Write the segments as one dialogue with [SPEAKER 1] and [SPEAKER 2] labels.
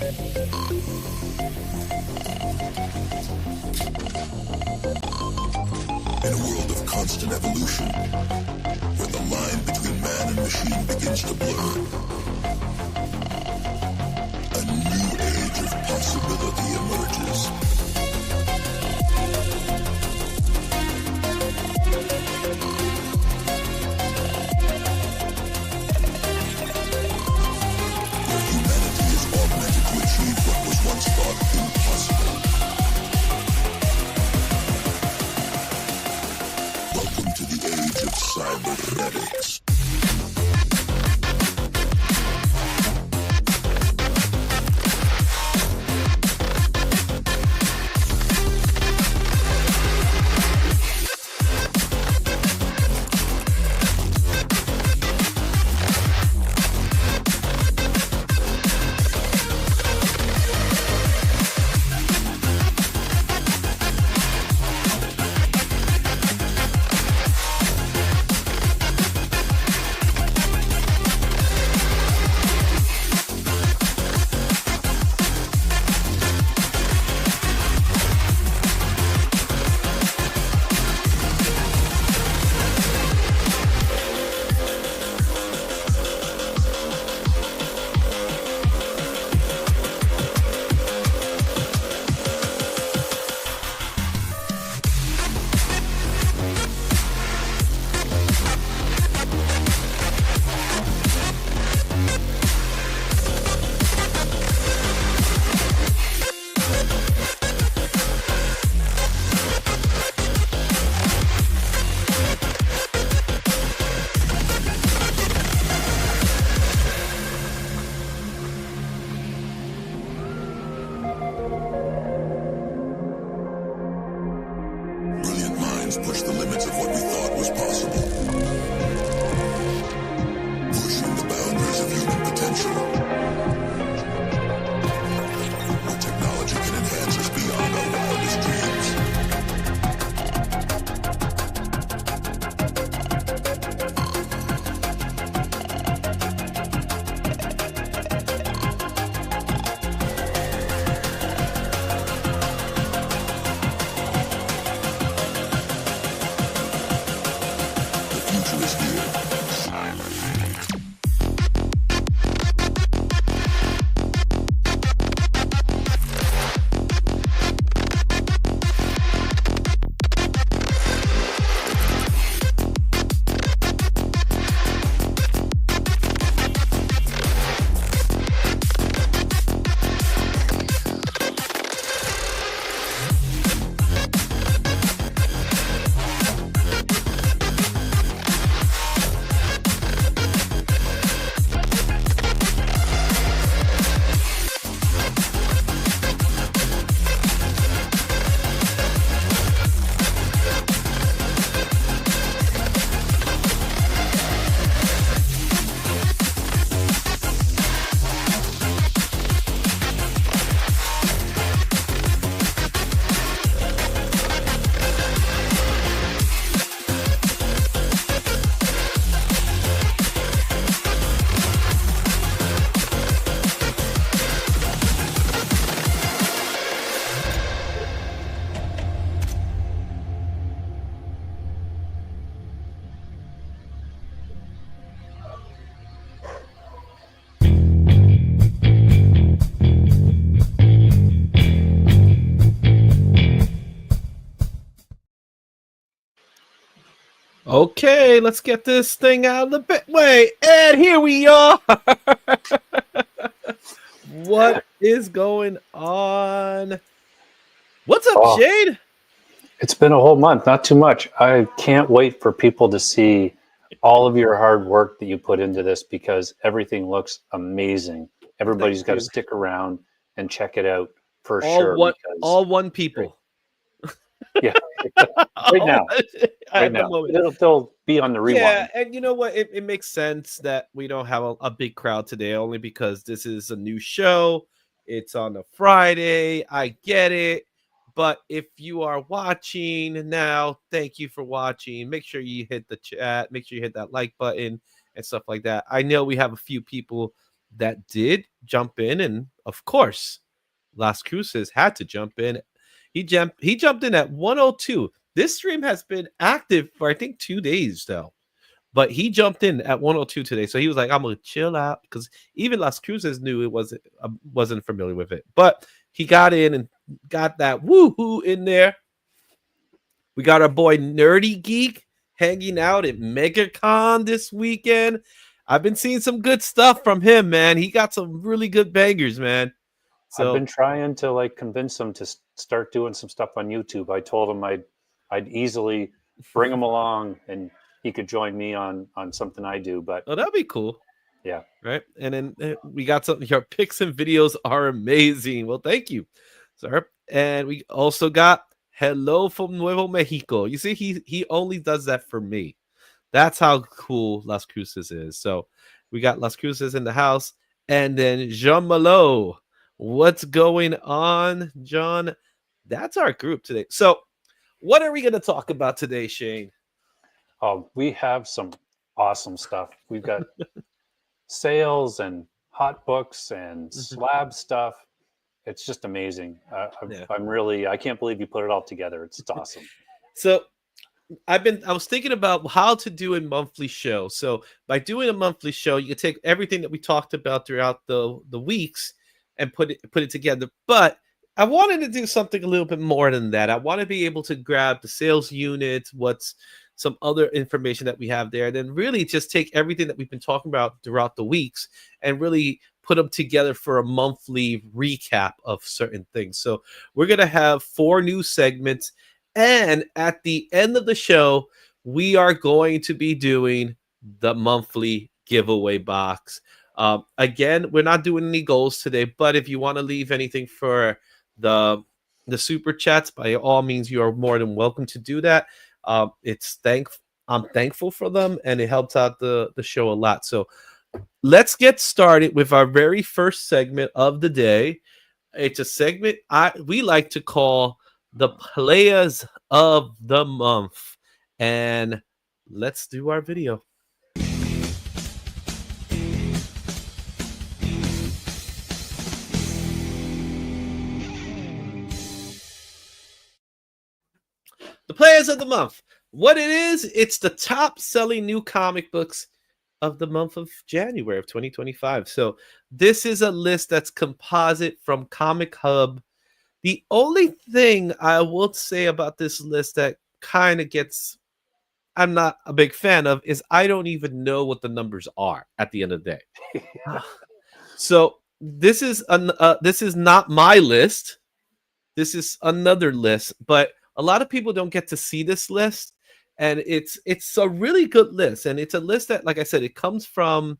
[SPEAKER 1] In a world of constant evolution, where the line between man and machine begins to blur, a new age of possibility emerges. Where humanity is augmented to achieve what was once thought impossible. Welcome to the age of cybernetics. Brilliant minds push the limits of what we thought was possible. Pushing the boundaries of human potential. Where technology can enhance us beyond our wildest dreams. The future is here.
[SPEAKER 2] Okay, let's get this thing out of the way. And here we are. What is going on? What's up, Shade?
[SPEAKER 3] It's been a whole month, not too much. I can't wait for people to see all of your hard work that you put into this because everything looks amazing. Everybody's got to stick around and check it out for sure.
[SPEAKER 2] All one people.
[SPEAKER 3] Yeah. Right now. They'll be on the rewind.
[SPEAKER 2] Yeah, and you know what? It makes sense that we don't have a big crowd today, only because this is a new show. It's on a Friday. I get it. But if you are watching now, thank you for watching. Make sure you hit the chat. Make sure you hit that like button and stuff like that. I know we have a few people that did jump in, and of course, Las Cruces had to jump in. He jumped in at 102. This stream has been active for I think 2 days though. But he jumped in at 102 today. So he was like, I'm gonna chill out because even Las Cruces knew it wasn't familiar with it. But he got in and got that woohoo in there. We got our boy Nerdy Geek hanging out at MegaCon this weekend. I've been seeing some good stuff from him, man. He got some really good bangers, man.
[SPEAKER 3] I've
[SPEAKER 2] So
[SPEAKER 3] been trying to like convince him to start doing some stuff on YouTube. I told him I'd easily bring him along and he could join me on something I do. But
[SPEAKER 2] that'd be cool.
[SPEAKER 3] Yeah.
[SPEAKER 2] Right. And then we got something. Your pics and videos are amazing. Well, thank you, sir. And we also got hello from Nuevo Mexico. You see, he only does that for me. That's how cool Las Cruces is. So we got Las Cruces in the house. And then Jean Malo. What's going on, John? That's our group today. So what are we going to talk about today, Shane?
[SPEAKER 3] Oh, we have some awesome stuff. We've got sales and hot books and slab stuff. It's just amazing. I can't believe you put it all together. It's awesome.
[SPEAKER 2] So I was thinking about how to do a monthly show. So by doing a monthly show, you can take everything that we talked about throughout the weeks and put it together. But I wanted to do something a little bit more than that. I want to be able to grab the sales unit, what's some other information that we have there, and then really just take everything that we've been talking about throughout the weeks and really put them together for a monthly recap of certain things. So we're going to have 4 new segments. And at the end of the show, we are going to be doing the monthly giveaway box. Again, we're not doing any goals today, but if you want to leave anything for the super chats, by all means, you are more than welcome to do that. I'm thankful for them, and it helps out the show a lot. So let's get started with our very first segment of the day. It's a segment we like to call the Players of the Month. And let's do our video. The Players of the Month. What it is, it's the top selling new comic books of the month of January of 2025. So this is a list that's composite from Comic Hub. The only thing I will say about this list that kind of I'm not a big fan of is I don't even know what the numbers are at the end of the day. So this is not my list. This is another list, but a lot of people don't get to see this list, and it's a really good list, and it's a list that, like I said, it comes from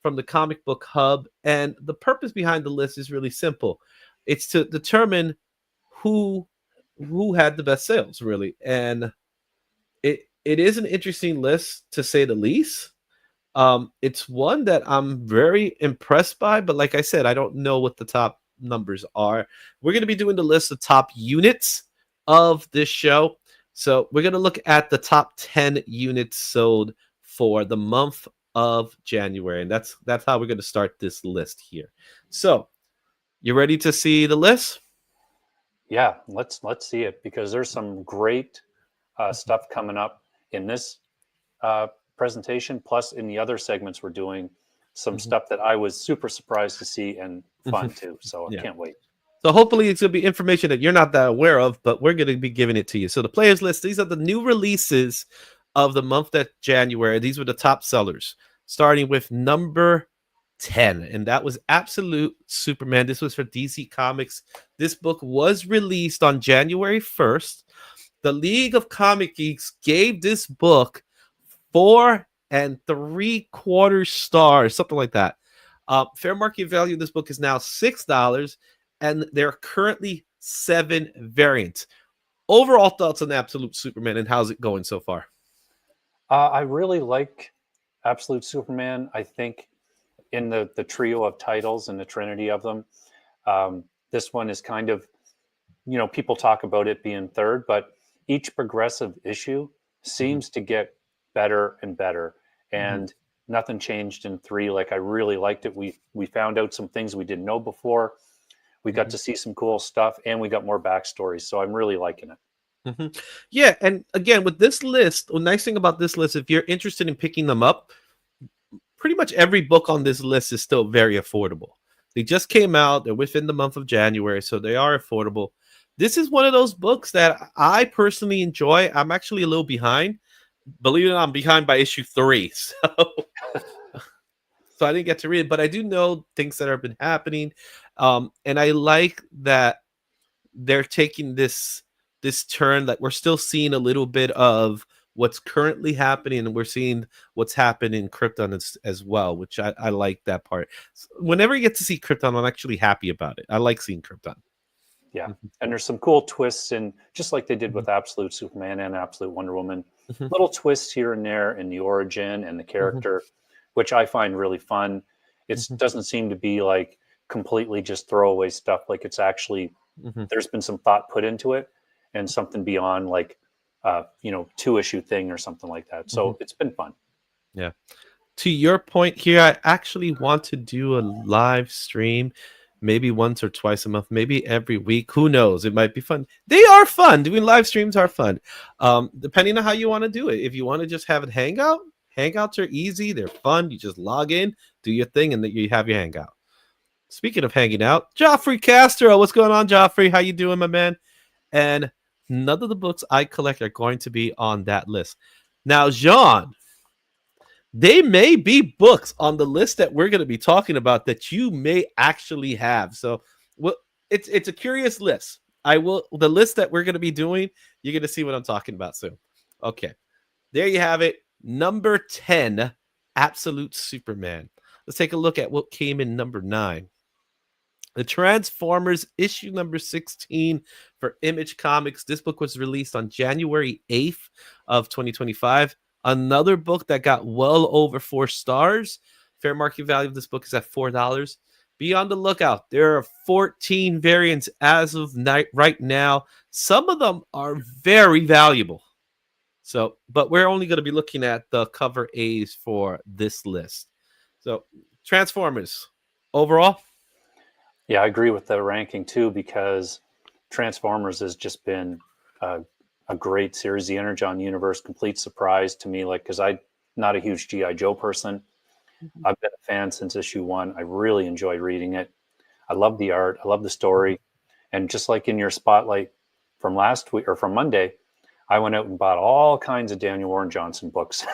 [SPEAKER 2] the Comic Book Hub, and the purpose behind the list is really simple. It's to determine who had the best sales, really, and it is an interesting list to say the least. It's one that I'm very impressed by, but like I said, I don't know what the top numbers are. We're going to be doing the list of top units of this show. So we're going to look at the top 10 units sold for the month of January. And that's how we're going to start this list here. So you ready to see the list?
[SPEAKER 3] Yeah, let's see it, because there's some great stuff coming up in this presentation, plus in the other segments we're doing some stuff that I was super surprised to see and fun too. So I can't wait.
[SPEAKER 2] So hopefully it's going to be information that you're not that aware of, but we're going to be giving it to you. So the players list, these are the new releases of the month of January. These were the top sellers, starting with number 10, and that was Absolute Superman. This was for DC Comics. This book was released on January 1st. The League of Comic Geeks gave this book 4 3/4 stars, something like that. Fair market value of this book is now $6, and there are currently 7 variants. Overall thoughts on Absolute Superman, and how's it going so far?
[SPEAKER 3] I really like Absolute Superman. I think in the trio of titles and the trinity of them, this one is kind of, people talk about it being third, but each progressive issue seems to get better and better. And Nothing changed in 3. Like, I really liked it. We found out some things we didn't know before. We got to see some cool stuff, and we got more backstories. So I'm really liking it.
[SPEAKER 2] Yeah, and again with this list, the nice thing about this list, if you're interested in picking them up, pretty much every book on this list is still very affordable. They just came out, they're within the month of January, so they are affordable. This is one of those books that I personally enjoy. I'm actually a little behind. Believe it or not, I'm behind by issue 3. So I didn't get to read it, but I do know things that have been happening. And I like that they're taking this turn, that we're still seeing a little bit of what's currently happening, and we're seeing what's happened in Krypton as well, which I like that part. Whenever you get to see Krypton, I'm actually happy about it. I like seeing Krypton.
[SPEAKER 3] Yeah, and there's some cool twists, and just like they did with Absolute Superman and Absolute Wonder Woman, little twists here and there in the origin and the character, which I find really fun. It doesn't seem to be like completely just throwaway stuff. Like, it's actually there's been some thought put into it, and something beyond like 2-issue thing or something like that. So it's been fun.
[SPEAKER 2] Yeah. To your point here, I actually want to do a live stream, maybe once or twice a month, maybe every week. Who knows? It might be fun. They are fun. Doing live streams are fun. Depending on how you want to do it. If you want to just have it hangout, hangouts are easy. They're fun. You just log in, do your thing, and then you have your hangout. Speaking of hanging out, Joffrey Castro, what's going on, Joffrey? How you doing, my man? And none of the books I collect are going to be on that list. Now, Jean, they may be books on the list that we're going to be talking about that you may actually have. So, well, it's a curious list. The list that we're going to be doing, you're going to see what I'm talking about soon. Okay, there you have it. Number 10, Absolute Superman. Let's take a look at what came in number 9. The Transformers issue number 16 for Image Comics. This book was released on January 8th of 2025. Another book that got well over 4 stars. Fair market value of this book is at $4. Be on the lookout. There are 14 variants as of right now. Some of them are very valuable. So, but we're only going to be looking at the cover A's for this list. So, Transformers overall.
[SPEAKER 3] Yeah, I agree with the ranking too, because Transformers has just been a great series. The Energon universe, complete surprise to me. Like, because I'm not a huge G.I. Joe person. I've been a fan since issue 1. I really enjoy reading it. I love the art. I love the story. And just like in your spotlight from last week or from Monday, I went out and bought all kinds of Daniel Warren Johnson books.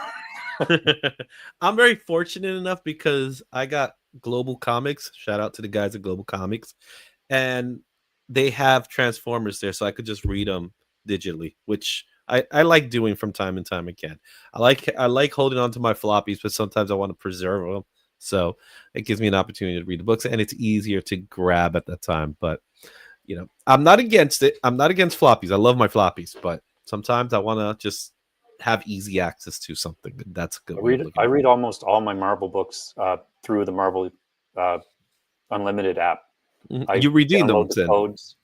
[SPEAKER 2] I'm very fortunate enough because I got Global Comics. Shout out to the guys at Global Comics. And they have Transformers there, so I could just read them digitally, which I like doing from time and time again. I like holding on to my floppies, but sometimes I want to preserve them. So it gives me an opportunity to read the books, and it's easier to grab at that time. But I'm not against it. I'm not against floppies. I love my floppies, but sometimes I want to just have easy access to something. That's a good way.
[SPEAKER 3] I read almost all my Marvel books through the Marvel Unlimited app.
[SPEAKER 2] You redeem them
[SPEAKER 3] the codes.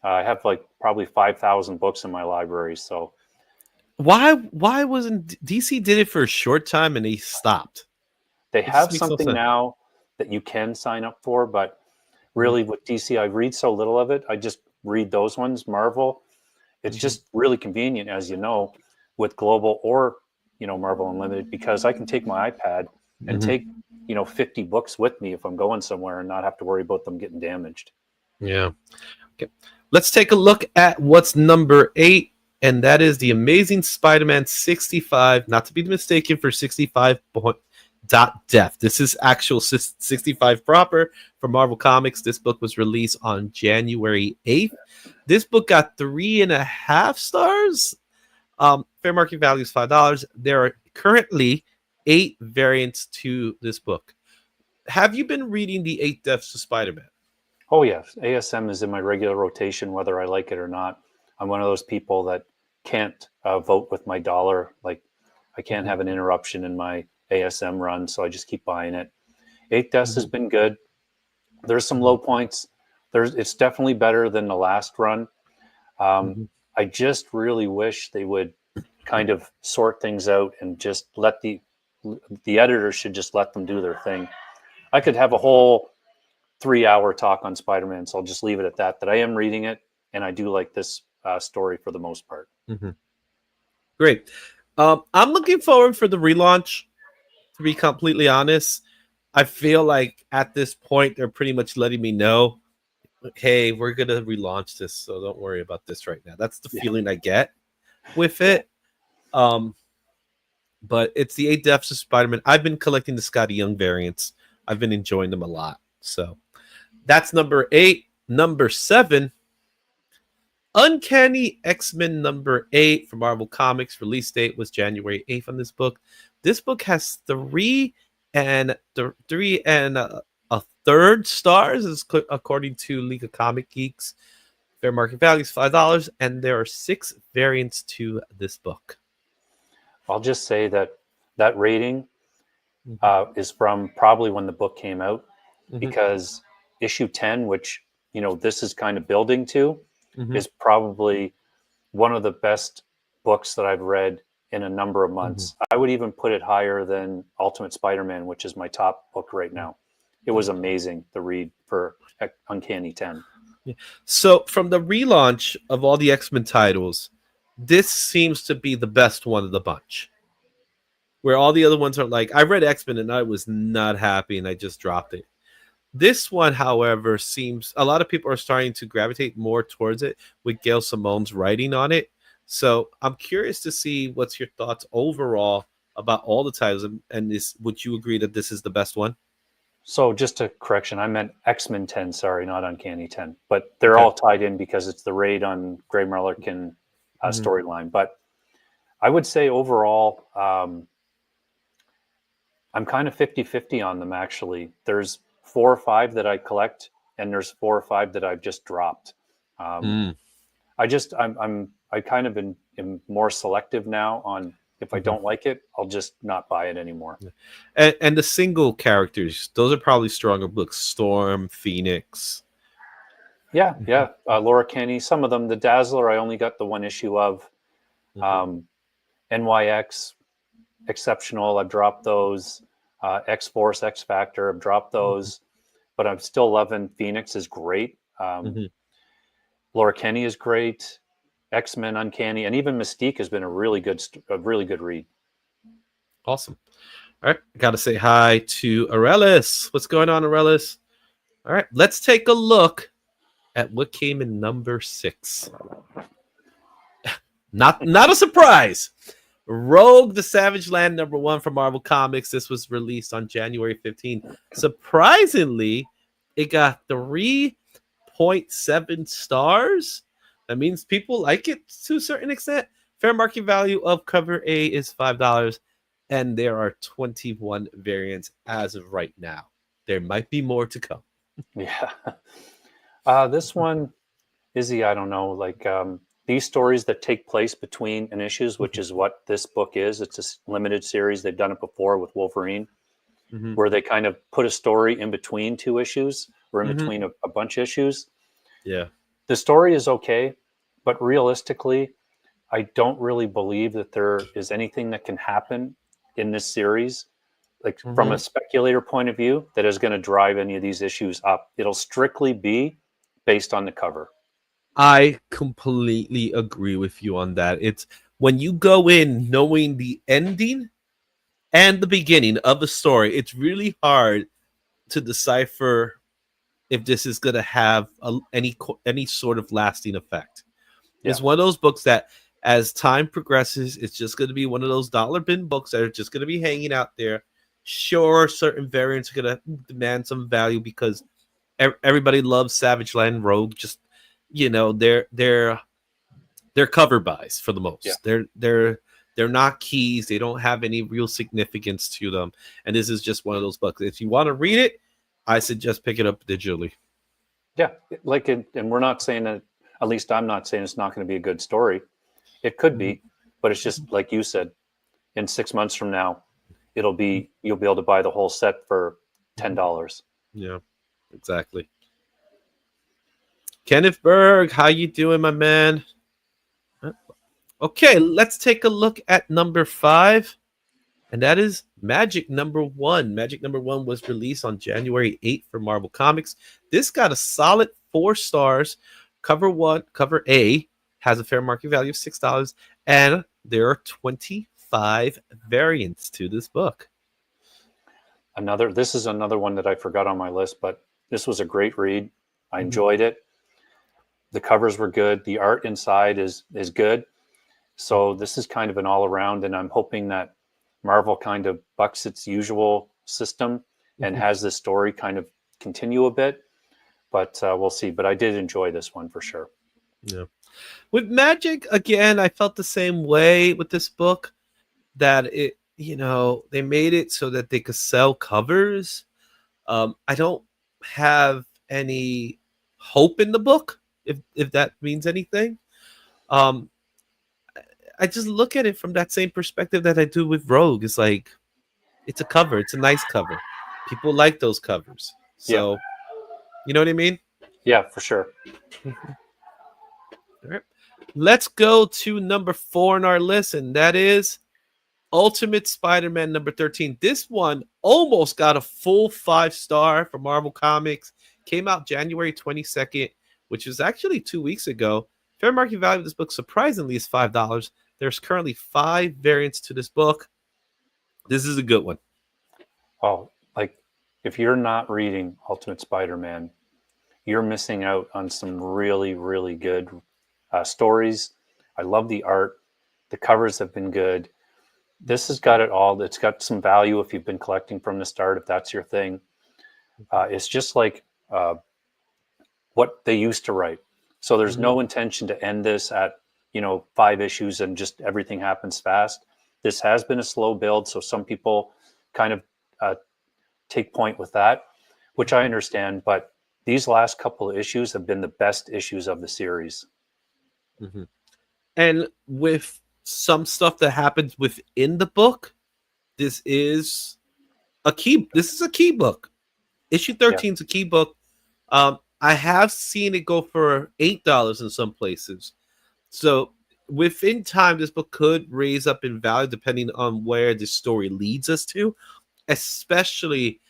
[SPEAKER 3] I have like probably 5,000 books in my library. So
[SPEAKER 2] why wasn't DC did it for a short time and they stopped?
[SPEAKER 3] They have something now that you can sign up for, but really with DC, I read so little of it. I just read those ones. Marvel, it's just really convenient, as you know, with Global or Marvel Unlimited, because I can take my iPad and take 50 books with me if I'm going somewhere and not have to worry about them getting damaged.
[SPEAKER 2] Yeah. Okay. Let's take a look at what's number 8, and that is the Amazing Spider-Man 65, not to be mistaken for 65 .def. This is actual 65 proper for Marvel Comics. This book was released on January 8th. This book got 3.5 stars. Fair market value is $5. There are currently 8 variants to this book. Have you been reading the 8 Deaths of Spider-Man?
[SPEAKER 3] Oh, yes. ASM is in my regular rotation, whether I like it or not. I'm one of those people that can't vote with my dollar. Like, I can't have an interruption in my ASM run, so I just keep buying it. 8 Deaths has been good. There's some low points. It's definitely better than the last run. I just really wish they would kind of sort things out and just let the the editors should just let them do their thing. I could have a whole 3-hour talk on Spider-Man, so I'll just leave it at that. That I am reading it, and I do like this story for the most part.
[SPEAKER 2] Mm-hmm. Great. I'm looking forward for the relaunch. To be completely honest, I feel like at this point they're pretty much letting me know, hey, we're gonna relaunch this, so don't worry about this right now. That's the feeling I get with it. But it's the 8 Deaths of Spider-Man. I've been collecting the Scotty Young variants. I've been enjoying them a lot. So that's number 8. Number 7, Uncanny X-Men number 8 from Marvel Comics. Release date was January 8th on this book. This book has 3 and a third stars, according to League of Comic Geeks. Fair market value is $5, and there are 6 variants to this book.
[SPEAKER 3] I'll just say that rating is from probably when the book came out, because issue 10, which this is kind of building to, is probably one of the best books that I've read in a number of months. I would even put it higher than Ultimate Spider-Man, which is my top book right now. It was amazing, the read for Uncanny 10.
[SPEAKER 2] Yeah. So from the relaunch of all the X-Men titles, this seems to be the best one of the bunch. Where all the other ones are like, I read X-Men and I was not happy and I just dropped it. This one, however, seems a lot of people are starting to gravitate more towards it with Gail Simone's writing on it. So I'm curious to see what's your thoughts overall about all the titles, and would you agree that this is the best one?
[SPEAKER 3] So just a correction, I meant X-Men 10, sorry, not Uncanny 10. But they're all tied in because it's the raid on Grey Mulligan storyline. But I would say overall, I'm kind of 50-50 on them, actually. There's 4 or 5 that I collect, and there's 4 or 5 that I've just dropped. I kind of am more selective now on, if I don't like it, I'll just not buy it anymore.
[SPEAKER 2] And the single characters, those are probably stronger books. Storm, Phoenix.
[SPEAKER 3] Yeah. Laura Kinney, some of them. The Dazzler, I only got the 1 issue of. NYX, exceptional. I've dropped those. X-Force, X-Factor, I've dropped those. But I'm still loving Phoenix is great. Laura Kinney is great. X-Men, Uncanny, and even Mystique has been a really good read.
[SPEAKER 2] Awesome. All right, got to say hi to Arelis. What's going on, Arelis? All right, let's take a look at what came in number 6. Not a surprise. Rogue the Savage Land number 1 from Marvel Comics. This was released on January 15th. Surprisingly, it got 3.7 stars. That means people like it to a certain extent. Fair market value of cover A is $5, and there are 21 variants as of right now. There might be more to come.
[SPEAKER 3] Yeah. This one, Izzy, I don't know, like these stories that take place between an issues, which is what this book is. It's a limited series. They've done it before with Wolverine, where they kind of put a story in between 2 issues or in between a bunch of issues.
[SPEAKER 2] Yeah.
[SPEAKER 3] The story is okay, but realistically, I don't really believe that there is anything that can happen in this series, like from a speculator point of view, that is going to drive any of these issues up. It'll strictly be based on the cover.
[SPEAKER 2] I completely agree with you on that. It's when you go in knowing the ending and the beginning of the story, it's really hard to decipher if this is going to have any sort of lasting effect. Yeah. It's one of those books that as time progresses, it's just going to be one of those dollar bin books that are just going to be hanging out there. Sure, certain variants are going to demand some value because everybody loves Savage Land Rogue. Just, they're cover buys for the most. Yeah. They're not keys. They don't have any real significance to them. And this is just one of those books. If you want to read it, I suggest pick it up digitally.
[SPEAKER 3] Yeah, and we're not saying that, at least I'm not saying it's not going to be a good story. It could be, but it's just like you said, in 6 months from now, you'll be able to buy the whole set for $10.
[SPEAKER 2] Yeah, exactly. Kenneth Berg, how you doing, my man? Okay, let's take a look at number 5. and that is Magic #1. Magic #1 was released on January 8th for Marvel Comics. This got a solid 4 stars. Cover A has a fair market value of $6, and there are 25 variants to this book.
[SPEAKER 3] This is another one that I forgot on my list, but this was a great read. I enjoyed it. The covers were good. The art inside is good. So this is kind of an all around, and I'm hoping that Marvel kind of bucks its usual system and has this story kind of continue a bit. But we'll see. But I did enjoy this one for sure.
[SPEAKER 2] Yeah. With Magic, again, I felt the same way with this book, that it, they made it so that they could sell covers. I don't have any hope in the book, if that means anything. I just look at it from that same perspective that I do with Rogue. It's like, it's a cover. It's a nice cover. People like those covers. So, you know what I mean?
[SPEAKER 3] Yeah, for sure.
[SPEAKER 2] All right. Let's go to number 4 on our list, and that is Ultimate Spider-Man #13. This one almost got a full 5-star for Marvel Comics. Came out January 22nd, which was actually 2 weeks ago. Fair market value of this book surprisingly is $5. There's currently 5 variants to this book. This is a good one.
[SPEAKER 3] Oh, like if you're not reading Ultimate Spider-Man, you're missing out on some really, really good stories. I love the art. The covers have been good. This has got it all. It's got some value if you've been collecting from the start, if that's your thing. It's just like what they used to write. So there's no intention to end this at 5 issues and just everything happens fast. This has been a slow build, so some people kind of take point with that, which I understand. But these last couple of issues have been the best issues of the series.
[SPEAKER 2] And with some stuff that happens within the book, this is a key book. Issue 13 is a key book. I have seen it go for $8 in some places. So within time, this book could raise up in value depending on where the story leads us to, especially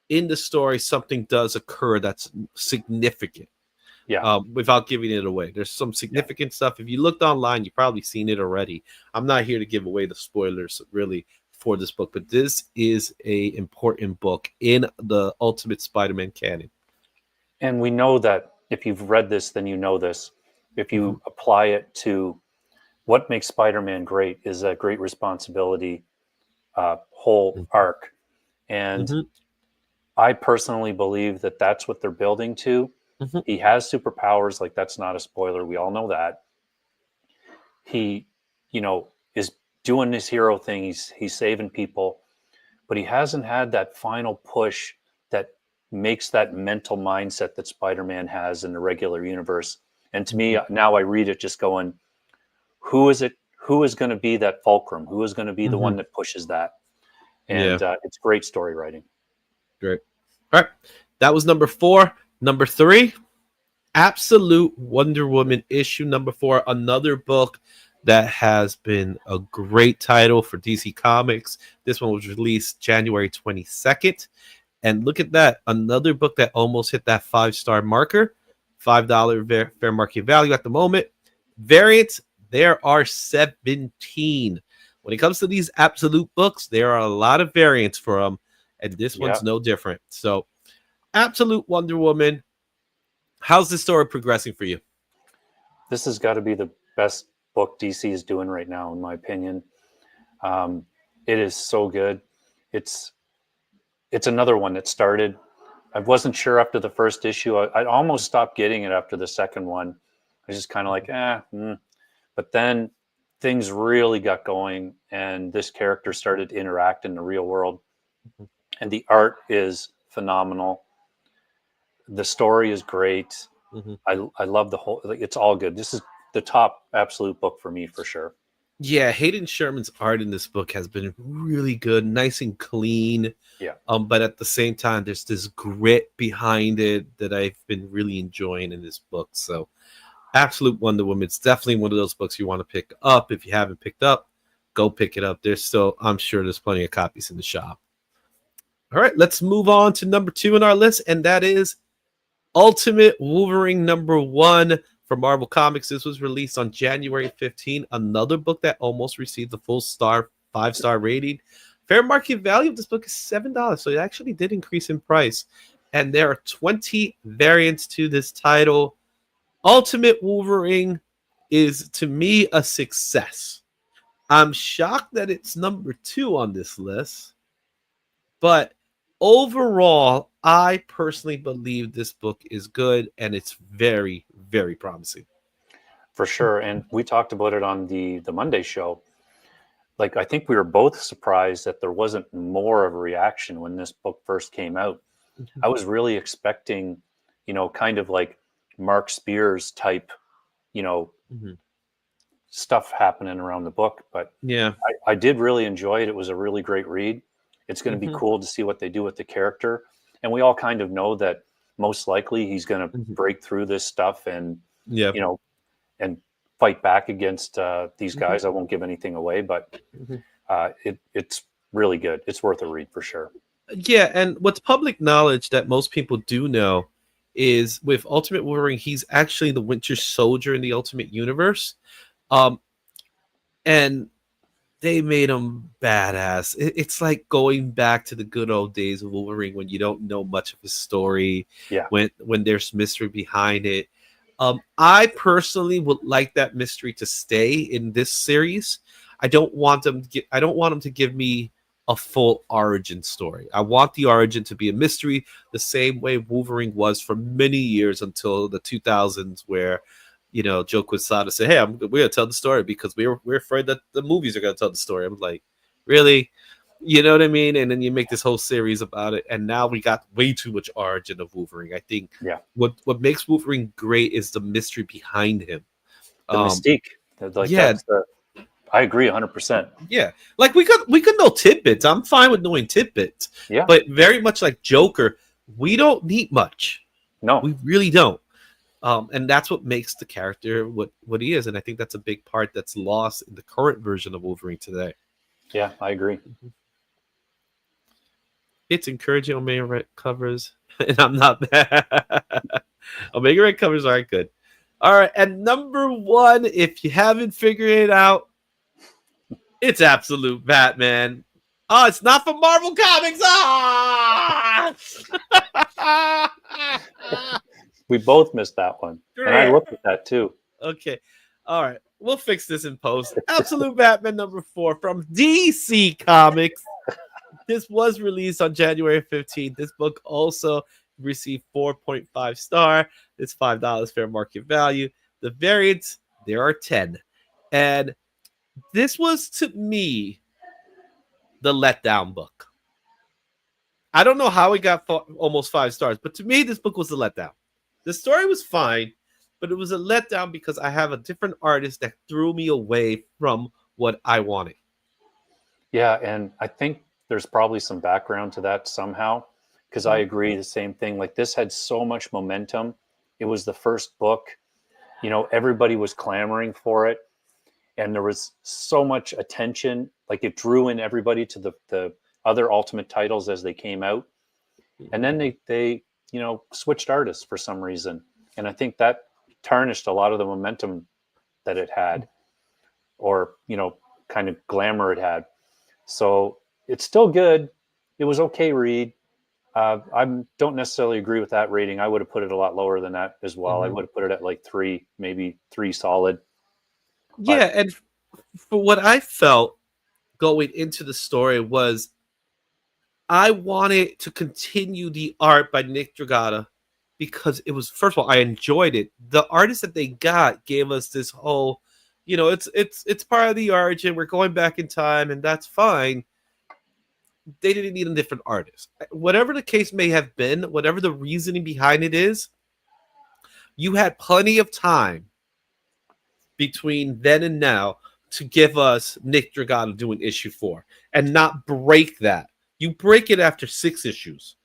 [SPEAKER 2] in the story something does occur that's significant. Without giving it away. There's some significant stuff. If you looked online, you've probably seen it already. I'm not here to give away the spoilers really for this book, but this is a important book in the Ultimate Spider-Man canon.
[SPEAKER 3] And we know that if you've read this, then you know this. If you apply it to what makes Spider-Man great is a great responsibility whole arc. And I personally believe that that's what they're building to. He has superpowers, like that's not a spoiler. We all know that. He, is doing this hero thing. He's saving people, but he hasn't had that final push that makes that mental mindset that Spider-Man has in the regular universe. And to me, now I read it just going, who is it? Who is going to be that fulcrum? Who is going to be the one that pushes that? And it's great story writing.
[SPEAKER 2] Great. All right. That was number 4. Number 3, Absolute Wonder Woman issue number 4. Another book that has been a great title for DC Comics. This one was released January 22nd. And look at that. Another book that almost hit that 5-star marker. $5 fair market value at the moment. Variants, there are 17. When it comes to these Absolute books, there are a lot of variants for them. And this one's no different. So, Absolute Wonder Woman. How's the story progressing for you?
[SPEAKER 3] This has got to be the best book DC is doing right now, in my opinion. It is so good. It's another one that started. I wasn't sure after the first issue. I almost stopped getting it after the second one. I was just kind of like, But then things really got going, and this character started to interact in the real world. And the art is phenomenal. The story is great. I love the whole, it's all good. This is the top Absolute book for me, for sure.
[SPEAKER 2] Yeah, Hayden Sherman's art in this book has been really good, nice and clean. But at the same time, there's this grit behind it that I've been really enjoying in this book. So Absolute Wonder Woman, it's definitely one of those books you want to pick up. If you haven't picked up, go pick it up. I'm sure there's plenty of copies in the shop. All right, let's move on to number 2 in our list, and that is Ultimate Wolverine #1 from Marvel Comics. This was released on January 15. Another book that almost received the full 5-star rating. Fair market value of this book is $7, so it actually did increase in price. And there are 20 variants to this title. Ultimate Wolverine is, to me, a success. I'm shocked that it's number 2 on this list, but overall, I personally believe this book is good, and it's very, very promising.
[SPEAKER 3] For sure. And we talked about it on the Monday show. Like, I think we were both surprised that there wasn't more of a reaction when this book first came out.
[SPEAKER 2] Mm-hmm.
[SPEAKER 3] I was really expecting, kind of like Mark Spears type,
[SPEAKER 2] Mm-hmm.
[SPEAKER 3] stuff happening around the book. But
[SPEAKER 2] Yeah,
[SPEAKER 3] I did really enjoy it. It was a really great read. It's going to
[SPEAKER 2] Mm-hmm.
[SPEAKER 3] be cool to see what they do with the character. And we all kind of know that most likely he's going to
[SPEAKER 2] Mm-hmm.
[SPEAKER 3] break through this stuff and,
[SPEAKER 2] yeah,
[SPEAKER 3] and fight back against these
[SPEAKER 2] Mm-hmm.
[SPEAKER 3] guys. I won't give anything away, but
[SPEAKER 2] Mm-hmm.
[SPEAKER 3] it's really good. It's worth a read for sure.
[SPEAKER 2] Yeah, and what's public knowledge that most people do know is with Ultimate Wolverine, he's actually the Winter Soldier in the Ultimate Universe. And they made him badass. It's like going back to the good old days of Wolverine when you don't know much of his story,
[SPEAKER 3] Yeah.
[SPEAKER 2] when there's mystery behind it. I personally would like that mystery to stay in this series. I don't want them to give me a full origin story. I want the origin to be a mystery, the same way Wolverine was for many years until the 2000s, where Joe Quesada said, "Hey, we're gonna tell the story because we're afraid that the movies are gonna tell the story." I'm like, really? You know what I mean? And then you make this whole series about it, and now we got way too much origin of Wolverine. I think what makes Wolverine great is the mystery behind him,
[SPEAKER 3] the mystique. Like,
[SPEAKER 2] yeah.
[SPEAKER 3] I agree 100%.
[SPEAKER 2] Yeah, like we could know tidbits. I'm fine with knowing tidbits.
[SPEAKER 3] Yeah,
[SPEAKER 2] but very much like Joker, we don't need much.
[SPEAKER 3] No,
[SPEAKER 2] we really don't. And that's what makes the character what he is. And I think that's a big part that's lost in the current version of Wolverine today.
[SPEAKER 3] Yeah, I agree.
[SPEAKER 2] It's encouraging Omega Red covers, and I'm not bad. Omega Red covers aren't good. All right, and number 1, if you haven't figured it out, it's Absolute Batman. Oh, it's not from Marvel Comics.
[SPEAKER 3] We both missed that one.
[SPEAKER 2] Great.
[SPEAKER 3] And I looked at that too.
[SPEAKER 2] Okay. All right. We'll fix this in post. Absolute Batman #4 from DC Comics. This was released on January 15th. This book also received 4.5 star. It's $5 fair market value. The variants, there are 10. And this was, to me, the letdown book. I don't know how it got almost 5 stars, but to me, this book was a letdown. The story was fine, but it was a letdown because I have a different artist that threw me away from what I wanted.
[SPEAKER 3] Yeah, and I think there's probably some background to that somehow, because I agree the same thing. Like, this had so much momentum. It was the first book. Everybody was clamoring for it, and there was so much attention. Like, it drew in everybody to the other Ultimate titles as they came out. And then they switched artists for some reason. And I think that tarnished a lot of the momentum that it had, or, kind of glamour it had. So it's still good. It was okay read. I don't necessarily agree with that rating. I would have put it a lot lower than that as well. I would have put it at like 3, maybe 3 solid.
[SPEAKER 2] Yeah, and for what I felt going into the story was I wanted to continue the art by Nick Dragotta because it was, first of all, I enjoyed it. The artist that they got gave us this whole, it's part of the origin. We're going back in time, and that's fine. They didn't need a different artist. Whatever the case may have been, whatever the reasoning behind it is, you had plenty of time between then and now to give us Nick Dragotta doing issue 4 and not break that. You break it after 6 issues.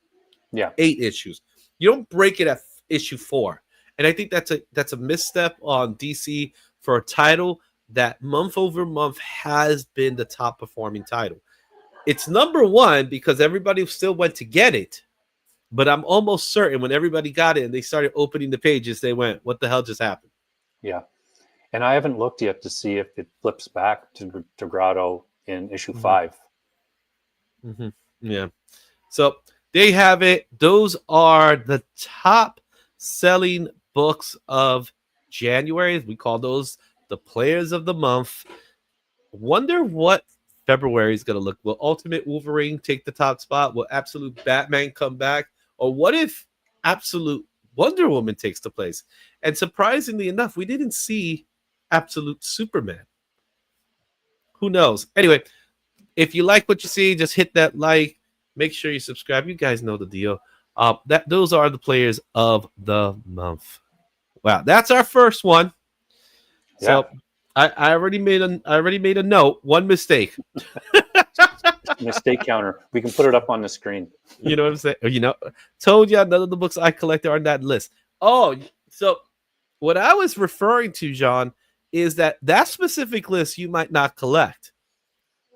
[SPEAKER 3] Yeah.
[SPEAKER 2] 8 issues. You don't break it at issue 4. And I think that's a misstep on DC for a title that month over month has been the top performing title. It's number one because everybody still went to get it. But I'm almost certain when everybody got it and they started opening the pages, they went, "What the hell just happened?"
[SPEAKER 3] Yeah. And I haven't looked yet to see if it flips back to Grotto in issue 5.
[SPEAKER 2] Mm-hmm. Yeah. So they have it. Those are the top selling books of January. We call those the players of the month. Wonder what February is going to look. Will Ultimate Wolverine take the top spot? Will Absolute Batman come back? Or what if Absolute Wonder Woman takes the place? And surprisingly enough, we didn't see Absolute Superman. Who knows? Anyway, if you like what you see, just hit that like. Make sure you subscribe. You guys know the deal. Those are the players of the month. Wow, that's our first one.
[SPEAKER 3] Yeah.
[SPEAKER 2] So I already made a note. One mistake.
[SPEAKER 3] Mistake counter. We can put it up on the screen.
[SPEAKER 2] You know what I'm saying? You know, told you none of the books I collected are on that list. Oh, so what I was referring to, John, is that specific list you might not collect,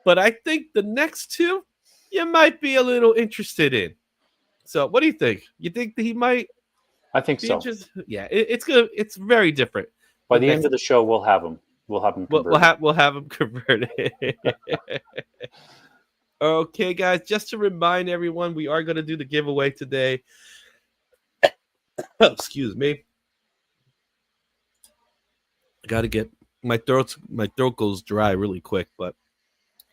[SPEAKER 2] but I think the next two you might be a little interested in. So, what do you think? You think that he might?
[SPEAKER 3] I think so.
[SPEAKER 2] Yeah, it's good. It's very different.
[SPEAKER 3] By the end of the show, we'll have them. We'll have them converted.
[SPEAKER 2] We'll have them converted. Okay, guys. Just to remind everyone, we are going to do the giveaway today. Oh, excuse me. I got to get my throat goes dry really quick, but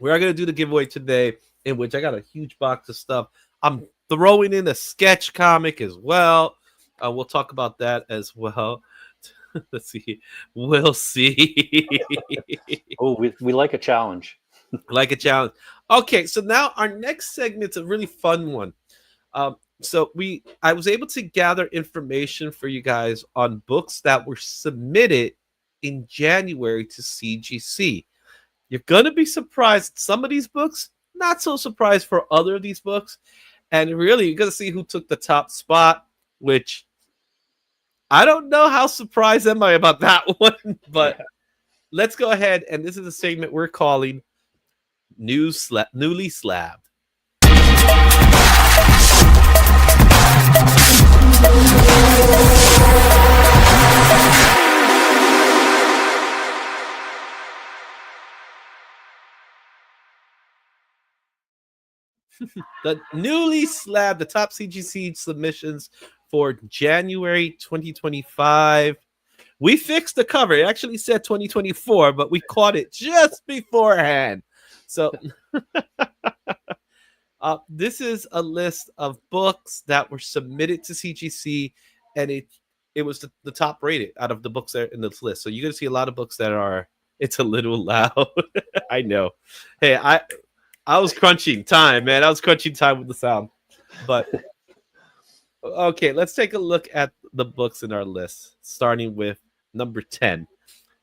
[SPEAKER 2] we are going to do the giveaway today, in which I got a huge box of stuff. I'm throwing in a sketch comic as well. We'll talk about that as well. Let's see. We'll see.
[SPEAKER 3] Oh, we like a challenge.
[SPEAKER 2] Like a challenge. Okay, so now our next segment's a really fun one. So I was able to gather information for you guys on books that were submitted in January to CGC. You're gonna be surprised. Some of these books, not so surprised for other of these books. And really, you're gonna see who took the top spot, which I don't know how surprised am I about that one, but let's go ahead. And this is a segment we're calling Newly Slabbed. The Newly Slabbed, the top CGC submissions for January 2025. We fixed the cover. It actually said 2024, but we caught it just beforehand. So this is a list of books that were submitted to CGC, and it was the top rated out of the books that are in this list. So you're going to see a lot of books that are, it's a little loud. I know. Hey, I was crunching time, man. I was crunching time with the sound. But okay, let's take a look at the books in our list, starting with number 10.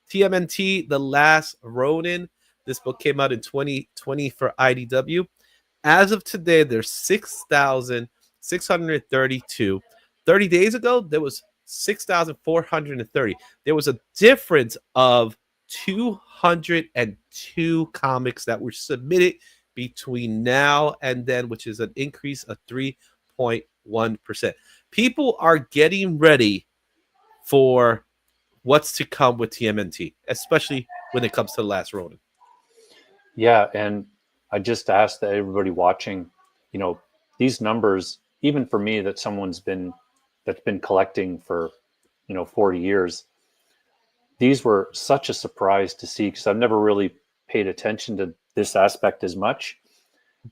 [SPEAKER 2] TMNT, The Last Ronin. This book came out in 2020 for IDW. As of today, there's 6,632. 30 days ago, there was 6,430. There was a difference of 202 comics that were submitted between now and then, which is an increase of 3.1%. People are getting ready for what's to come with TMNT, especially when it comes to The Last Ronin.
[SPEAKER 3] Yeah, and I just asked that everybody watching, these numbers, even for me, that's been collecting for, 40 years, these were such a surprise to see because I've never really paid attention to this aspect as much.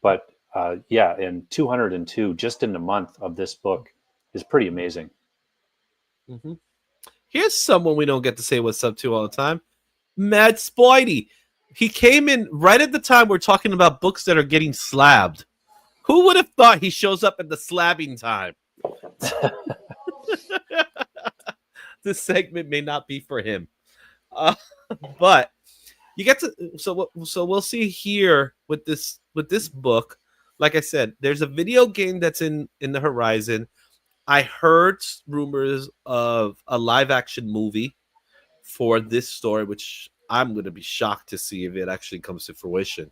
[SPEAKER 3] But and 202 just in the month of this book is pretty amazing.
[SPEAKER 2] Mm-hmm. Here's someone we don't get to say what's up to all the time. Mad Spidey. He came in right at the time we're talking about books that are getting slabbed. Who would have thought he shows up at the slabbing time? This segment may not be for him. But you get to so we'll see here with this book. Like I said, there's a video game that's in the horizon. I heard rumors of a live action movie for this story, which I'm going to be shocked to see if it actually comes to fruition.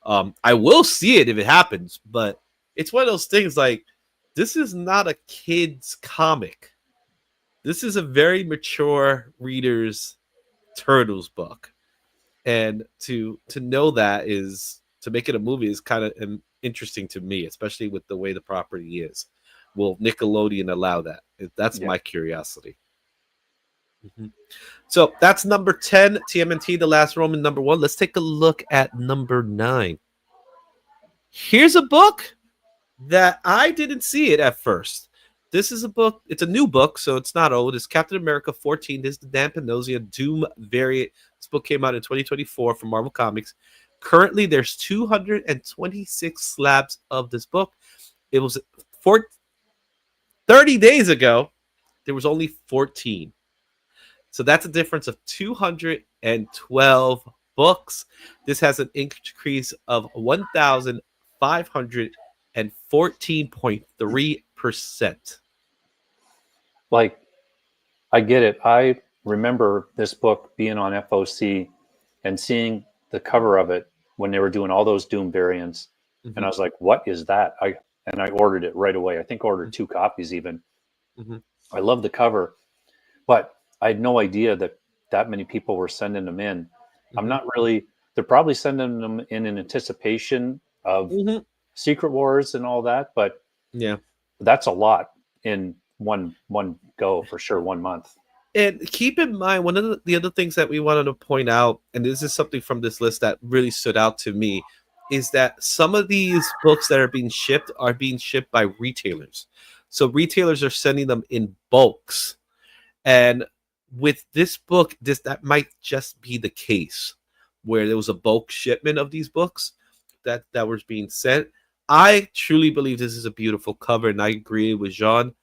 [SPEAKER 2] I will see it if it happens, but it's one of those things like this is not a kid's comic. This is a very mature reader's Turtles book. And to know that is to make it a movie is kind of interesting to me, especially with the way the property is. Will Nickelodeon allow that? That's my curiosity. Mm-hmm. So that's number 10, TMNT, The Last Roman, number 1. Let's take a look at number 9. Here's a book that I didn't see it at first. This is a book. It's a new book, so it's not old. It's Captain America 14. This is the Dan Panosian Doom variant. This book came out in 2024 from Marvel Comics. Currently, there's 226 slabs of this book. It was 30 days ago. There was only 14. So that's a difference of 212 books. This has an increase of 1,514.3%.
[SPEAKER 3] Like, I get it. I remember this book being on FOC and seeing the cover of it when they were doing all those Doom variants. Mm-hmm. And I was like, what is that? I ordered it right away. I think I ordered 2 copies even. Mm-hmm. I love the cover, but I had no idea that many people were sending them in. Mm-hmm. I'm not really, they're probably sending them in anticipation of Secret Wars and all that, but
[SPEAKER 2] yeah,
[SPEAKER 3] that's a lot in one go for sure, 1 month.
[SPEAKER 2] And keep in mind, one of the other things that we wanted to point out, and this is something from this list that really stood out to me, is that some of these books that are being shipped by retailers. So retailers are sending them in bulks. And with this book, that might just be the case where there was a bulk shipment of these books that was being sent. I truly believe this is a beautiful cover, and I agree with Jean.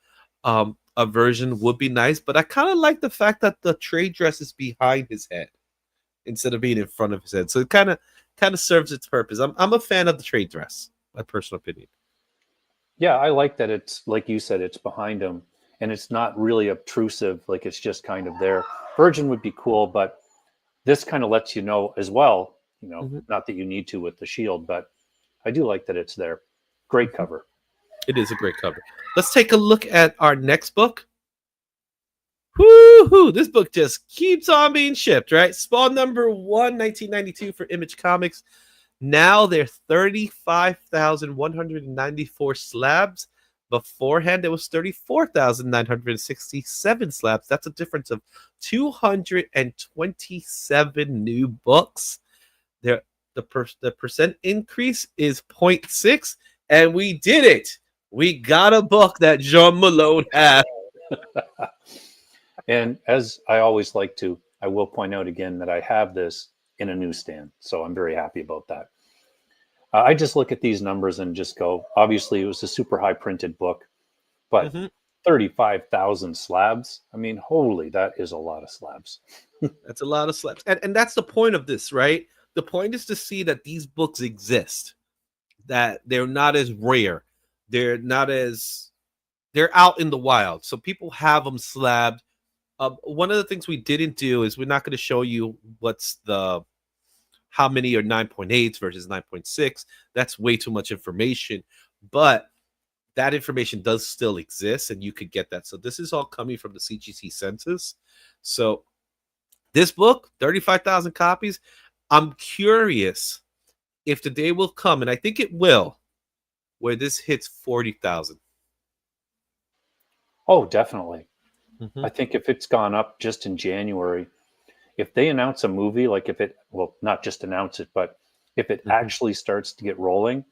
[SPEAKER 2] A version would be nice, but I kind of like the fact that the trade dress is behind his head instead of being in front of his head. So it kind of serves its purpose. I'm a fan of the trade dress, my personal opinion.
[SPEAKER 3] Yeah, I like that it's, like you said, it's behind him and it's not really obtrusive, like it's just kind of there. Virgin would be cool, but this kind of lets you know as well, not that you need to with the shield, but I do like that it's there. Great cover.
[SPEAKER 2] It is a great cover. Let's take a look at our next book. Woo-hoo! This book just keeps on being shipped, right? Spawn number 1, 1992 for Image Comics. Now they're 35,194 slabs. Beforehand, there was 34,967 slabs. That's a difference of 227 new books. The percent increase is 0.6, and we did it. We got a book that Jean Malone had.
[SPEAKER 3] And as I always like to, I will point out again that I have this in a newsstand. So I'm very happy about that. I just look at these numbers and just go, obviously it was a super high printed book, but 35,000 slabs. I mean, holy, that is a lot of slabs.
[SPEAKER 2] That's a lot of slabs. And that's the point of this, right? The point is to see that these books exist, that they're not as rare. They're out in the wild. So people have them slabbed. One of the things we didn't do is we're not going to show you how many are 9.8s versus 9.6. That's way too much information. But that information does still exist, and you could get that. So this is all coming from the CGC census. So this book, 35,000 copies. I'm curious if the day will come, and I think it will, where this hits 40,000.
[SPEAKER 3] Oh, definitely. I think if it's gone up just in January, if they announce a movie, like not just announce it, but if it actually starts to get rolling,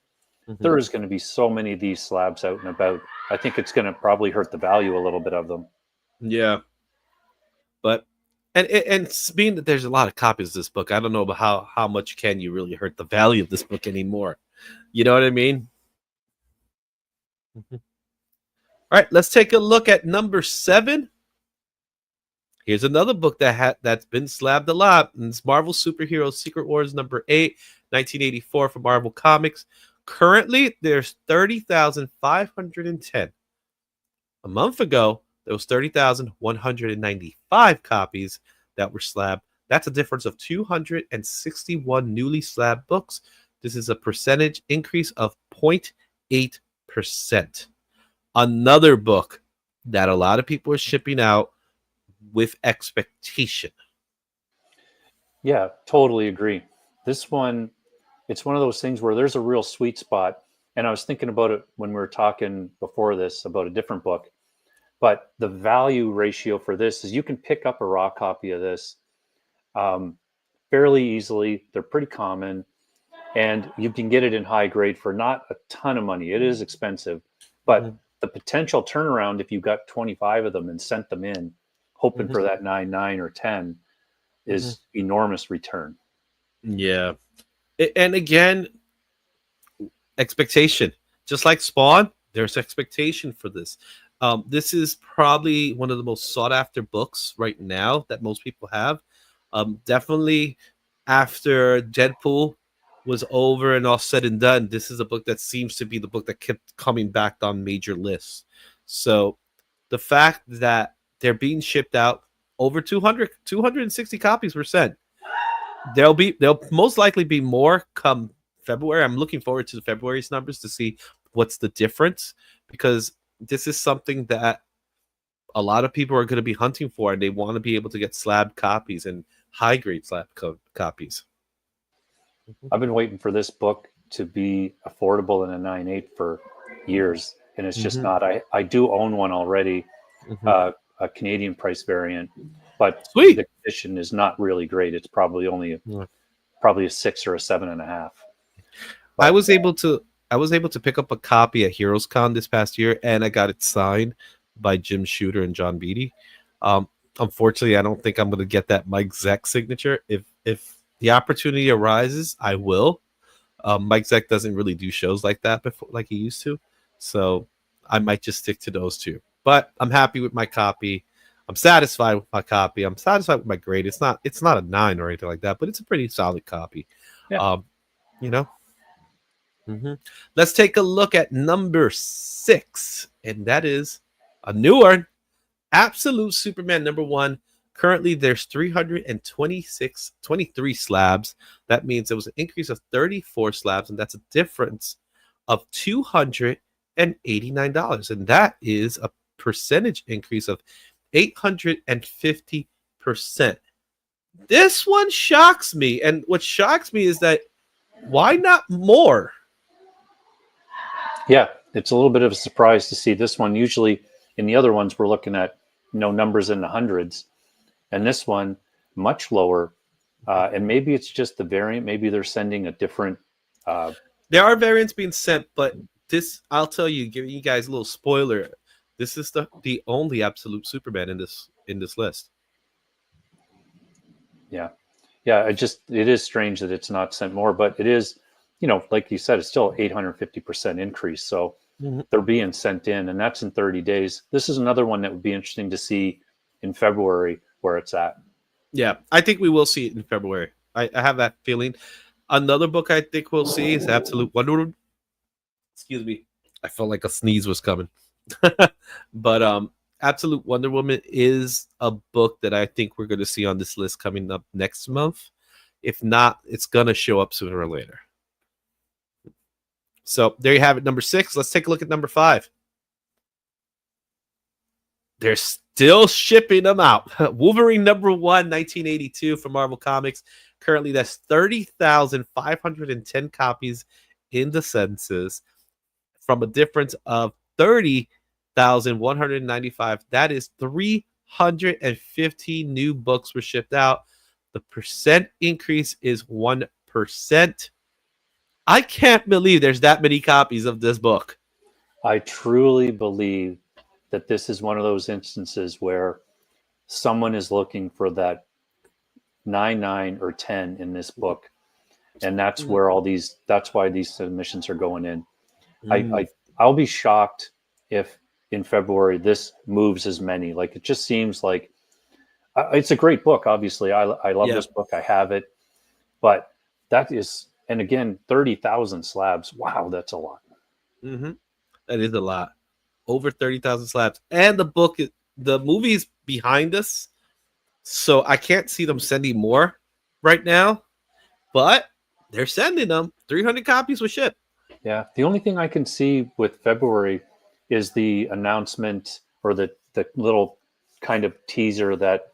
[SPEAKER 3] there is going to be so many of these slabs out and about. I think it's going to probably hurt the value a little bit of them.
[SPEAKER 2] Yeah. But, and being that there's a lot of copies of this book, I don't know about how much can you really hurt the value of this book anymore. You know what I mean? All right, let's take a look at number 7. Here's another book that's been slabbed a lot. And it's Marvel Superheroes Secret Wars number 8, 1984 from Marvel Comics. Currently, there's 30,510. A month ago, there was 30,195 copies that were slabbed. That's a difference of 261 newly slabbed books. This is a percentage increase of 0.8%. Another book that a lot of people are shipping out with expectation.
[SPEAKER 3] Yeah, totally agree. This one, it's one of those things where there's a real sweet spot. And I was thinking about it when we were talking before this about a different book. But the value ratio for this is you can pick up a raw copy of this fairly easily. They're pretty common. And you can get it in high grade for not a ton of money. It is expensive. But the potential turnaround, if you got 25 of them and sent them in, hoping for that 9 or 10, is enormous return.
[SPEAKER 2] Yeah. And again, expectation. Just like Spawn, there's expectation for this. This is probably one of the most sought after books right now that most people have. Definitely after Deadpool was over and all said and done, this is a book that seems to be the book that kept coming back on major lists. So the fact that they're being shipped out over 260 copies were sent. There'll most likely be more come February. I'm looking forward to the February's numbers to see what's the difference, because this is something that a lot of people are going to be hunting for, and they want to be able to get slab copies and high grade slab copies.
[SPEAKER 3] I've been waiting for this book to be affordable in a 9.8 for years, and it's just not. I do own one already, a Canadian price variant, but the condition is not really great. It's probably only a 6 or a 7.5. But
[SPEAKER 2] I was able to pick up a copy at Heroes Con this past year, and I got it signed by Jim Shooter and John Beatty. Unfortunately, I don't think I'm going to get that Mike Zeck signature. If the opportunity arises, I will. Mike Zeck doesn't really do shows like that before, like he used to, so I might just stick to those two. But I'm happy with my copy. I'm satisfied with my copy. I'm satisfied with my grade. It's not a 9 or anything like that, but it's a pretty solid copy.
[SPEAKER 3] Yeah.
[SPEAKER 2] Let's take a look at number 6, and that is a new one, Absolute Superman #1. Currently, there's 23 slabs. That means there was an increase of 34 slabs, and that's a difference of $289, and that is a percentage increase of 850%. This one shocks me, and what shocks me is that why not more?
[SPEAKER 3] Yeah, it's a little bit of a surprise to see this one. Usually in the other ones, we're looking at numbers in the hundreds, and this one much lower. And maybe it's just the variant. Maybe they're sending a different.
[SPEAKER 2] There are variants being sent, but this, I'll tell you, giving you guys a little spoiler. This is the only Absolute Superman in this list.
[SPEAKER 3] Yeah. It is strange that it's not sent more, but it is, like you said, it's still 850% increase. So they're being sent in, and that's in 30 days. This is another one that would be interesting to see in February where it's at.
[SPEAKER 2] Yeah, I think we will see it in February. I have that feeling. Another book I think we'll see is Absolute Wonder Woman. Excuse me. I felt like a sneeze was coming. But Absolute Wonder Woman is a book that I think we're going to see on this list coming up next month. If not, it's going to show up sooner or later. So there you have it, number 6. Let's take a look at number 5. They're still shipping them out. Wolverine #1, 1982 from Marvel Comics. Currently, that's 30,510 copies in the census, from a difference of 30,195. That is 350 new books were shipped out. The percent increase is 1%. I can't believe there's that many copies of this book.
[SPEAKER 3] I truly believe that this is one of those instances where someone is looking for that 9 or 10 in this book, and that's where that's why these submissions are going in. I'll be shocked if in February this moves as many. Like, it just seems like it's a great book. Obviously, I love this book. I have it, but that is, and again, 30,000 slabs. Wow, that's a lot.
[SPEAKER 2] That is a lot. Over 30,000 slabs, and the movie's behind us, So I can't see them sending more right now, but they're sending them. 300 copies will ship.
[SPEAKER 3] Yeah. The only thing I can see with February is the announcement or the little kind of teaser that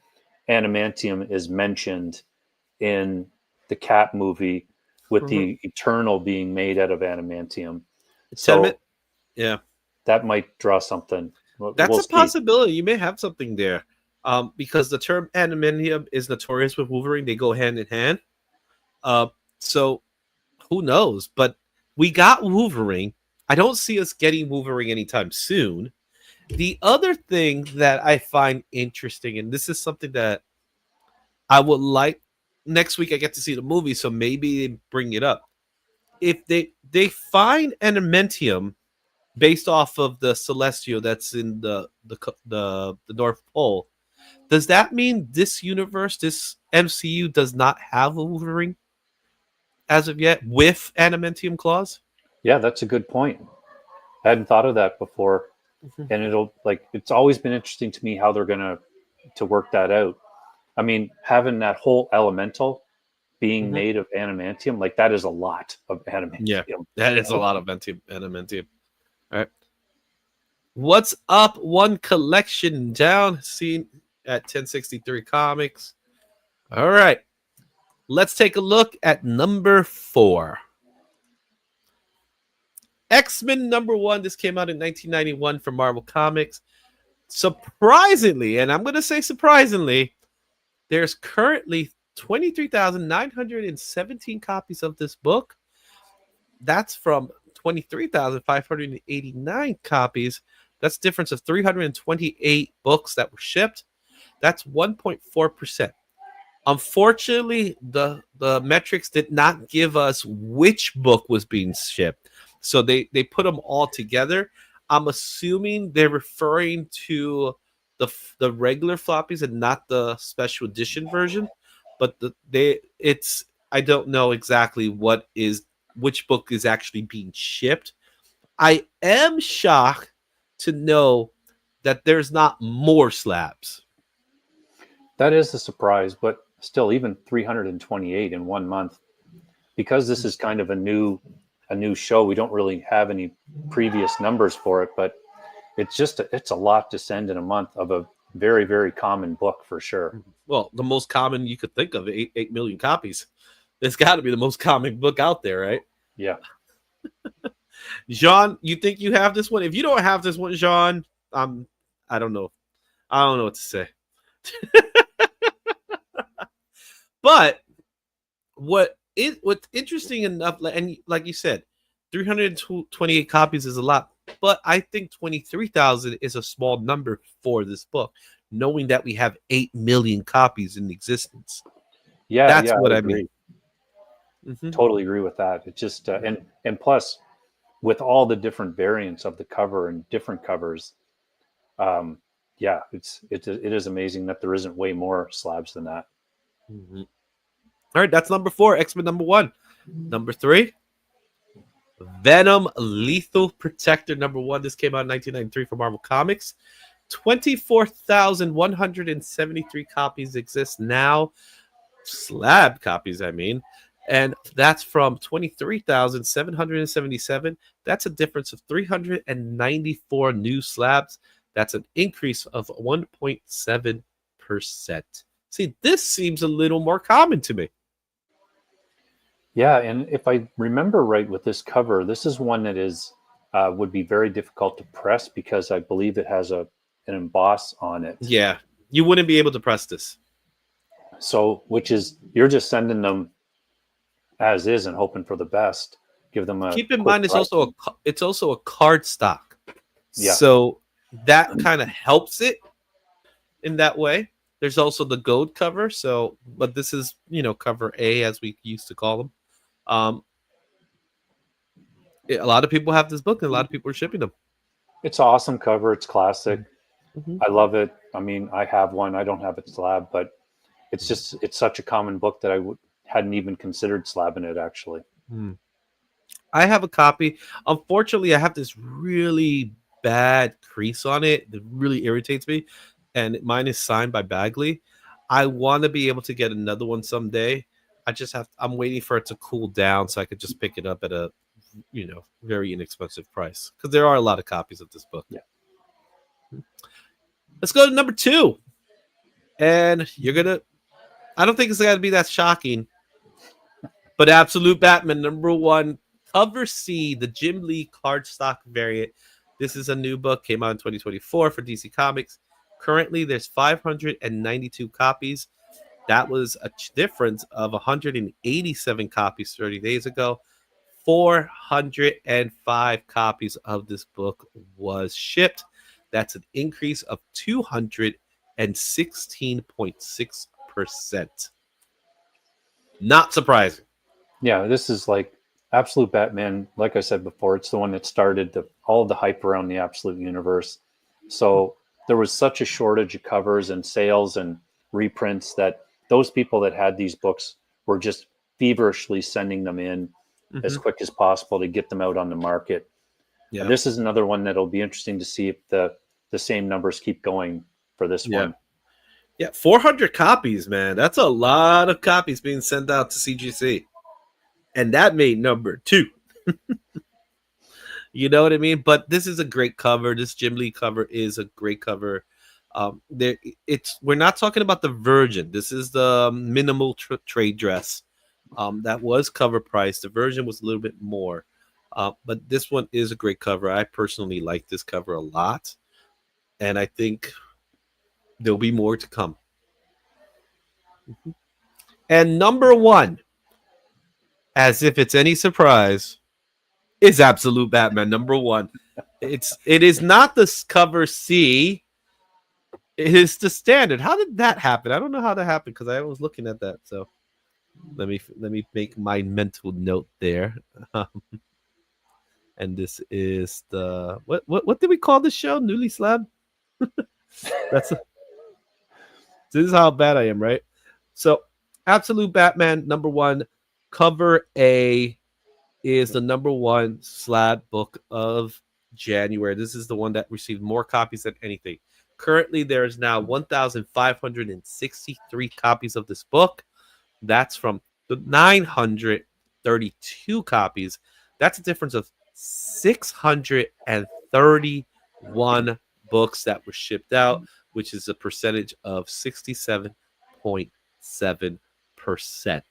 [SPEAKER 3] adamantium is mentioned in the Cat movie with
[SPEAKER 2] Mhm.
[SPEAKER 3] the Eternal being made out of adamantium.
[SPEAKER 2] Tenement?
[SPEAKER 3] So
[SPEAKER 2] Yeah.
[SPEAKER 3] that might draw something.
[SPEAKER 2] That's
[SPEAKER 3] We'll
[SPEAKER 2] a
[SPEAKER 3] see.
[SPEAKER 2] possibility. You may have something there. Because the term adamantium is notorious with Wolverine. They go hand in hand. Uh, so who knows? But we got Wolverine. I don't see us getting Wolverine anytime soon. The other thing that I find interesting, and this is something that I would like next week, I get to see the movie, so maybe they bring it up. If they find adamantium based off of the celestial that's in the North Pole, does that mean this universe, this MCU, does not have a Wolverine as of yet with adamantium claws?
[SPEAKER 3] Yeah, that's a good point. I hadn't thought of that before. And it's always been interesting to me how they're gonna to work that out. I mean, having that whole elemental being
[SPEAKER 2] Mhm.
[SPEAKER 3] made of adamantium, like that is a lot of
[SPEAKER 2] Yeah,
[SPEAKER 3] adamantium.
[SPEAKER 2] that is a lot of adamantium. All right. What's up? One collection down, seen at 1063 Comics. All right. Let's take a look at number 4. X-Men #1. This came out in 1991 from Marvel Comics. Surprisingly, and I'm going to say surprisingly, there's currently 23,917 copies of this book. That's from 23,589 copies. That's a difference of 328 books that were shipped. That's 1.4%. Unfortunately, the metrics did not give us which book was being shipped. So they put them all together. I'm assuming they're referring to the regular floppies and not the special edition version. But it's I don't know exactly which book is actually being shipped. I am shocked to know that there's not more slabs.
[SPEAKER 3] That is a surprise, but still, even 328 in 1 month, because this is kind of a new show. We don't really have any previous numbers for it, but it's a lot to send in a month of a very, very common book for sure.
[SPEAKER 2] Well, the most common you could think of, 8 million copies. It's got to be the most common book out there, right?
[SPEAKER 3] Yeah.
[SPEAKER 2] Jean, you think you have this one? If you don't have this one, Jean, I don't know. I don't know what to say. But what's interesting enough, and like you said, 328 copies is a lot, but I think 23,000 is a small number for this book, knowing that we have 8 million copies in existence.
[SPEAKER 3] Yeah,
[SPEAKER 2] That's
[SPEAKER 3] yeah,
[SPEAKER 2] what
[SPEAKER 3] I
[SPEAKER 2] I mean.
[SPEAKER 3] agree.
[SPEAKER 2] Mhm.
[SPEAKER 3] Totally agree with that. It's just and plus with all the different variants of the cover and different covers, um, yeah, it is amazing that there isn't way more slabs than that.
[SPEAKER 2] Mhm. All right, that's number 4, X-Men #1. Number 3, Venom Lethal Protector #1. This came out in 1993 for Marvel Comics. 24,173 copies exist now. Slab copies, I mean. And that's from 23,777. That's a difference of 394 new slabs. That's an increase of 1.7%. See, this seems a little more common to me.
[SPEAKER 3] Yeah, and if I remember right with this cover, this is one that is would be very difficult to press because I believe it has an emboss on it.
[SPEAKER 2] Yeah, you wouldn't be able to press this.
[SPEAKER 3] So, which is you're just sending them as is and hoping for the best. Give them a
[SPEAKER 2] Keep in
[SPEAKER 3] quick
[SPEAKER 2] mind,
[SPEAKER 3] pressing.
[SPEAKER 2] it's also a card stock,
[SPEAKER 3] Yeah,
[SPEAKER 2] so that kind of helps it in that way. There's also the gold cover, so but this is cover A as we used to call them. Um, a lot of people have this book, and a lot of people are shipping them.
[SPEAKER 3] it's an awesome cover. It's classic.
[SPEAKER 2] Mm-hmm.
[SPEAKER 3] I love it. I mean, I have one. I don't have it slab, but it's such a common book that hadn't even considered slabbing it actually.
[SPEAKER 2] Mm. I have a copy. Unfortunately, I have this really bad crease on it that really irritates me, and mine is signed by Bagley. I want to be able to get another one someday. I'm waiting for it to cool down so I could just pick it up at a, very inexpensive price, because there are a lot of copies of this book.
[SPEAKER 3] Yeah.
[SPEAKER 2] Let's go to number 2. And I don't think it's going to be that shocking, but Absolute Batman number 1, cover C, the Jim Lee cardstock variant. This is a new book, came out in 2024 for DC Comics. Currently, there's 592 copies. That was a difference of 187 copies 30 days ago. 405 copies of this book was shipped. That's an increase of 216.6%. Not surprising.
[SPEAKER 3] Yeah, this is like Absolute Batman. Like I said before, it's the one that started all of the hype around the Absolute universe. So there was such a shortage of covers and sales and reprints that those people that had these books were just feverishly sending them in as quick as possible to get them out on the market. Yeah. And this is another one that'll be interesting to see if the same numbers keep going for this one.
[SPEAKER 2] Yeah, 400 copies, man. That's a lot of copies being sent out to CGC. And that made number 2. You know what I mean? But this is a great cover. This Jim Lee cover is a great cover. We're not talking about the Virgin. This is the minimal trade dress. That was cover price. The Virgin was a little bit more. But this one is a great cover. I personally like this cover a lot. And I think there'll be more to come. And number 1, as if it's any surprise, is Absolute Batman number 1. It is not the cover C. It is the standard. How did that happen? I don't know how that happened because I was looking at that. So let me make my mental note there. And this is the what did we call this show? Newly Slab. This is how bad I am, right? So Absolute Batman number 1, cover A is the number 1 slab book of January. This is the one that received more copies than anything. Currently, there is now 1,563 copies of this book. That's from the 932 copies. That's a difference of 631 books that were shipped out, which is a percentage of 67.7%.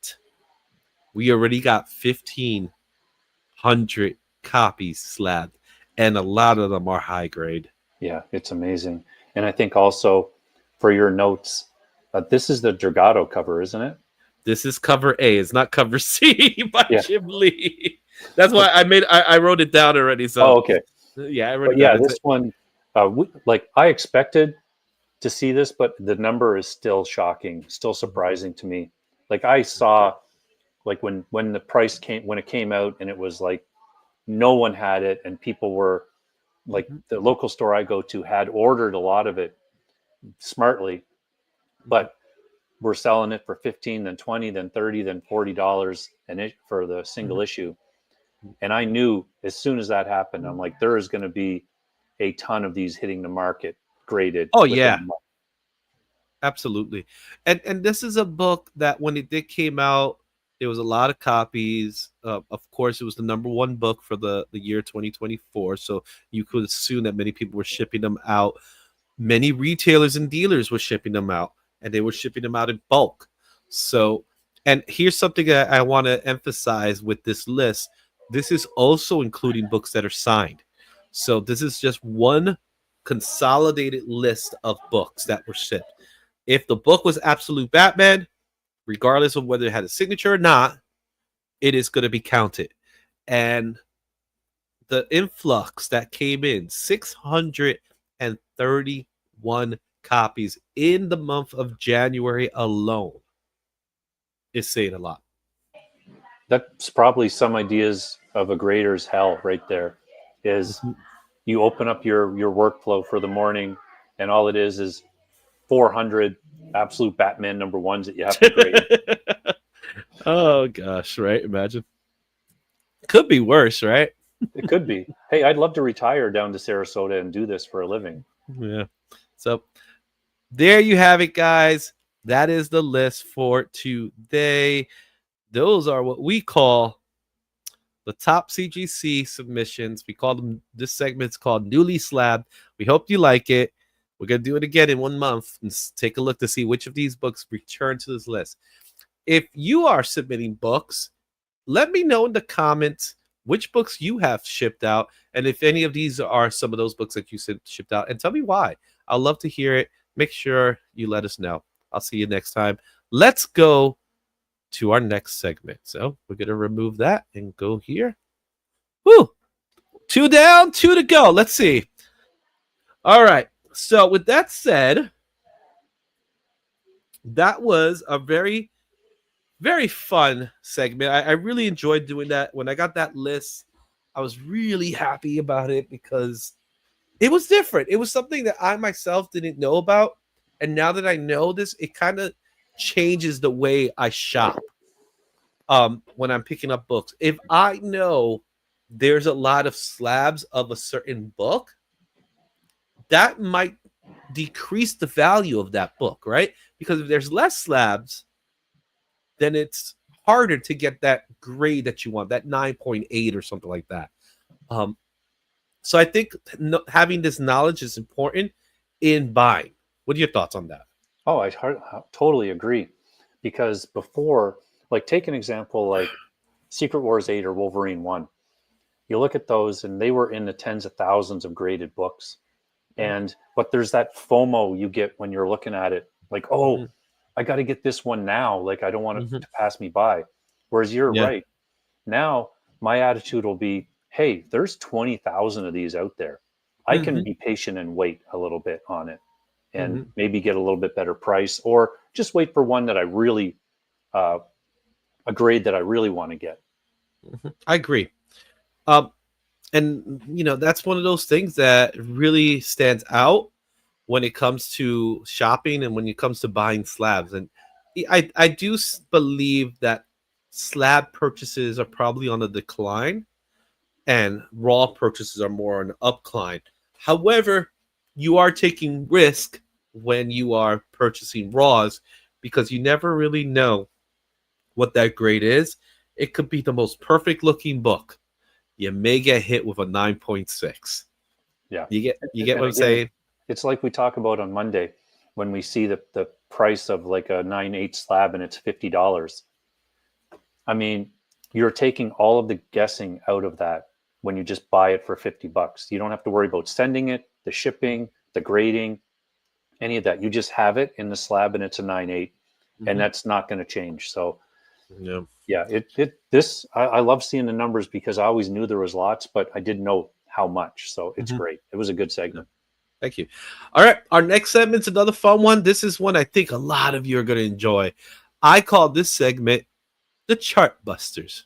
[SPEAKER 2] We already got 1,500 copies slabbed, and a lot of them are high grade.
[SPEAKER 3] Yeah, it's amazing. And I think also for your notes, this is the Dragato cover, isn't it?
[SPEAKER 2] This is cover A. It's not cover C by Jim Lee. That's why I wrote it down already. So
[SPEAKER 3] okay.
[SPEAKER 2] Yeah, I wrote it down.
[SPEAKER 3] This one, I expected to see this, but the number is still shocking, still surprising to me. Like I saw, like when the price when it came out, and it was like no one had it, and people were like, the local store I go to had ordered a lot of it smartly, but we're selling it for $15, then $20, then $30, then $40 for the single issue. And I knew as soon as that happened, I'm like, there is going to be a ton of these hitting the market graded.
[SPEAKER 2] Oh yeah, absolutely. And this is a book that when it came out, there was a lot of copies. Of course, it was the number 1 book for the year 2024. So you could assume that many people were shipping them out. Many retailers and dealers were shipping them out, and they were shipping them out in bulk. So, and here's something that I want to emphasize with this list. This is also including books that are signed. So this is just one consolidated list of books that were shipped. If the book was Absolute Batman, regardless of whether it had a signature or not, it is going to be counted. And the influx that came in, 631 copies in the month of January alone, is saying a lot.
[SPEAKER 3] That's probably some ideas of a grader's hell right there. Is you open up your workflow for the morning, and all it is 400 Absolute Batman number 1s that you have to grade.
[SPEAKER 2] Oh gosh, right? Imagine. Could be worse, right?
[SPEAKER 3] It could be. Hey, I'd love to retire down to Sarasota and do this for a living.
[SPEAKER 2] Yeah. So there you have it, guys. that is the list for today. Those are what we call the top CGC submissions. We call them, this segment's called Newly Slabbed. We hope you like it. We're going to do it again in 1 month and take a look to see which of these books return to this list. If you are submitting books, let me know in the comments which books you have shipped out, and if any of these are some of those books that you shipped out, and tell me why. I'd love to hear it. Make sure you let us know. I'll see you next time. Let's go to our next segment. So we're going to remove that and go here. Woo! 2 down, 2 to go. Let's see. All right. So with that said, that was a very, very fun segment. I really enjoyed doing that. When I got that list, I was really happy about it because it was different. It was something that I myself didn't know about. And now that I know this, it kind of changes the way I shop when I'm picking up books. If I know there's a lot of slabs of a certain book, that might decrease the value of that book, right? Because if there's less slabs, then it's harder to get that grade that you want, that 9.8 or something like that. So I think having this knowledge is important in buying. What are your thoughts on that?
[SPEAKER 3] Oh, I totally agree. Because before, like, take an example like Secret Wars 8 or Wolverine 1. You look at those and they were in the tens of thousands of graded books. But there's that FOMO you get when you're looking at it, like, oh, I got to get this one now. Like, I don't want it to pass me by. Whereas you're right. Now, my attitude will be, hey, there's 20,000 of these out there. I can be patient and wait a little bit on it and maybe get a little bit better price, or just wait for one that I really, a grade that I really want to get.
[SPEAKER 2] I agree. And, you know, that's one of those things that really stands out when it comes to shopping and when it comes to buying slabs. And I do believe that slab purchases are probably on the decline and raw purchases are more on the upcline. However, you are taking risk when you are purchasing raws because you never really know what that grade is. It could be the most perfect looking book. You may get hit with a 9.6.
[SPEAKER 3] Yeah.
[SPEAKER 2] You get what I'm saying?
[SPEAKER 3] It's like we talk about on Monday when we see the price of like a 9/8 slab and it's $50. I mean, you're taking all of the guessing out of that when you just buy it for $50. You don't have to worry about sending it, the shipping, the grading, any of that. You just have it in the slab and it's a 9/8, and that's not going to change. So yeah, I love seeing the numbers because I always knew there was lots, but I didn't know how much. So it's great. It was a good segment.
[SPEAKER 2] Thank you. All right. Our next segment's another fun one. This is one I think a lot of you are going to enjoy. I call this segment the Chart Busters.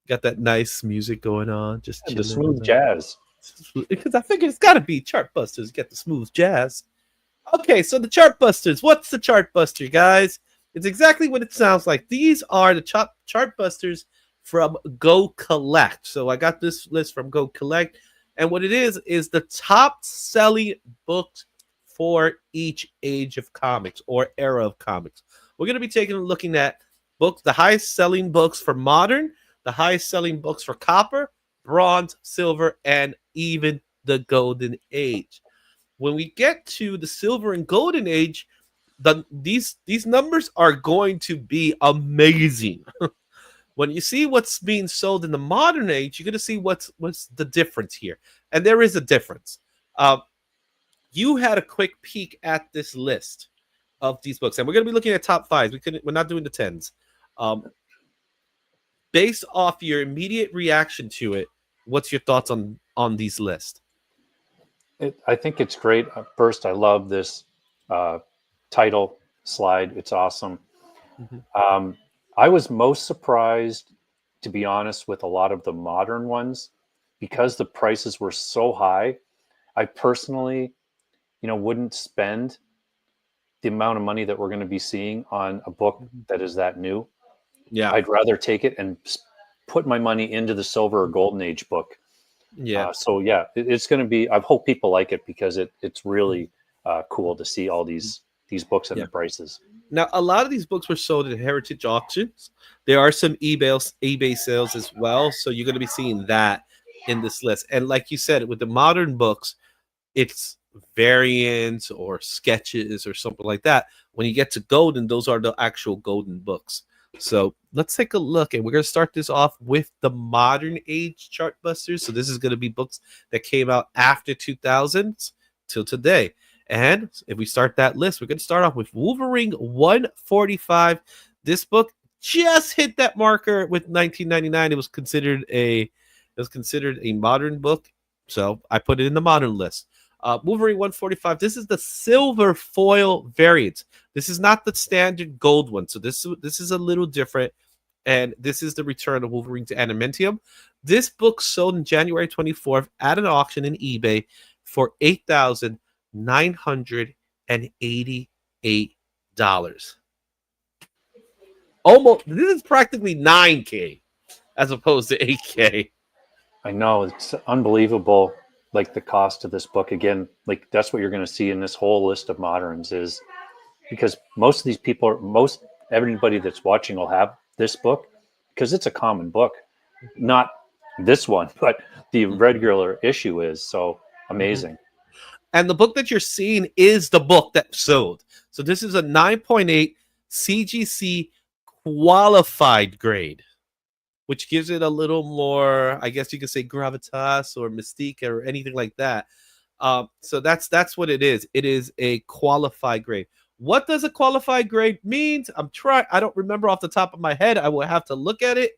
[SPEAKER 2] Got that nice music going on, just
[SPEAKER 3] the smooth jazz.
[SPEAKER 2] Because I figured it's got to be Chart Busters. Get the smooth jazz. Okay, so the Chart Busters. What's the Chart Buster, guys? It's exactly what it sounds like. These are the Chart Busters from Go Collect. So I got this list from Go Collect, and what it is the top selling books for each age of comics or era of comics. We're going to be looking at books, the highest selling books for modern, the highest selling books for copper, bronze, silver, and even the golden age. When we get to the silver and golden age, these numbers are going to be amazing. When you see what's being sold in the modern age, you're going to see what's the difference here. And there is a difference. You had a quick peek at this list of these books, and we're going to be looking at top fives. We're not doing the tens. Based off your immediate reaction to it, what's your thoughts on these lists?
[SPEAKER 3] I think it's great. First, I love this title slide. It's awesome. I was most surprised, to be honest, with a lot of the modern ones because the prices were so high. I personally, wouldn't spend the amount of money that we're going to be seeing on a book that is that new,
[SPEAKER 2] Yeah.
[SPEAKER 3] I'd rather take it and put my money into the silver or golden age book.
[SPEAKER 2] Yeah.
[SPEAKER 3] So yeah, it's going to be. I hope people like it because it's really cool to see all these books and the prices.
[SPEAKER 2] Now, a lot of these books were sold at heritage auctions. There are some eBay sales as well, so you're going to be seeing that in this list. And like you said, with the modern books, it's variants or sketches or something like that. When you get to golden, those are the actual golden books. So let's take a look, and we're going to start this off with the modern age chartbusters. So this is going to be books that came out after 2000s till today. And if we start that list, we're going to start off with Wolverine 145. This book just hit that marker with 1999. It was considered a modern book, so I put it in the modern list. Wolverine 145. This is the silver foil variant. This is not the standard gold one, so this is a little different. And this is the return of Wolverine to Adamantium. This book sold in January 24th at an auction in eBay for $8,988. Almost, this is practically $9K as opposed to $8K.
[SPEAKER 3] I know, it's unbelievable. Like the cost of this book, again, like that's what you're going to see in this whole list of moderns, is because most of these people, everybody that's watching will have this book because it's a common book. Not this one, but the regular issue is. So amazing.
[SPEAKER 2] And the book that you're seeing is the book that sold. So this is a 9.8 CGC qualified grade, which gives it a little more, I guess you could say, gravitas or mystique or anything like that. So that's what it is. It is a qualified grade. What does a qualified grade mean? I don't remember off the top of my head. I will have to look at it.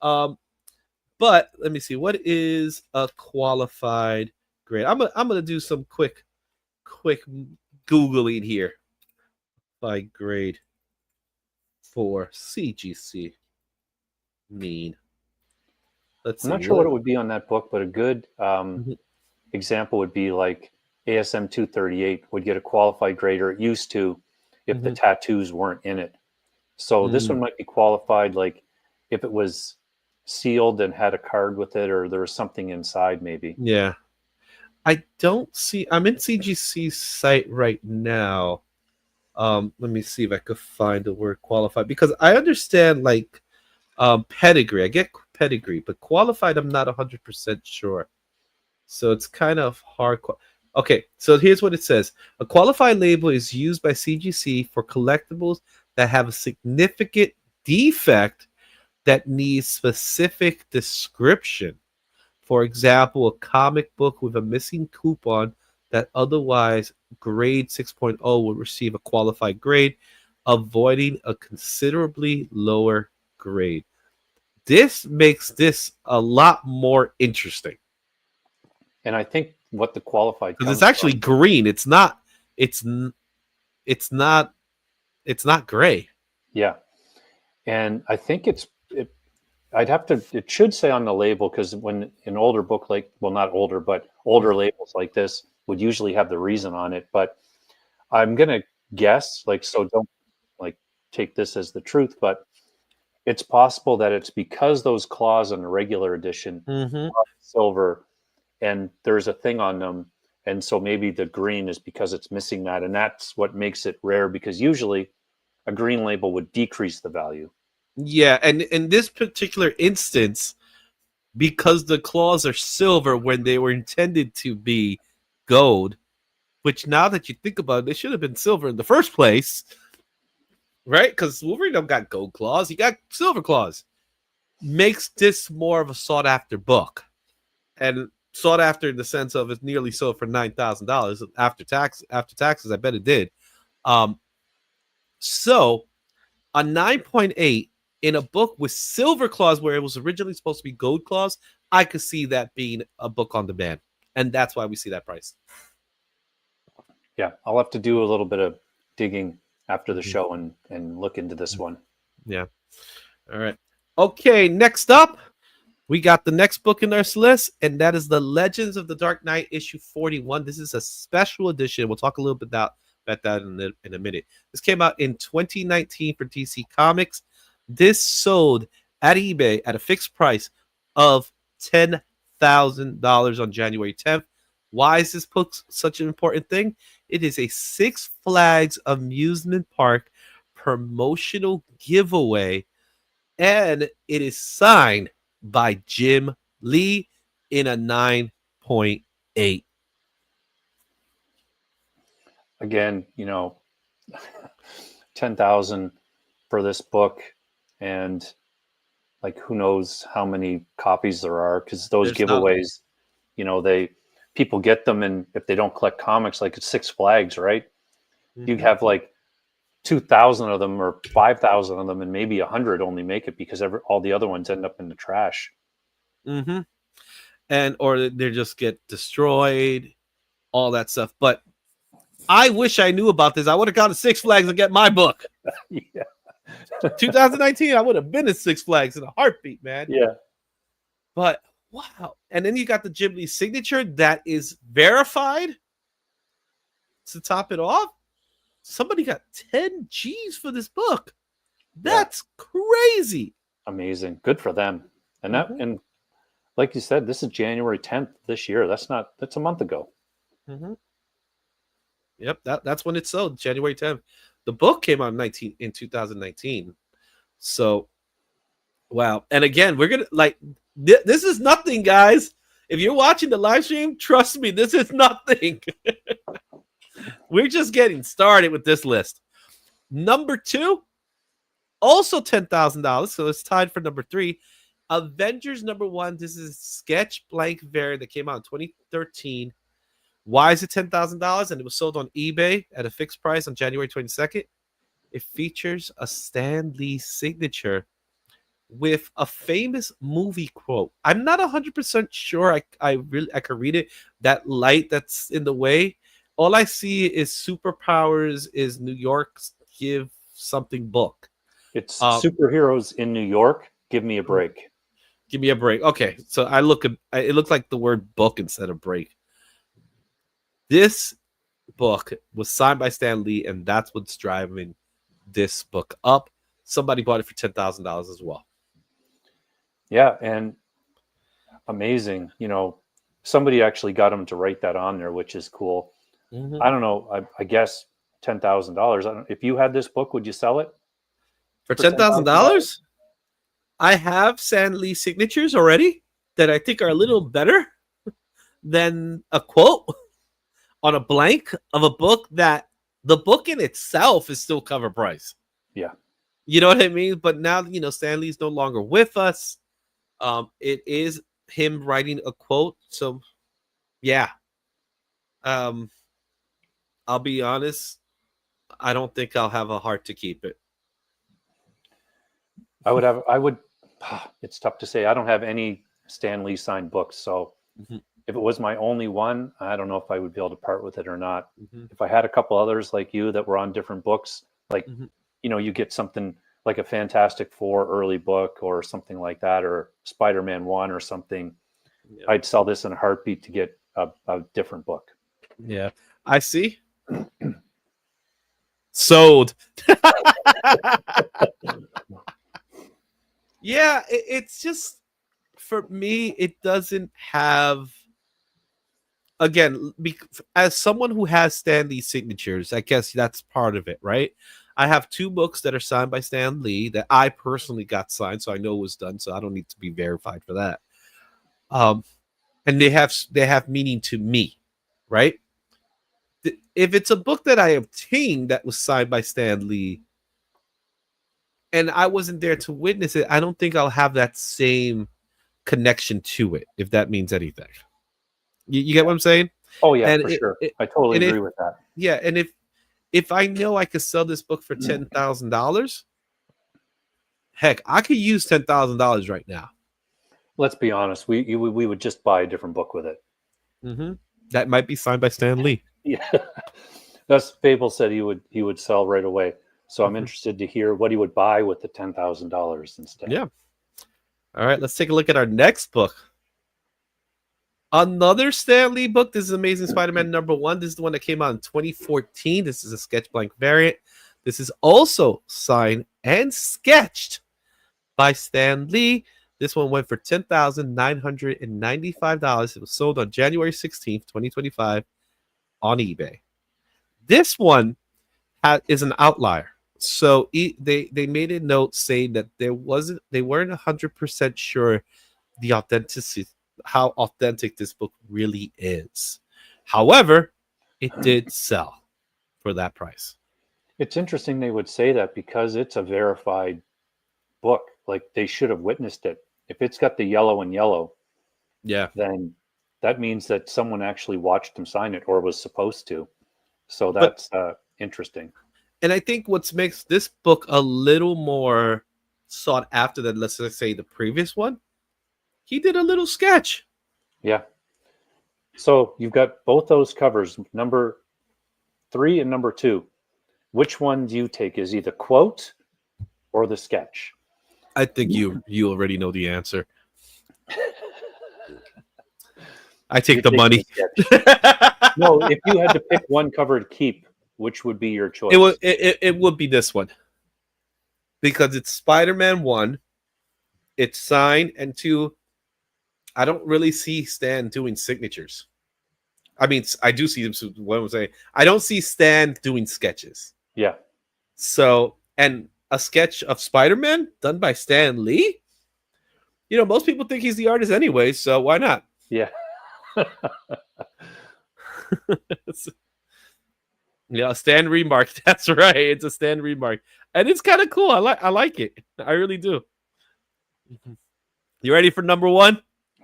[SPEAKER 2] But let me see. What is a qualified grade? I'm gonna do some quick Googling here. By grade for CGC mean. Let's see.
[SPEAKER 3] I'm not sure what it would be on that book, but a good example would be like ASM 238 would get a qualified grade, or it used to, if the tattoos weren't in it. So this one might be qualified, like if it was sealed and had a card with it, or there was something inside maybe.
[SPEAKER 2] Yeah. I don't see, I'm in CGC's site right now. Let me see if I could find the word qualified, because I understand like pedigree. I get pedigree, but qualified, I'm not 100% sure. So it's kind of hard. Okay, so here's what it says. A qualified label is used by CGC for collectibles that have a significant defect that needs specific description. For example, a comic book with a missing coupon that otherwise grade 6.0 would receive a qualified grade, avoiding a considerably lower grade. This makes this a lot more interesting.
[SPEAKER 3] And I think what the qualified,
[SPEAKER 2] because it's actually green. It's not gray.
[SPEAKER 3] Yeah. And I think it should say on the label, because when an older book, like, well, not older, but older labels like this would usually have the reason on it. But I'm going to guess, like, so don't like take this as the truth, but it's possible that it's because those claws on the regular edition are silver and there's a thing on them. And so maybe the green is because it's missing that. And that's what makes it rare, because usually a green label would decrease the value.
[SPEAKER 2] Yeah, and in this particular instance, because the claws are silver when they were intended to be gold, which now that you think about it, they should have been silver in the first place, right? Because Wolverine don't got gold claws, he got silver claws. Makes this more of a sought-after book. And sought after in the sense of it's nearly sold for $9,000 after taxes. I bet it did. So a 9.8 in a book with silver claws where it was originally supposed to be gold claws, I could see that being a book on demand, and that's why we see that price.
[SPEAKER 3] Yeah, I'll have to do a little bit of digging after the show and look into this one.
[SPEAKER 2] Yeah. All right. Okay, next up, we got the next book in our list, and that is the Legends of the Dark Knight issue 41. This is a special edition. We'll talk a little bit about about that in a minute. This came out in 2019 for DC Comics. This sold at eBay at a fixed price of $10,000 on January 10th. Why is this book such an important thing? It is a Six Flags amusement park promotional giveaway, and it is signed by Jim Lee in a 9.8.
[SPEAKER 3] Again, 10,000 for this book, and like who knows how many copies there are, because those giveaways, people get them, and if they don't collect comics, like it's Six Flags, right? You have like 2,000 of them or 5,000 of them, and maybe 100 only make it because all the other ones end up in the trash.
[SPEAKER 2] And or they just get destroyed, all that stuff. But I wish I knew about this. I would have gone to Six Flags and get my book.
[SPEAKER 3] Yeah.
[SPEAKER 2] 2019, I would have been at Six Flags in a heartbeat, man.
[SPEAKER 3] Yeah.
[SPEAKER 2] But wow. And then you got the Jim Lee signature that is verified to top it off. Somebody got 10 G's for this book. That's crazy.
[SPEAKER 3] Amazing. Good for them. And and like you said, this is January 10th this year. That's a month ago.
[SPEAKER 2] Yep, that's when it sold, January 10th. The book came out in 2019. So, wow. And again, we're going to, this is nothing, guys. If you're watching the live stream, trust me, this is nothing. We're just getting started with this list. Number 2, also $10,000. So it's tied for number 3. Avengers number 1. This is a sketch blank variant that came out in 2013. Why is it $10,000? And it was sold on eBay at a fixed price on January 22nd. It features a Stan Lee signature with a famous movie quote. I'm not 100% sure I could read it. That light that's in the way. All I see is superpowers is New York's give something book.
[SPEAKER 3] It's superheroes in New York. Give me a break.
[SPEAKER 2] Give me a break. Okay, so it looks like the word book instead of break. This book was signed by Stan Lee, and that's what's driving this book up. Somebody bought it for $10,000 as well.
[SPEAKER 3] Yeah, and amazing. Somebody actually got him to write that on there, which is cool. I don't know. I guess $10,000. If you had this book, would you sell it
[SPEAKER 2] for $10,000? I have Stan Lee signatures already that I think are a little better than a quote on a blank of a book that the book in itself is still cover price.
[SPEAKER 3] Yeah.
[SPEAKER 2] You know what I mean? But now, Stan Lee's no longer with us. It is him writing a quote. So, yeah. I'll be honest. I don't think I'll have a heart to keep it.
[SPEAKER 3] It's tough to say. I don't have any Stan Lee signed books. So if it was my only one, I don't know if I would be able to part with it or not. If I had a couple others like you that were on different books, like, you get something like a Fantastic Four early book or something like that, or Spider-Man 1 or something, I'd sell this in a heartbeat to get a different book.
[SPEAKER 2] Yeah, I see. Sold. Yeah, it's just, for me, it doesn't have, again, as someone who has Stan Lee signatures, I guess that's part of it, right? I have 2 books that are signed by Stan Lee that I personally got signed, so I know it was done, so I don't need to be verified for that. And they have meaning to me, right? If it's a book that I obtained that was signed by Stan Lee and I wasn't there to witness it, I don't think I'll have that same connection to it, if that means anything. You get what I'm saying?
[SPEAKER 3] Oh, yeah, and for sure. I totally agree with that.
[SPEAKER 2] Yeah, and if I know I could sell this book for $10,000, heck, I could use $10,000 right now.
[SPEAKER 3] Let's be honest. We would just buy a different book with it.
[SPEAKER 2] That might be signed by Stan Lee.
[SPEAKER 3] Yeah, that's Fable said he would sell right away. So I'm interested to hear what he would buy with the $10,000 instead.
[SPEAKER 2] Yeah. All right, let's take a look at our next book. Another Stan Lee book. This is Amazing Spider-Man #1. This is the one that came out in 2014. This is a sketch blank variant. This is also signed and sketched by Stan Lee. This one went for $10,995. It was sold on January 16th, 2025 on eBay. This one is an outlier. So they made a note saying that they weren't 100% sure the authenticity, how authentic this book really is. However, it did sell for that price.
[SPEAKER 3] It's interesting they would say that because it's a verified book. Like they should have witnessed it. If it's got the yellow and yellow,
[SPEAKER 2] Yeah.
[SPEAKER 3] then that means that someone actually watched them sign it or was supposed to. So that's interesting.
[SPEAKER 2] And I think what makes this book a little more sought after than, let's just say, the previous one, he did a little sketch.
[SPEAKER 3] Yeah. So you've got both those covers, number 3 and number 2. Which one do you take? Is he the quote or the sketch?
[SPEAKER 2] I think you already know the answer. I take the money.
[SPEAKER 3] No, if you had to pick one cover to keep, which would be your choice?
[SPEAKER 2] It would be this one. Because it's Spider-Man 1, it's signed, and 2, I don't really see Stan doing signatures. I mean, I do see him. What I'm saying, I don't see Stan doing sketches.
[SPEAKER 3] Yeah.
[SPEAKER 2] So, and a sketch of Spider-Man done by Stan Lee. You know, most people think he's the artist anyway, so why not?
[SPEAKER 3] Yeah.
[SPEAKER 2] Yeah, a Stan remark. That's right. It's a Stan remark, and it's kind of cool. I like it. I really do. You ready for number 1?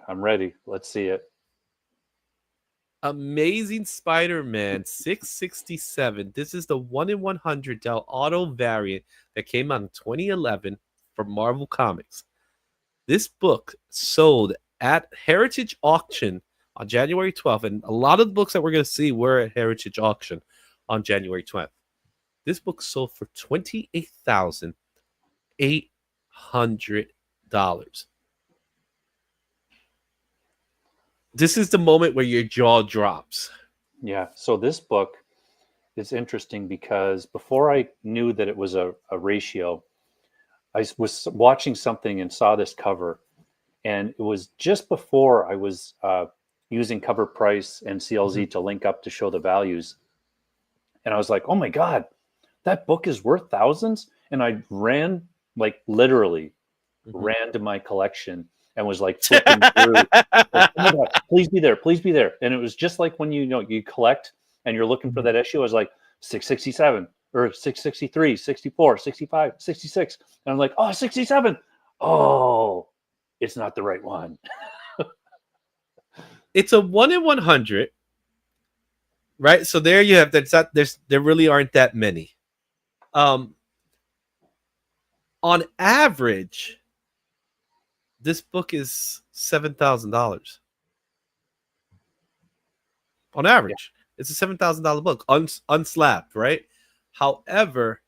[SPEAKER 3] I'm ready. Let's see it.
[SPEAKER 2] Amazing Spider-Man 667. This is the 1 in 100 Del Auto variant that came out in 2011 from Marvel Comics. This book sold at Heritage Auction on January 12th, and a lot of the books that we're going to see were at Heritage Auction on January 12th. This book sold for $28,800. This is the moment where your jaw drops.
[SPEAKER 3] Yeah. So this book is interesting because before I knew that it was a ratio, I was watching something and saw this cover. And it was just before I was using Cover Price and CLZ to link up to show the values. And I was like, oh my God, that book is worth thousands. And I ran, like literally ran to my collection and was like flipping through. Like, oh my God, please be there. Please be there. And it was just like when you collect and you're looking for that issue. I was like 667 or 663, 64, 65, 66. And I'm like, oh, 67. Oh, it's not the right one.
[SPEAKER 2] It's a 1 in 100, right? So there you have that. There really aren't that many. On average, this book is $7,000. On average, it's a $7,000 book, unslapped, right? However,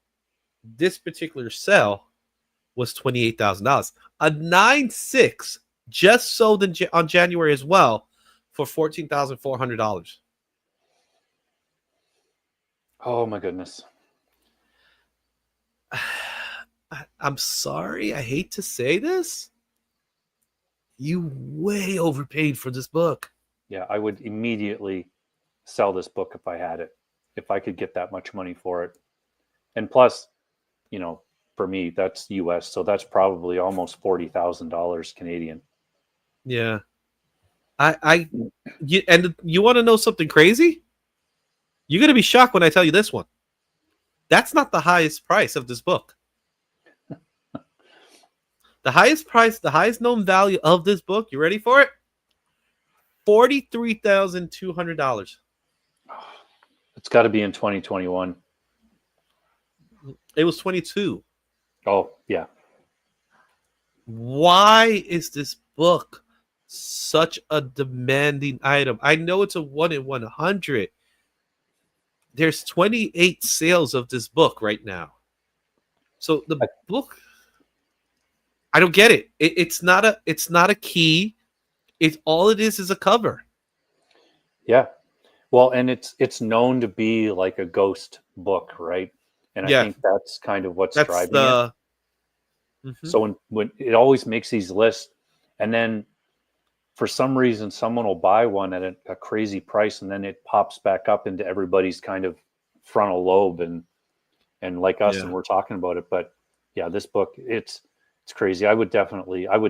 [SPEAKER 2] this particular sale was $28,000. A 9.6 just sold on January as well for $14,400.
[SPEAKER 3] Oh my goodness.
[SPEAKER 2] I'm sorry, I hate to say this. You way overpaid for this book.
[SPEAKER 3] Yeah, I would immediately sell this book if I had it, if I could get that much money for it. And plus, for me, that's US, so that's probably almost $40,000 Canadian.
[SPEAKER 2] Yeah. And you want to know something crazy? You're going to be shocked when I tell you this one. That's not the highest price of this book. The highest price, the highest known value of this book, you ready for it? $43,200.
[SPEAKER 3] It's got to be in 2021.
[SPEAKER 2] It was 22.
[SPEAKER 3] Oh, yeah.
[SPEAKER 2] Why is this book such a demanding item? I know it's a 1 in 100. There's 28 sales of this book right now. So the book, I don't get it. It's not a key. All it is a cover.
[SPEAKER 3] Yeah. Well, and it's known to be like a ghost book, right? And I
[SPEAKER 2] Yeah,
[SPEAKER 3] think that's kind of what's
[SPEAKER 2] that's
[SPEAKER 3] driving it.
[SPEAKER 2] the. Mhm.
[SPEAKER 3] So when it always makes these lists, and then for some reason someone will buy one at a crazy price, and then it pops back up into everybody's kind of frontal lobe, and like us,
[SPEAKER 2] Yeah,
[SPEAKER 3] and we're talking about it. But yeah, this book, it's crazy. I would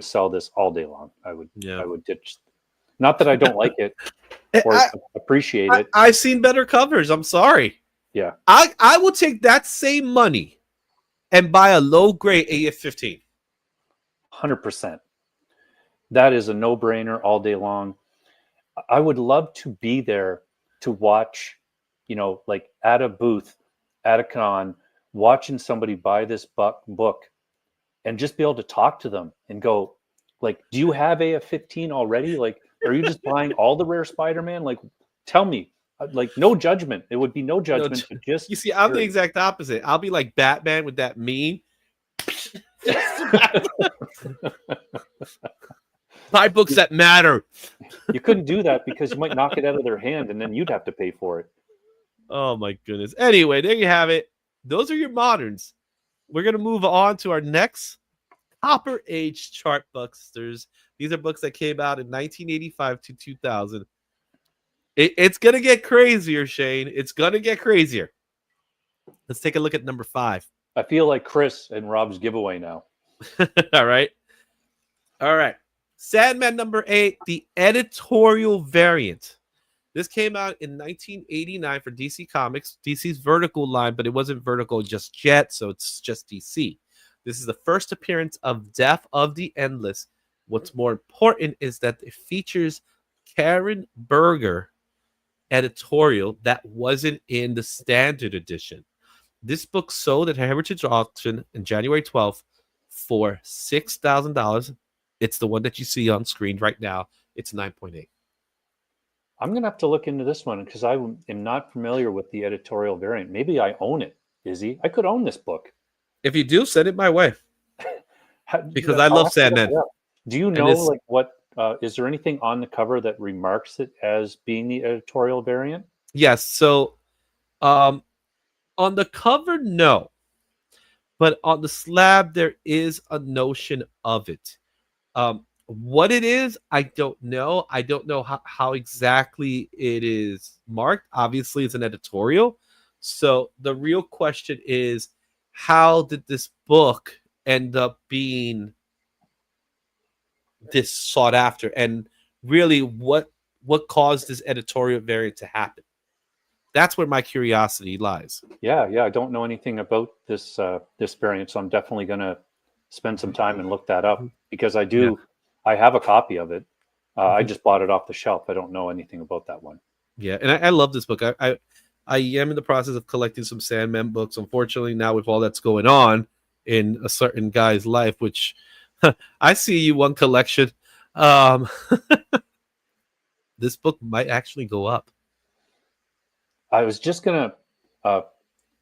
[SPEAKER 3] sell this all day long.
[SPEAKER 2] yeah.
[SPEAKER 3] I would ditch. Not that I don't like it or
[SPEAKER 2] I,
[SPEAKER 3] appreciate
[SPEAKER 2] I
[SPEAKER 3] it.
[SPEAKER 2] I've seen better covers. I'm sorry.
[SPEAKER 3] Yeah,
[SPEAKER 2] I will take that same money and buy a low grade AF-15.
[SPEAKER 3] 100%. That is a no-brainer all day long. I would love to be there to watch, like at a booth, at a con, watching somebody buy this book and just be able to talk to them and go, like, do you have AF-15 already? Like, are you just buying all the rare Spider-Man? Like, tell me. Like, no judgment. It would be no
[SPEAKER 2] No,
[SPEAKER 3] judgment, but just
[SPEAKER 2] you see, I'm the
[SPEAKER 3] curious.
[SPEAKER 2] exact opposite. I'll be like Batman with that meme. Buy books that matter.
[SPEAKER 3] You couldn't do that because you might knock it out of their hand and then you'd have to pay for it.
[SPEAKER 2] Oh my goodness. Anyway, there you have it. Those are your moderns. We're gonna move on to our next Copper Age chart busters. These are books that came out in 1985 to 2000. It's gonna get crazier, Shane. It's gonna get crazier. Let's take a look at number 5.
[SPEAKER 3] I feel like Chris and Rob's giveaway now.
[SPEAKER 2] All right. All right. Sandman number 8, the editorial variant. This came out in 1989 for DC Comics, DC's Vertical line, but it wasn't Vertical just yet, so it's just DC. This is the first appearance of Death of the Endless. What's more important is that it features Karen Berger editorial that wasn't in the standard edition. This book sold at Heritage Auction on January 12th for $6,000. It's the one that you see on screen right now. It's 9.8.
[SPEAKER 3] I'm going to have to look into this one because I am not familiar with the editorial variant. Maybe I own it, Izzy. I could own this book.
[SPEAKER 2] If you do, send it my way because I
[SPEAKER 3] I'll
[SPEAKER 2] love
[SPEAKER 3] have to look
[SPEAKER 2] Sandman.
[SPEAKER 3] it up. Do you know, like, what is there anything on the cover that remarks it as being the editorial variant?
[SPEAKER 2] Yes. So on the cover, no. But on the slab, there is a notion of it. What it is, I don't know. I don't know how exactly it is marked. Obviously, it's an editorial. So the real question is, how did this book end up being this sought after? And really, what caused this editorial variant to happen? That's where my curiosity lies.
[SPEAKER 3] Yeah. I don't know anything about this this variant, so I'm definitely going to spend some time and look that up because I do.
[SPEAKER 2] Yeah.
[SPEAKER 3] I have a copy of it. I just bought it off the shelf. I don't know anything about that one.
[SPEAKER 2] Yeah, and I love this book. I am in the process of collecting some Sandman books. Unfortunately, now with all that's going on in a certain guy's life, which I see you one collection. This book might actually go up.
[SPEAKER 3] I was just going to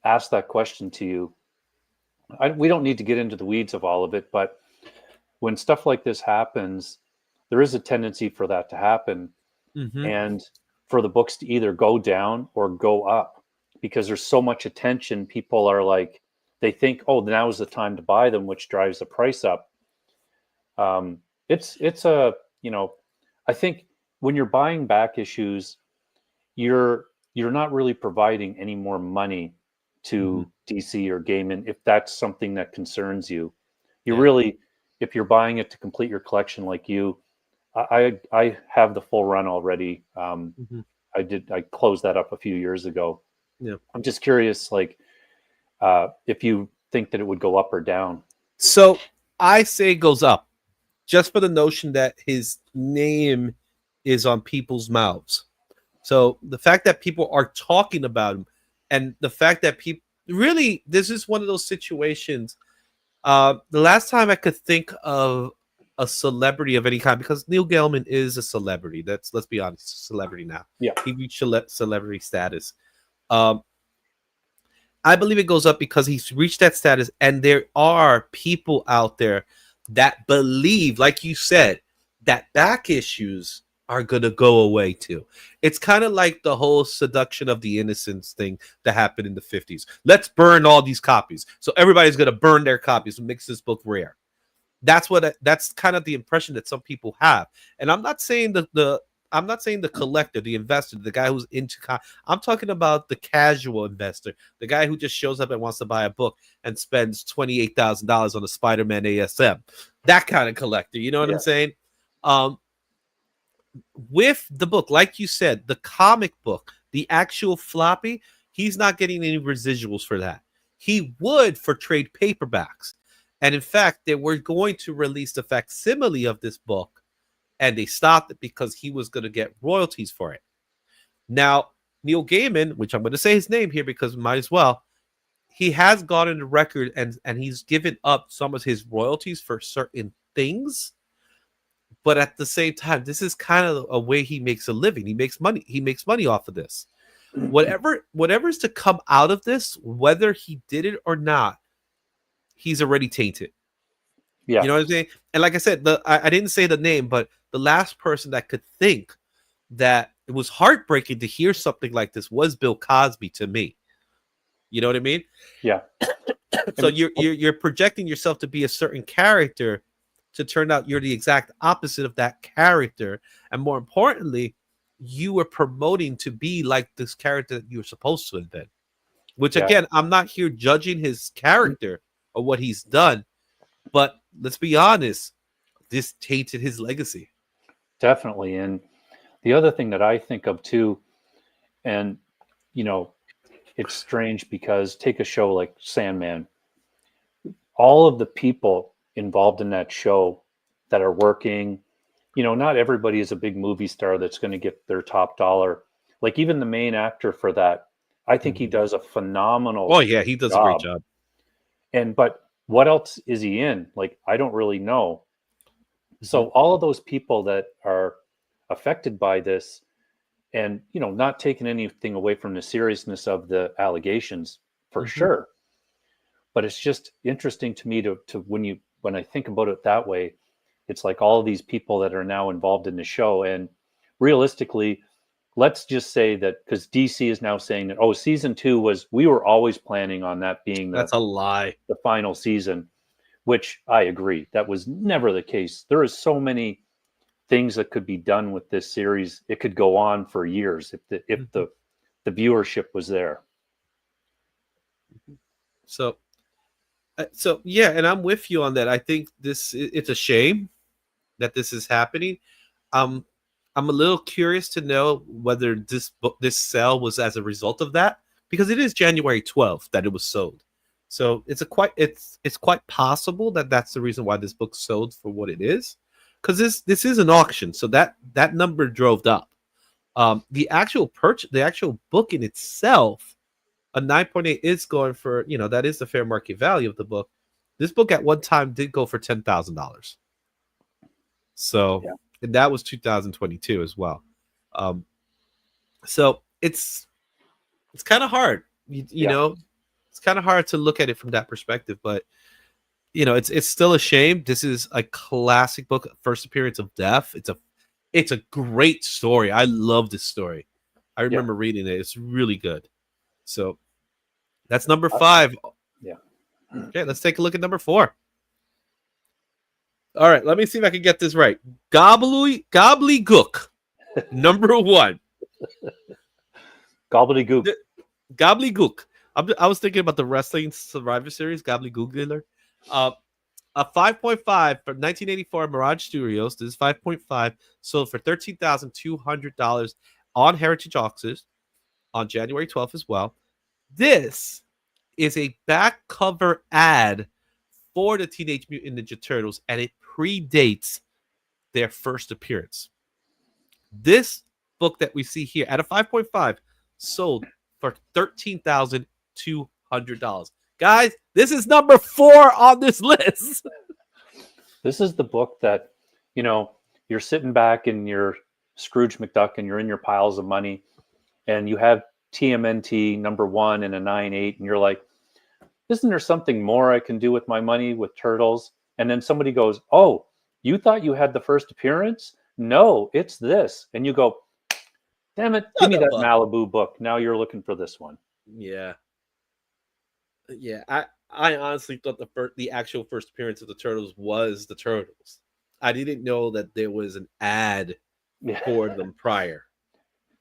[SPEAKER 3] ask that question to you. We don't need to get into the weeds of all of it, but when stuff like this happens, there is a tendency for that to happen and for the books to either go down or go up because there's so much attention. People are like, they think, oh, now is the time to buy them, which drives the price up. It's a, I think when you're buying back issues, you're not really providing any more money to DC or Gaiman if that's something that concerns you. Really, if you're buying it to complete your collection like you, I have the full run already. I closed that up a few years ago.
[SPEAKER 2] Yeah.
[SPEAKER 3] I'm just curious, like, if you think that it would go up or down.
[SPEAKER 2] So I say it goes up just for the notion that his name is on people's mouths. So the fact that people are talking about him and the fact that people really, this is one of those situations. The last time I could think of a celebrity of any kind, because Neil Gaiman is a celebrity. Let's be honest, a celebrity now.
[SPEAKER 3] Yeah.
[SPEAKER 2] He reached celebrity status. I believe it goes up because he's reached that status, and there are people out there that believe, like you said, that back issues are going to go away too. It's kind of like the whole seduction of the innocence thing that happened in the 50s. Let's burn all these copies. So everybody's going to burn their copies and makes this book rare. That's kind of the impression that some people have. And I'm not saying I'm not saying the collector, the investor, the guy who's into I'm talking about the casual investor, the guy who just shows up and wants to buy a book and spends $28,000 on a Spider-Man ASM. That kind of collector, you know what I'm saying? With the book, like you said, the comic book, the actual floppy, he's not getting any residuals for that. He would for trade paperbacks. And in fact, they were going to release the facsimile of this book, and they stopped it because he was going to get royalties for it. Now, Neil Gaiman, which I'm going to say his name here because might as well, he has gotten the record and he's given up some of his royalties for certain things. But at the same time, this is kind of a way he makes a living. He makes money. He makes money off of this. Whatever's to come out of this, whether he did it or not, he's already tainted.
[SPEAKER 3] Yeah.
[SPEAKER 2] You know what I'm saying? And like I said, I didn't say the name, but the last person that could think that it was heartbreaking to hear something like this was Bill Cosby to me. You know what I mean?
[SPEAKER 3] Yeah.
[SPEAKER 2] So you're projecting yourself to be a certain character to turn out you're the exact opposite of that character. And more importantly, you were promoting to be like this character that you were supposed to have been. Which, again, I'm not here judging his character or what he's done. But let's be honest, this tainted his legacy.
[SPEAKER 3] Definitely. And the other thing that I think of too, and, you know, it's strange because take a show like Sandman. All of the people involved in that show that are working, you know, not everybody is a big movie star that's going to get their top dollar. Like even the main actor for that, I think he does a phenomenal
[SPEAKER 2] Oh yeah, he does a great job.
[SPEAKER 3] But what else is he in? Like, I don't really know. So all of those people that are affected by this and, you know, not taking anything away from the seriousness of the allegations for sure. But it's just interesting to me to when I think about it that way, it's like all of these people that are now involved in the show. And realistically, let's just say that because DC is now saying that, season 2 we were always planning on that being
[SPEAKER 2] that's a lie,
[SPEAKER 3] the final season, which I agree. That was never the case. There is so many things that could be done with this series. It could go on for years if the viewership was there.
[SPEAKER 2] So yeah, and I'm with you on that. I think it's a shame that this is happening. I'm a little curious to know whether this sale was as a result of that, because it is January 12th that it was sold. So it's quite possible that that's the reason why this book sold for what it is, because this is an auction, so that number drove up. The actual book in itself, a 9.8 is going for, you know, that is the fair market value of the book. This book at one time did go for $10,000. So, and that was 2022 as well. So it's kind of hard, you know, it's kind of hard to look at it from that perspective, but you know, it's still a shame. This is a classic book, first appearance of Death. It's a great story. I love this story. I remember reading it. It's really good. So that's number 5.
[SPEAKER 3] Yeah.
[SPEAKER 2] Okay, let's take a look at number 4. All right, let me see if I can get this right. Gobbledygook, number 1.
[SPEAKER 3] Gobbledygook.
[SPEAKER 2] Gobbledygook. I was thinking about the wrestling Survivor Series, Gobbledygook. A 5.5 from 1984 Mirage Studios. This is 5.5, sold for $13,200 on Heritage Auctions on January 12th as well. This is a back cover ad for the Teenage Mutant Ninja Turtles, and it predates their first appearance. This book that we see here at a 5.5 sold for $13,200. Guys, this is number 4 on this list.
[SPEAKER 3] This is the book that, you know, you're sitting back in your Scrooge McDuck and you're in your piles of money and you have TMNT number 1 and a 9.8 and you're like, isn't there something more I can do with my money with Turtles? And then somebody goes, oh, you thought you had the first appearance? no, it's this. And you go, damn it, give me
[SPEAKER 2] Son of
[SPEAKER 3] that
[SPEAKER 2] a-
[SPEAKER 3] Malibu book. Now you're looking for this one.
[SPEAKER 2] Yeah, yeah. I honestly thought the actual first appearance of the Turtles was the Turtles. I didn't know that there was an ad
[SPEAKER 3] Yeah.
[SPEAKER 2] for them prior.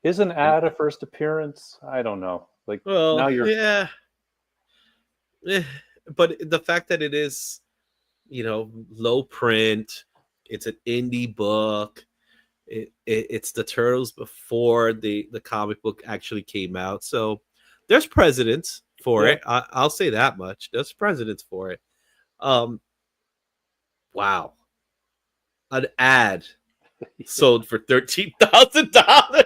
[SPEAKER 3] Is an
[SPEAKER 2] And
[SPEAKER 3] ad a first appearance? I don't know. Like now
[SPEAKER 2] well,
[SPEAKER 3] you're
[SPEAKER 2] yeah, eh, but the fact that it is, low print, it's an indie book. It's the Turtles before the comic book actually came out. So there's precedence for
[SPEAKER 3] yeah.
[SPEAKER 2] it. I'll say that much. There's precedence for it. Um, wow, an ad sold for $13,000.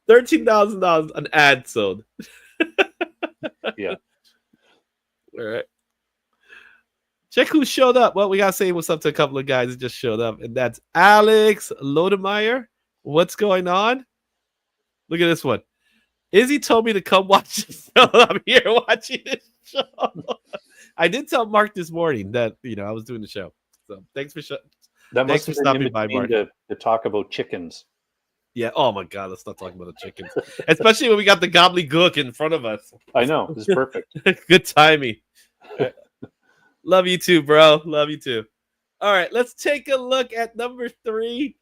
[SPEAKER 2] $13,000 an ad sold.
[SPEAKER 3] Yeah.
[SPEAKER 2] All right. Check who showed up. Well, we gotta say what's up to a couple of guys that just showed up, and that's Alex Lodemeyer. What's going on? Look at this one. Izzy told me to come watch this show. I'm here watching this show. I did tell Mark this morning that I was doing the show. So thanks for
[SPEAKER 3] That
[SPEAKER 2] thanks
[SPEAKER 3] must
[SPEAKER 2] for
[SPEAKER 3] have been in
[SPEAKER 2] stopping by,
[SPEAKER 3] between
[SPEAKER 2] Mark.
[SPEAKER 3] to talk about chickens.
[SPEAKER 2] Yeah. Oh my God. Let's not talk about the chickens, especially when we got the gobbledygook in front of us.
[SPEAKER 3] I know. It's perfect.
[SPEAKER 2] Good timing. Love you too, bro. Love you too. All right, let's take a look at number 3.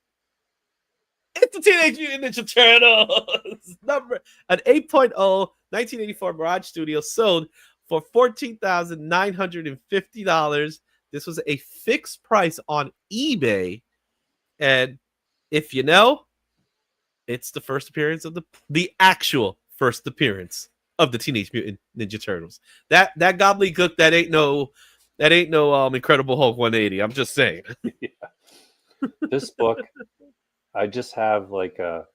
[SPEAKER 2] It's the Teenage Mutant Ninja Turtles. An 8.0 1984 Mirage Studio sold for $14,950. This was a fixed price on eBay. And if you know, it's the first appearance of the actual first appearance of the Teenage Mutant Ninja Turtles. That gobbledygook, that ain't no Incredible Hulk 180. I'm just saying.
[SPEAKER 3] Yeah. This book, I just have like a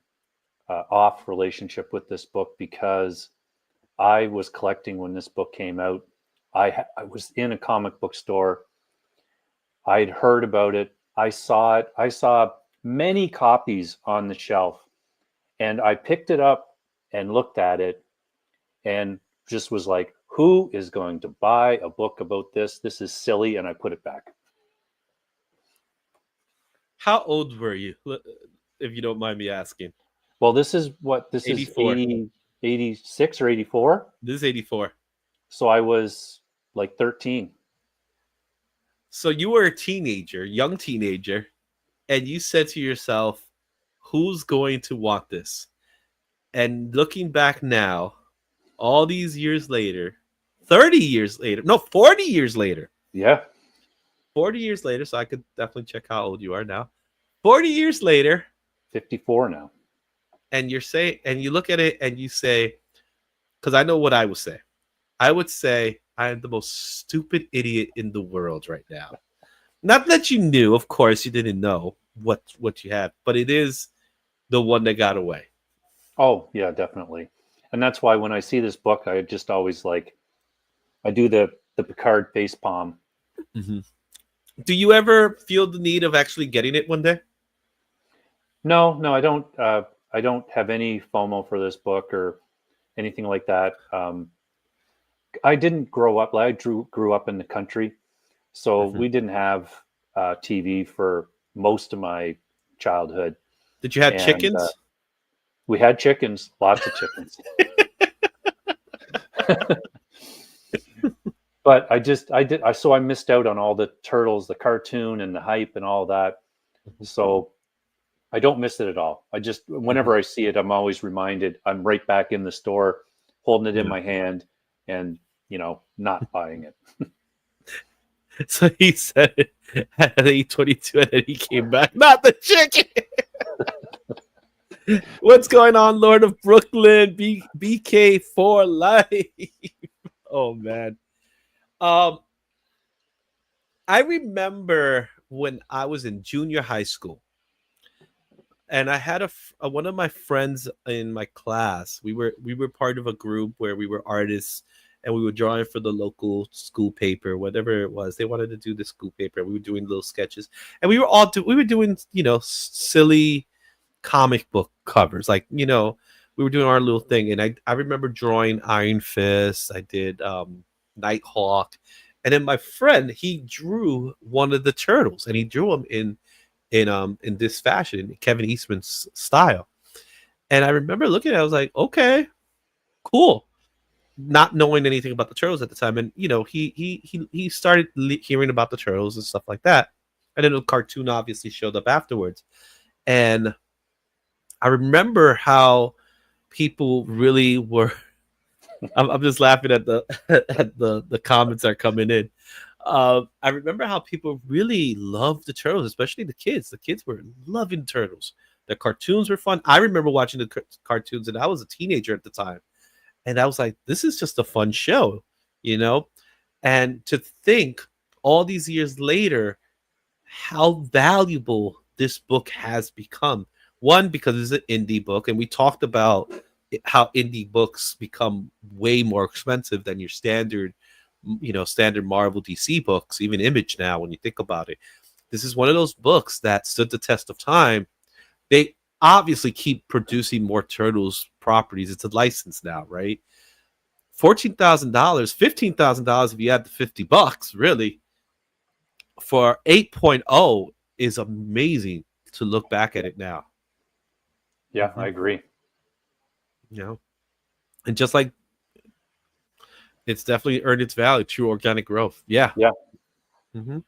[SPEAKER 3] off relationship with this book because I was collecting when this book came out. I was in a comic book store. I'd heard about it. I saw it. I saw many copies on the shelf, and I picked it up and looked at it and just was like, who is going to buy a book about this? This is silly. And I put it back.
[SPEAKER 2] How old were you, if you don't mind me asking?
[SPEAKER 3] Well, this is
[SPEAKER 2] 84.
[SPEAKER 3] 80, 86 or 84.
[SPEAKER 2] This is 84.
[SPEAKER 3] So I was like 13.
[SPEAKER 2] So you were a teenager, young teenager, and you said to yourself, who's going to want this? And looking back now, all these years later, 30 years later, no, 40 years later.
[SPEAKER 3] Yeah.
[SPEAKER 2] 40 years later, so I could definitely check how old you are now. 40 years later.
[SPEAKER 3] 54 now.
[SPEAKER 2] And you look at it and you say, because I know what I would say. I would say I am the most stupid idiot in the world right now. Not that you knew, of course, you didn't know what you had, but it is the one that got away.
[SPEAKER 3] Oh, yeah, definitely. And that's why when I see this book, I just always I do the Picard face palm.
[SPEAKER 2] Mm-hmm. Do you ever feel the need of actually getting it one day?
[SPEAKER 3] No, I don't. I don't have any FOMO for this book or anything like that. I didn't grow up. I grew up in the country, so we didn't have TV for most of my childhood.
[SPEAKER 2] Did you have chickens?
[SPEAKER 3] We had chickens, lots of chickens. But I missed out on all the Turtles, the cartoon and the hype and all that. So I don't miss it at all. Whenever I see it, I'm always reminded I'm right back in the store, holding it in my hand and, not buying it.
[SPEAKER 2] So he said it at 8:22 and then he came back. Not the chicken. What's going on, Lord of Brooklyn? BK for life. Oh man. I remember when I was in junior high school, and I had one of my friends in my class. We were part of a group where we were artists, and we were drawing for the local school paper, whatever it was. They wanted to do the school paper. We were doing little sketches, and we were doing silly comic book covers, we were doing our little thing. And I remember drawing Iron Fist. I did Nighthawk, And then my friend, he drew one of the turtles, and he drew them in this fashion, Kevin Eastman's style. And I remember looking at it, I was like, okay, cool. Not knowing anything about the turtles at the time, and he started hearing about the turtles and stuff like that, and then the cartoon obviously showed up afterwards. And I remember how people really were. I'm just laughing at the at the comments that are coming in. I remember how people really loved the turtles, especially the kids. The kids were loving turtles. The cartoons were fun. I remember watching the cartoons, and I was a teenager at the time. And I was like, this is just a fun show, you know? And to think all these years later, how valuable this book has become. One, because it's an indie book, and we talked about how indie books become way more expensive than your standard Marvel DC books, even Image now, when you think about it. This is one of those books that stood the test of time. They obviously keep producing more Turtles properties. It's a license now, right? $14,000, $15,000 if you add the $50, really, for 8.0 is amazing to look back at it now.
[SPEAKER 3] Yeah, I agree.
[SPEAKER 2] And just like it's definitely earned its value, true organic growth. Yeah. Mm-hmm. All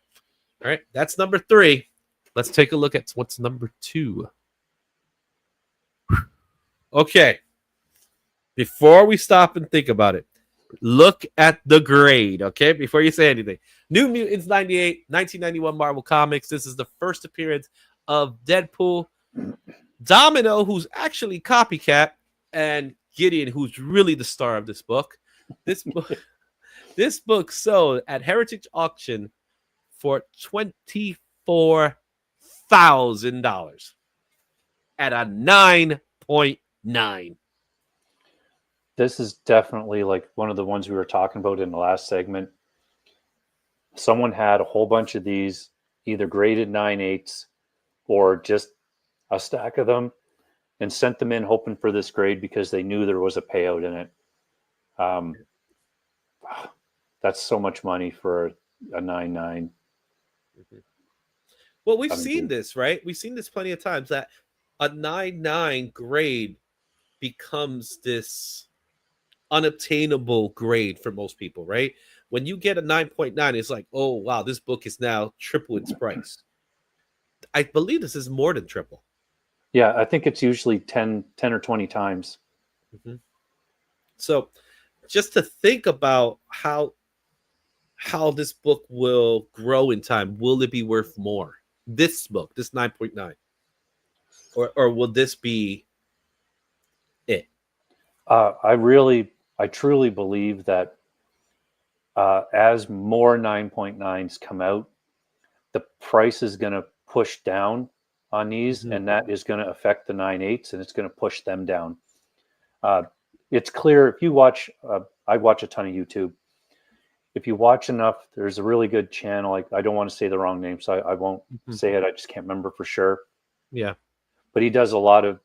[SPEAKER 2] right, that's number 3. Let's take a look at what's number 2. Okay. Before we stop and think about it, look at the grade, okay? Before you say anything. New Mutants 98, 1991 Marvel Comics. This is the first appearance of Deadpool, Domino, who's actually Copycat, and Gideon, who's really the star of this book. This book sold at Heritage Auction for $24,000 at a 9.9.
[SPEAKER 3] This is definitely like one of the ones we were talking about in the last segment. Someone had a whole bunch of these, either graded 9.8s or just a stack of them, and sent them in hoping for this grade because they knew there was a payout in it. That's so much money for a 9.9.
[SPEAKER 2] Well, we've seen this, right? We've seen this plenty of times, that a 9.9 grade becomes this unobtainable grade for most people, right? When you get a 9.9, it's like, oh wow, this book is now triple its price. I believe this is more than triple.
[SPEAKER 3] Yeah, I think it's usually 10 or 20 times.
[SPEAKER 2] Mm-hmm. So just to think about how this book will grow in time, will it be worth more? This book, this 9.9, or will this be it?
[SPEAKER 3] I truly believe that as more 9.9s come out, the price is going to push down on these, and that is going to affect the 9.8s, and it's going to push them down. It's clear if you watch. I watch a ton of YouTube. If you watch enough, there's a really good channel. I don't want to say the wrong name, so I won't say it. I just can't remember for sure.
[SPEAKER 2] Yeah,
[SPEAKER 3] but he does a lot of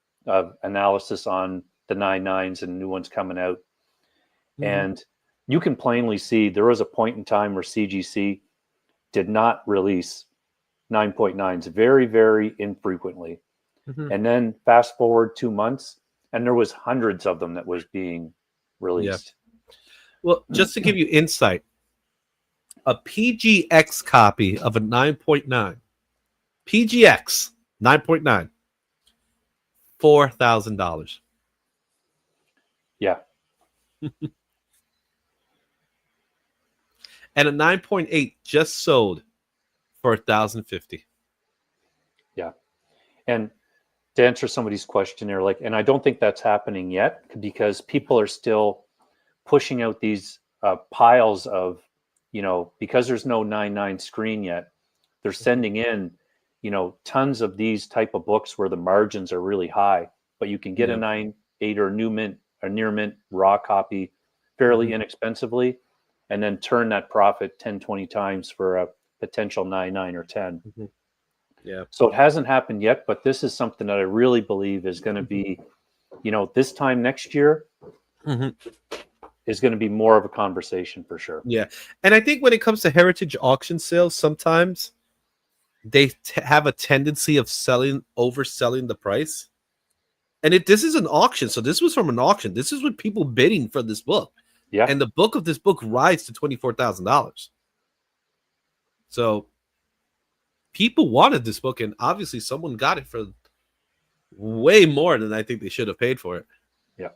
[SPEAKER 3] analysis on the 9.9s and new ones coming out. And you can plainly see there was a point in time where CGC did not release 9.9s very, very infrequently. And then fast forward 2 months, and there was hundreds of them that was being released.
[SPEAKER 2] Yeah. Well, just to give you insight, a PGX copy of a 9.9, PGX 9.9, $4,000.
[SPEAKER 3] Yeah.
[SPEAKER 2] And a 9.8 just sold for $1,050.
[SPEAKER 3] Yeah. And to answer somebody's question there, and I don't think that's happening yet because people are still pushing out these piles of, because there's no 9.9 screen yet, they're sending in, tons of these type of books where the margins are really high, but you can get a 9.8 or a new mint or near mint raw copy fairly inexpensively, and then turn that profit 10, 20 times for a potential 9.9 or 10.
[SPEAKER 2] Yeah.
[SPEAKER 3] So it hasn't happened yet, but this is something that I really believe is going to be, this time next year, is going to be more of a conversation for sure.
[SPEAKER 2] Yeah. And I think when it comes to heritage auction sales, sometimes they have a tendency of overselling the price. And this is an auction. So this was from an auction. This is with people bidding for this book.
[SPEAKER 3] Yeah.
[SPEAKER 2] And the book of this book rides to $24,000. So people wanted this book, and obviously someone got it for way more than I think they should have paid for it.
[SPEAKER 3] Yeah.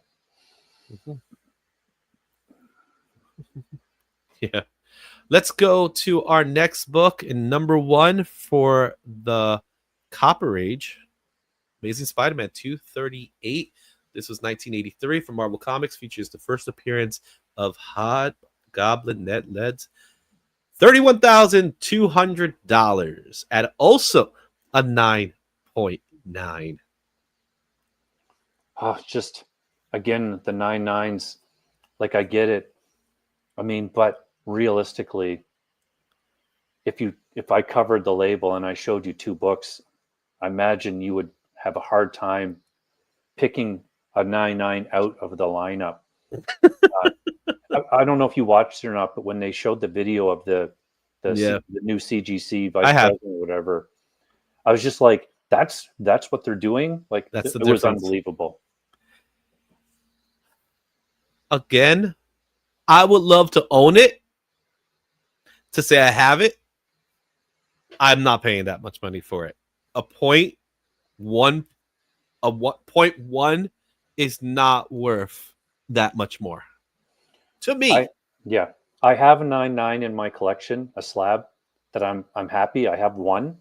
[SPEAKER 2] Yeah. Let's go to our next book. In number 1 for the Copper Age, Amazing Spider-Man 238. This was 1983 from Marvel Comics. Features the first appearance of Hobgoblin Ned Leeds. $31,200 at also a 9.9.
[SPEAKER 3] Oh, just again, the 9.9s, like I get it. I mean, but realistically, if I covered the label and I showed you 2 books, I imagine you would have a hard time picking a 9.9 out of the lineup. I don't know if you watched it or not, but when they showed the video of the new CGC vice president or whatever, I was just like, that's what they're doing. Like,
[SPEAKER 2] that's
[SPEAKER 3] it was unbelievable.
[SPEAKER 2] Again, I would love to own it, to say I have it. I'm not paying that much money for it. A 0.1 is not worth that much more to me.
[SPEAKER 3] I have a 9.9 in my collection, a slab that I'm happy. I have one,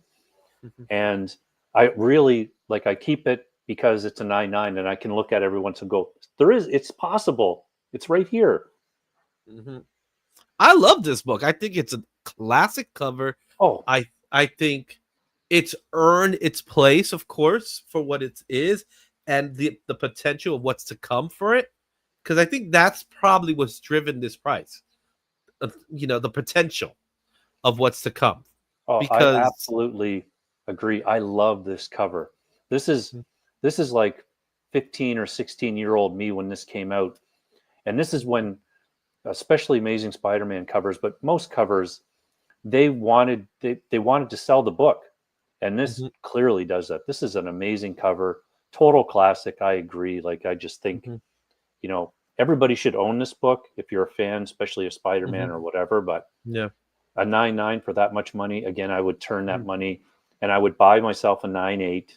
[SPEAKER 3] and I really I keep it because it's a 9.9, and I can look at it every once and go, it's possible. It's right here.
[SPEAKER 2] I love this book. I think it's a classic cover.
[SPEAKER 3] Oh,
[SPEAKER 2] I think it's earned its place, of course, for what it is, and the potential of what's to come for it. Because I think that's probably what's driven this price. The potential of what's to come.
[SPEAKER 3] Oh,
[SPEAKER 2] because
[SPEAKER 3] I absolutely agree. I love this cover. This is like 15 or 16-year-old me when this came out. And this is when, especially Amazing Spider-Man covers, but most covers, they wanted to sell the book. And this clearly does that. This is an amazing cover. Total classic. I agree. I just think, everybody should own this book if you're a fan, especially of Spider-Man or whatever. But
[SPEAKER 2] yeah,
[SPEAKER 3] a 9.9 for that much money, again, I would turn that money and I would buy myself a 9.8.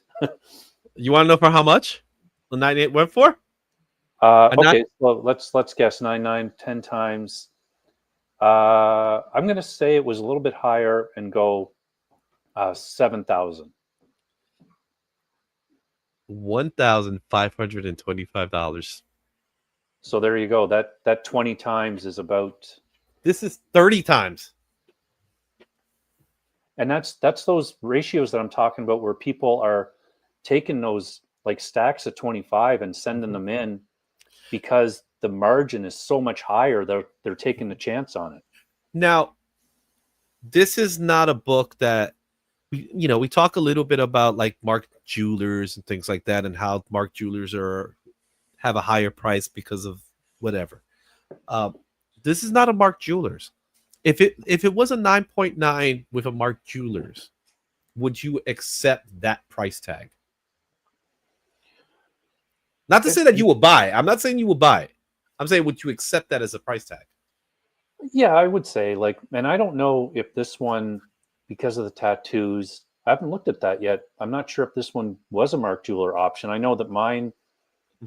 [SPEAKER 2] You want to know for how much the 9.8 went for?
[SPEAKER 3] Okay, well, let's guess 9.9, 10 times. I'm going to say it was a little bit higher and go 7,000.
[SPEAKER 2] $1,525.
[SPEAKER 3] So there you go. That 20 times is about.
[SPEAKER 2] This is 30 times.
[SPEAKER 3] And that's those ratios that I'm talking about, where people are taking those stacks of 25 and sending them in because the margin is so much higher. They're taking the chance on it.
[SPEAKER 2] Now, this is not a book that we talk a little bit about Mark Jewelers and things like that, and how Mark Jewelers have a higher price because of whatever. This is not a Mark Jewelers. If it was a 9.9 with a Mark Jewelers, would you accept that price tag? Not to say that you will buy. I'm not saying you will buy it. I'm saying, would you accept that as a price tag?
[SPEAKER 3] Yeah, I would say and I don't know if this one, because of the tattoos, I haven't looked at that yet. I'm not sure if this one was a Mark Jeweler option. I know that mine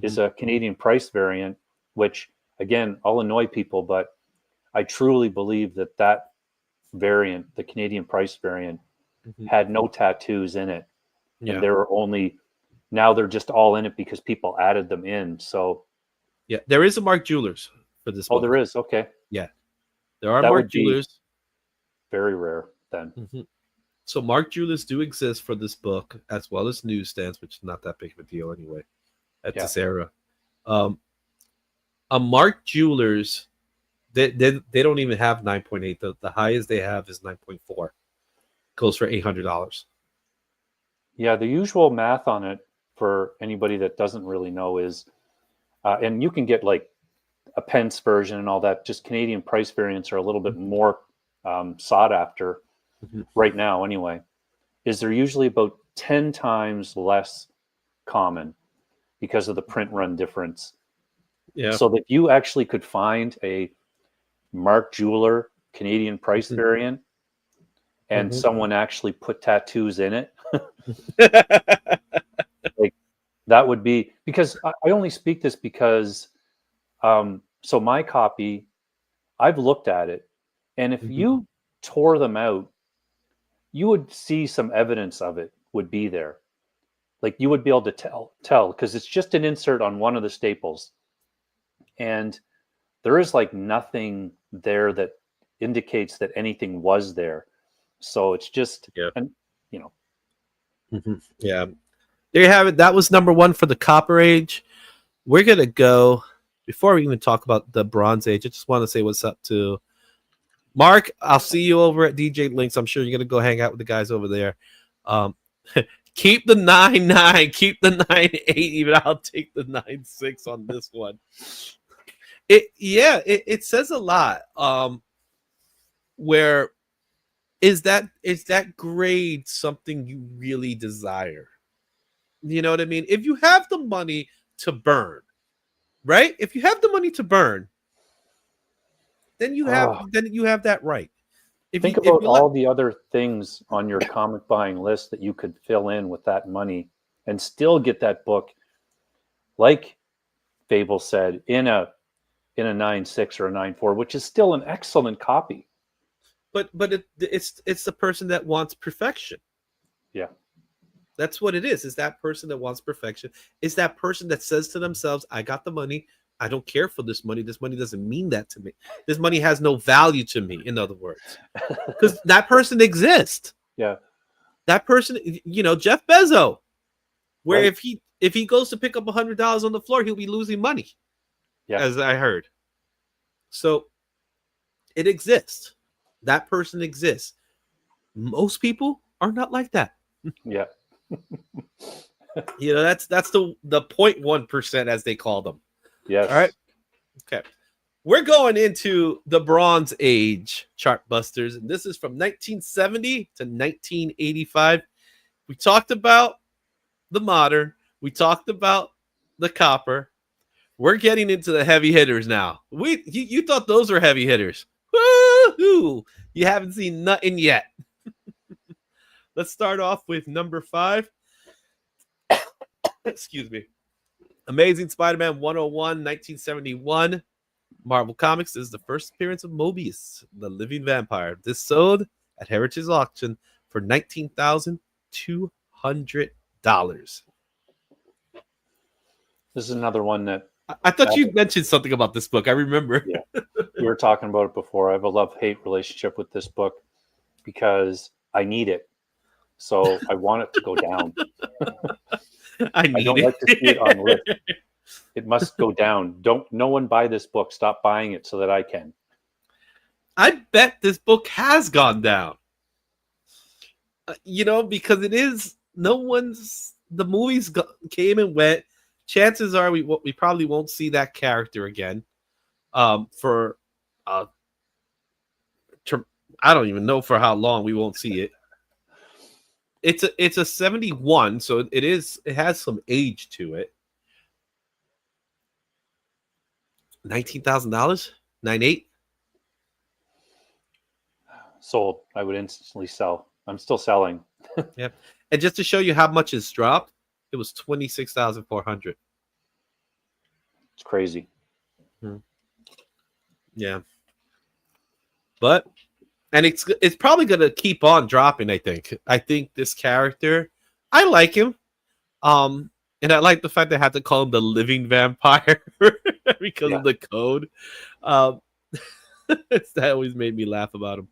[SPEAKER 3] is a Canadian price variant, which again, I'll annoy people, but I truly believe that variant, the Canadian price variant, had no tattoos in it. Yeah. And now they're just all in it because people added them in. So
[SPEAKER 2] yeah, there is a Mark Jewelers for this book.
[SPEAKER 3] Oh, there is. Okay.
[SPEAKER 2] Yeah. There are Mark Jewelers.
[SPEAKER 3] Very rare then.
[SPEAKER 2] So Mark Jewelers do exist for this book, as well as newsstands, which is not that big of a deal anyway at this era. A Mark Jewelers, they don't even have 9.8. The highest they have is 9.4. Goes for $800.
[SPEAKER 3] Yeah, the usual math on it for anybody that doesn't really know is, and you can get a pence version and all that, just Canadian price variants are a little bit more sought after right now anyway, is they're usually about 10 times less common because of the print run difference.
[SPEAKER 2] Yeah.
[SPEAKER 3] So that you actually could find a Mark Jeweler Canadian price variant and someone actually put tattoos in it. Like that would be, because I only speak this because so my copy, I've looked at it, and if you tore them out, you would see some evidence of it would be there. Like you would be able to tell because it's just an insert on one of the staples. And there is like nothing there that indicates that anything was there. So it's just, and you know.
[SPEAKER 2] Yeah. There you have it. That was number 1 for the Copper Age. We're going to go, before we even talk about the Bronze Age, I just want to say what's up to Mark. I'll see you over at DJ Links. I'm sure you're going to go hang out with the guys over there. Keep the 9-9, keep the 9-8. Even I'll take the 9-6 on this one. It says a lot. Where is that grade something you really desire? You know what I mean? If you have the money to burn, right? If you have the money to burn, then you have that right.
[SPEAKER 3] Think about all the other things on your comic buying list that you could fill in with that money and still get that book, like Fable said, in a 9.6 or a 9.4, which is still an excellent copy.
[SPEAKER 2] But it's the person that wants perfection.
[SPEAKER 3] Yeah.
[SPEAKER 2] That's what it is. Is that person that wants perfection. Is that person that says to themselves, I got the money. I don't care for this money. This money doesn't mean that to me. This money has no value to me, in other words. Because that person exists.
[SPEAKER 3] Yeah.
[SPEAKER 2] That person, Jeff Bezos, where right. if he goes to pick up $100 on the floor, he'll be losing money. Yeah. As I heard. So it exists. That person exists. Most people are not like that.
[SPEAKER 3] Yeah.
[SPEAKER 2] That's the 0.1%, as they call them.
[SPEAKER 3] Yes.
[SPEAKER 2] All right. Okay. We're going into the Bronze Age, Chartbusters, and this is from 1970 to 1985. We talked about the modern. We talked about the copper. We're getting into the heavy hitters now. You thought those were heavy hitters. Woo-hoo! You haven't seen nothing yet. Let's start off with number 5. Excuse me. Amazing Spider-Man 101, 1971. Marvel Comics. This is the first appearance of Mobius, the living vampire. This sold at Heritage Auction for $19,200.
[SPEAKER 3] This is another one that
[SPEAKER 2] I thought you mentioned something about this book. I remember.
[SPEAKER 3] Yeah. We were talking about it before. I have a love-hate relationship with this book because I need it. So I want it to go down. I don't like to see it on list. It must go down. No one buy this book. Stop buying it so that I can.
[SPEAKER 2] I bet this book has gone down. Because it is the movies came and went. Chances are we probably won't see that character again. For I don't even know for how long we won't see it. It's a 71, so it has some age to it. $19,000, 9.8.
[SPEAKER 3] Sold. I would instantly sell. I'm still selling.
[SPEAKER 2] Yeah, and just to show you how much it's dropped, it was $26,400.
[SPEAKER 3] It's crazy.
[SPEAKER 2] Yeah, but it's probably gonna keep on dropping. I think this character, I like him, and I like the fact they had to call him the living vampire because of the code. That always made me laugh about him.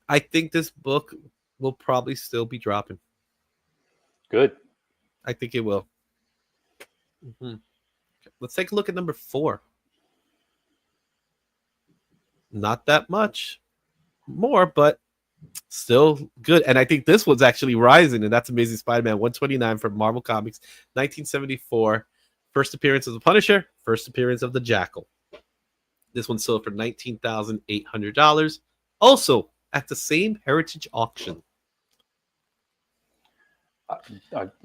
[SPEAKER 2] I think this book will probably still be dropping.
[SPEAKER 3] Good.
[SPEAKER 2] I think it will. Let's take a look at number 4. Not that much more, but still good. And I think this one's actually rising, and that's Amazing Spider-Man 129 from Marvel Comics, 1974. First appearance of the Punisher, first appearance of the Jackal. This one sold for $19,800. Also at the same Heritage auction.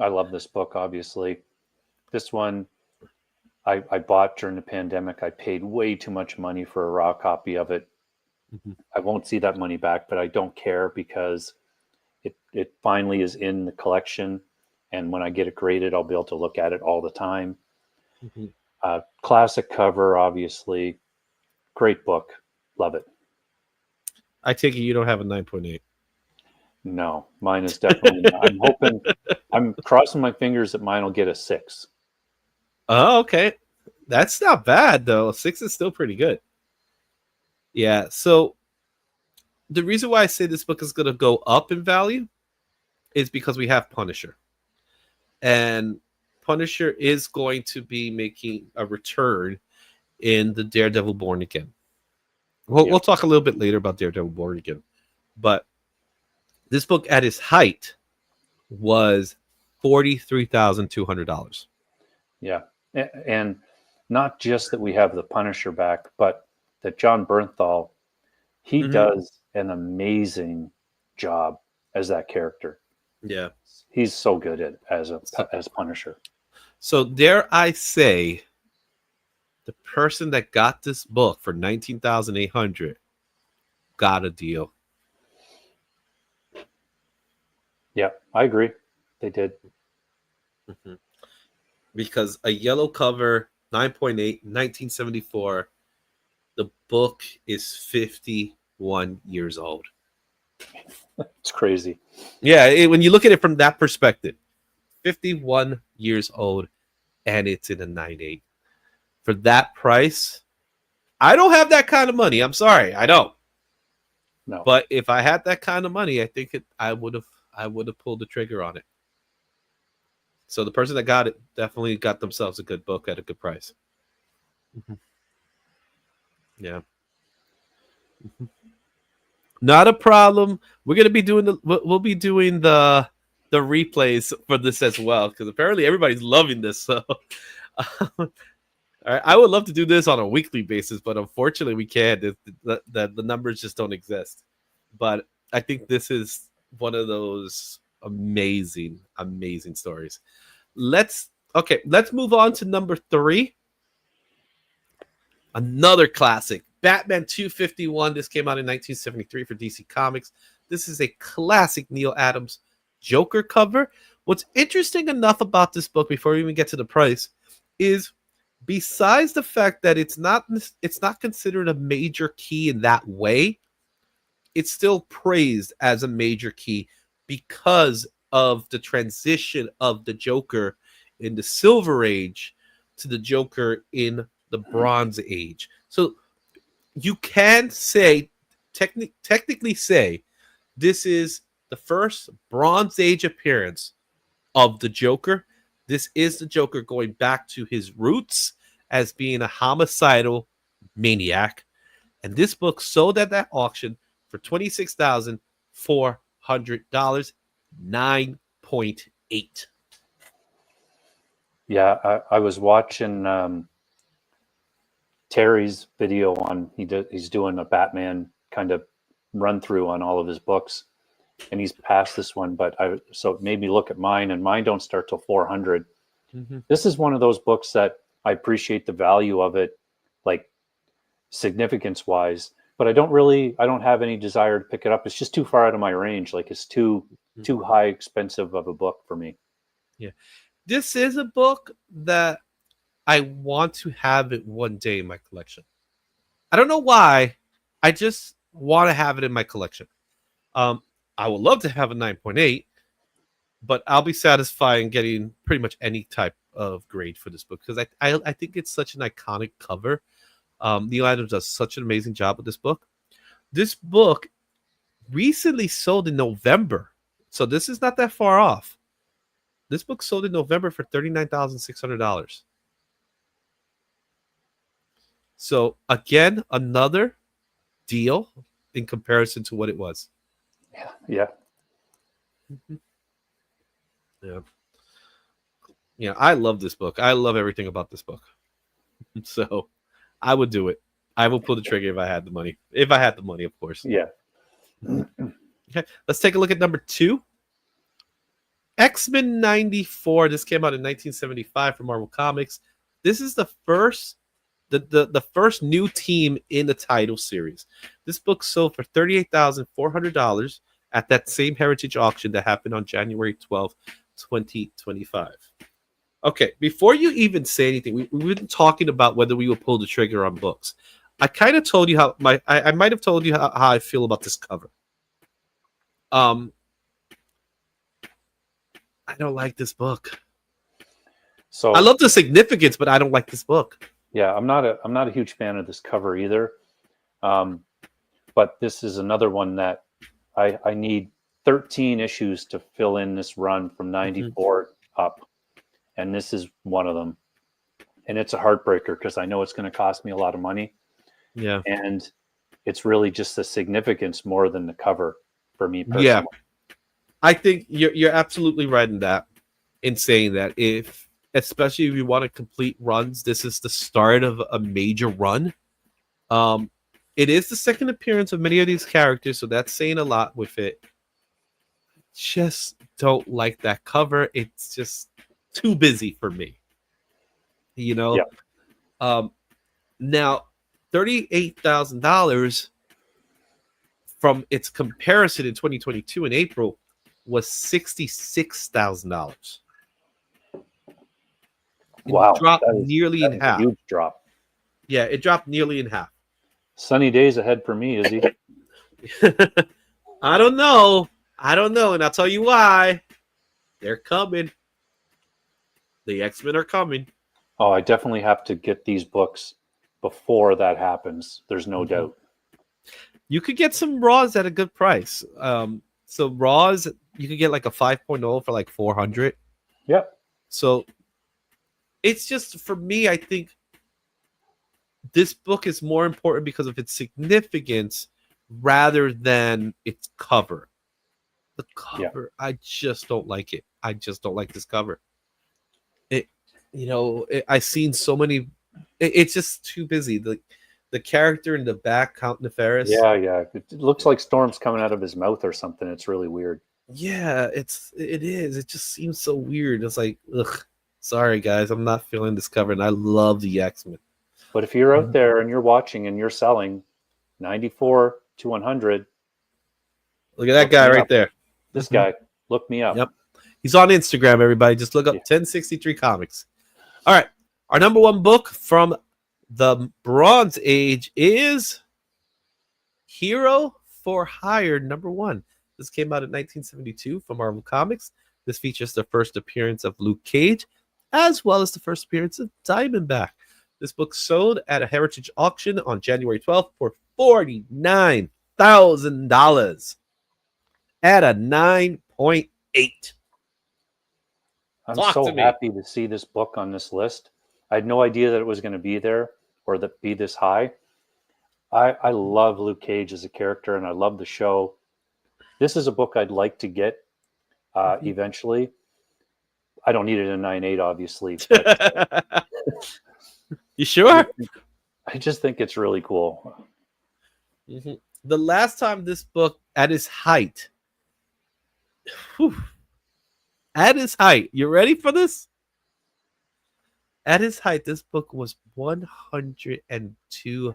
[SPEAKER 3] I love this book, obviously. This one I bought during the pandemic. I paid way too much money for a raw copy of it.
[SPEAKER 2] Mm-hmm.
[SPEAKER 3] I won't see that money back, but I don't care because it finally is in the collection. And when I get it graded, I'll be able to look at it all the time.
[SPEAKER 2] Mm-hmm.
[SPEAKER 3] Classic cover, obviously. Great book. Love it.
[SPEAKER 2] I take it you don't have a 9.8.
[SPEAKER 3] No, mine is definitely not. I'm crossing my fingers that mine will get a 6.
[SPEAKER 2] Oh, okay. That's not bad, though. 6 is still pretty good. Yeah, so the reason why I say this book is going to go up in value is because we have Punisher. And Punisher is going to be making a return in the Daredevil Born Again. We'll talk a little bit later about Daredevil Born Again. But this book at its height was $43,200.
[SPEAKER 3] Yeah. And not just that we have the Punisher back, but that John Bernthal, he does an amazing job as that character.
[SPEAKER 2] Yeah.
[SPEAKER 3] He's so good at as Punisher.
[SPEAKER 2] So dare I say, the person that got this book for $19,800 got a deal.
[SPEAKER 3] Yeah, I agree. They did.
[SPEAKER 2] Mm-hmm. Because a yellow cover, 9.8, 1974, the book is 51 years old.
[SPEAKER 3] It's crazy.
[SPEAKER 2] Yeah, when you look at it from that perspective, 51 years old, and it's in a 9.8. For that price, I don't have that kind of money. I'm sorry, I don't.
[SPEAKER 3] No.
[SPEAKER 2] But if I had that kind of money, I think I would have pulled the trigger on it. So the person that got it definitely got themselves a good book at a good price. Mm-hmm. Yeah. Mm-hmm. Not a problem. We're gonna be doing we'll be doing the replays for this as well, because apparently everybody's loving this. So all right, I would love to do this on a weekly basis, but unfortunately we can't. The numbers just don't exist. But I think this is one of those amazing stories. Let's move on to number 3. Another classic, Batman 251. This came out in 1973 for DC Comics. This is a classic Neil Adams Joker cover. What's interesting enough about this book, before we even get to the price, is besides the fact that it's not considered a major key in that way, it's still praised as a major key because of the transition of the Joker in the Silver Age to the Joker in the Bronze Age. So you can say, technically say, this is the first Bronze Age appearance of the Joker. This is the Joker going back to his roots as being a homicidal maniac. And this book sold at that auction for $26,400, 9.8.
[SPEAKER 3] Yeah, I was watching Terry's video on he's doing a Batman kind of run through on all of his books, and he's past this one, so it made me look at mine, and mine don't start till 400. Mm-hmm. This is one of those books that I appreciate the value of it, like significance wise, but I don't have any desire to pick it up. It's just too far out of my range. Like it's too high expensive of a book for me.
[SPEAKER 2] Yeah. This is a book that I want to have it one day in my collection. I don't know why. I just want to have it in my collection. I would love to have a 9.8, but I'll be satisfied in getting pretty much any type of grade for this book because I think it's such an iconic cover. Neil Adams does such an amazing job with this book. This book recently sold in November, so this is not that far off. This book sold in November for $39,600. So again, another deal in comparison to what it was.
[SPEAKER 3] Yeah.
[SPEAKER 2] Mm-hmm. Yeah. You know, I love this book. I love everything about this book. So I would do it. I will pull the trigger if I had the money. If I had the money, of course.
[SPEAKER 3] Yeah.
[SPEAKER 2] Okay, let's take a look at number 2. X-Men 94. This came out in 1975 from Marvel Comics. This is the first the first new team in the title series. This book sold for $38,400 at that same Heritage auction that happened on January 12th, 2025. Okay, before you even say anything, we've been talking about whether we will pull the trigger on books. I kind of told you how I might have told you how I feel about this cover. I don't like this book.
[SPEAKER 3] So
[SPEAKER 2] I love the significance, but I don't like this book.
[SPEAKER 3] yeah, I'm not a huge fan of this cover either. But this is another one that I need 13 issues to fill in this run from 94 up. And this is one of them. And it's a heartbreaker because I know it's going to cost me a lot of money.
[SPEAKER 2] Yeah.
[SPEAKER 3] And it's really just the significance more than the cover for me personally.
[SPEAKER 2] Yeah. I think you're absolutely right in saying that especially if you want to complete runs, this is the start of a major run. It is the second appearance of many of these characters, so that's saying a lot with it. Just don't like that cover. It's just too busy for me. You know?
[SPEAKER 3] Yeah.
[SPEAKER 2] Now, $38,000 from its comparison in 2022 in April was $66,000.
[SPEAKER 3] Wow.
[SPEAKER 2] It dropped nearly in half.
[SPEAKER 3] A huge drop.
[SPEAKER 2] Yeah, it dropped nearly in half.
[SPEAKER 3] Sunny days ahead for me, Izzy.
[SPEAKER 2] I don't know. And I'll tell you why. They're coming. The X-Men are coming.
[SPEAKER 3] Oh, I definitely have to get these books before that happens. There's no doubt.
[SPEAKER 2] You could get some Raws at a good price. So Raws, you could get like a 5.0 for like $400.
[SPEAKER 3] Yep.
[SPEAKER 2] So it's just, for me, I think this book is more important because of its significance rather than its cover. The cover, yeah. I just don't like it. I just don't like this cover. I've seen so many. It's just too busy. The character in the back, Count Nefaris.
[SPEAKER 3] Yeah. It looks like Storm's coming out of his mouth or something. It's really weird.
[SPEAKER 2] Yeah, it is. It just seems so weird. It's like, ugh. Sorry, guys, I'm not feeling this cover, and I love the X-Men.
[SPEAKER 3] But if you're out there and you're watching and you're selling 94 to 100,
[SPEAKER 2] look at that guy right there.
[SPEAKER 3] This guy, look me up.
[SPEAKER 2] Yep, he's on Instagram. Everybody, just look up 1063 Comics. All right, our number one book from the Bronze Age is Hero for Hire #1. This came out in 1972 from Marvel Comics. This features the first appearance of Luke Cage, as well as the first appearance of Diamondback. This book sold at a Heritage auction on January 12th for $49,000 at a 9.8.
[SPEAKER 3] I'm so happy to see this book on this list. I had no idea that it was going to be there or that be this high. I love Luke Cage as a character, and I love the show. This is a book I'd like to get eventually. I don't need it in 9.8, obviously. But,
[SPEAKER 2] you sure?
[SPEAKER 3] I just think it's really cool.
[SPEAKER 2] Mm-hmm. The last time this book, at its height, you ready for this? At its height, this book was $102,000.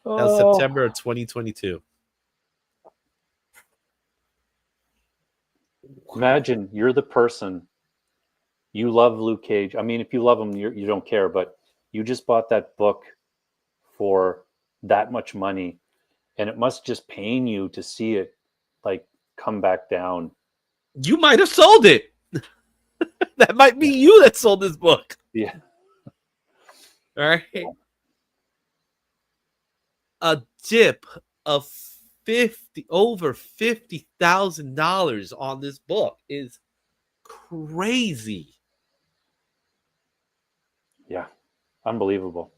[SPEAKER 2] That was September of 2022.
[SPEAKER 3] Imagine you're the person, you love Luke Cage. I mean, if you love him, you don't care, but you just bought that book for that much money, and it must just pain you to see it like come back down.
[SPEAKER 2] You might have sold it. That might be you that sold this book.
[SPEAKER 3] Yeah.
[SPEAKER 2] All right. A dip of over $50,000 on this book is crazy.
[SPEAKER 3] Yeah, unbelievable.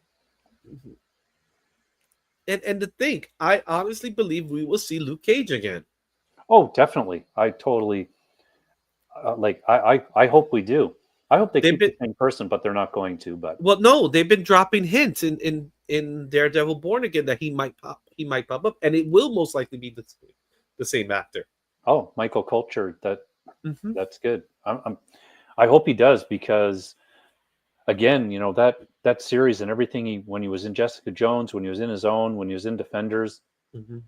[SPEAKER 2] And to think, I honestly believe we will see Luke Cage again.
[SPEAKER 3] Oh, definitely. I totally. Like I hope we do. I hope they
[SPEAKER 2] They've
[SPEAKER 3] keep
[SPEAKER 2] been
[SPEAKER 3] the same person, but they're not going to. But
[SPEAKER 2] well, no, they've been dropping hints in Daredevil Born Again that he might pop up, and it will most likely be the same actor.
[SPEAKER 3] oh, Michael Culture,
[SPEAKER 2] Hmm.
[SPEAKER 3] that's good. I hope he does, because again, that series and everything, when he was in Jessica Jones, when he was in his own, when he was in Defenders,
[SPEAKER 2] Hmm.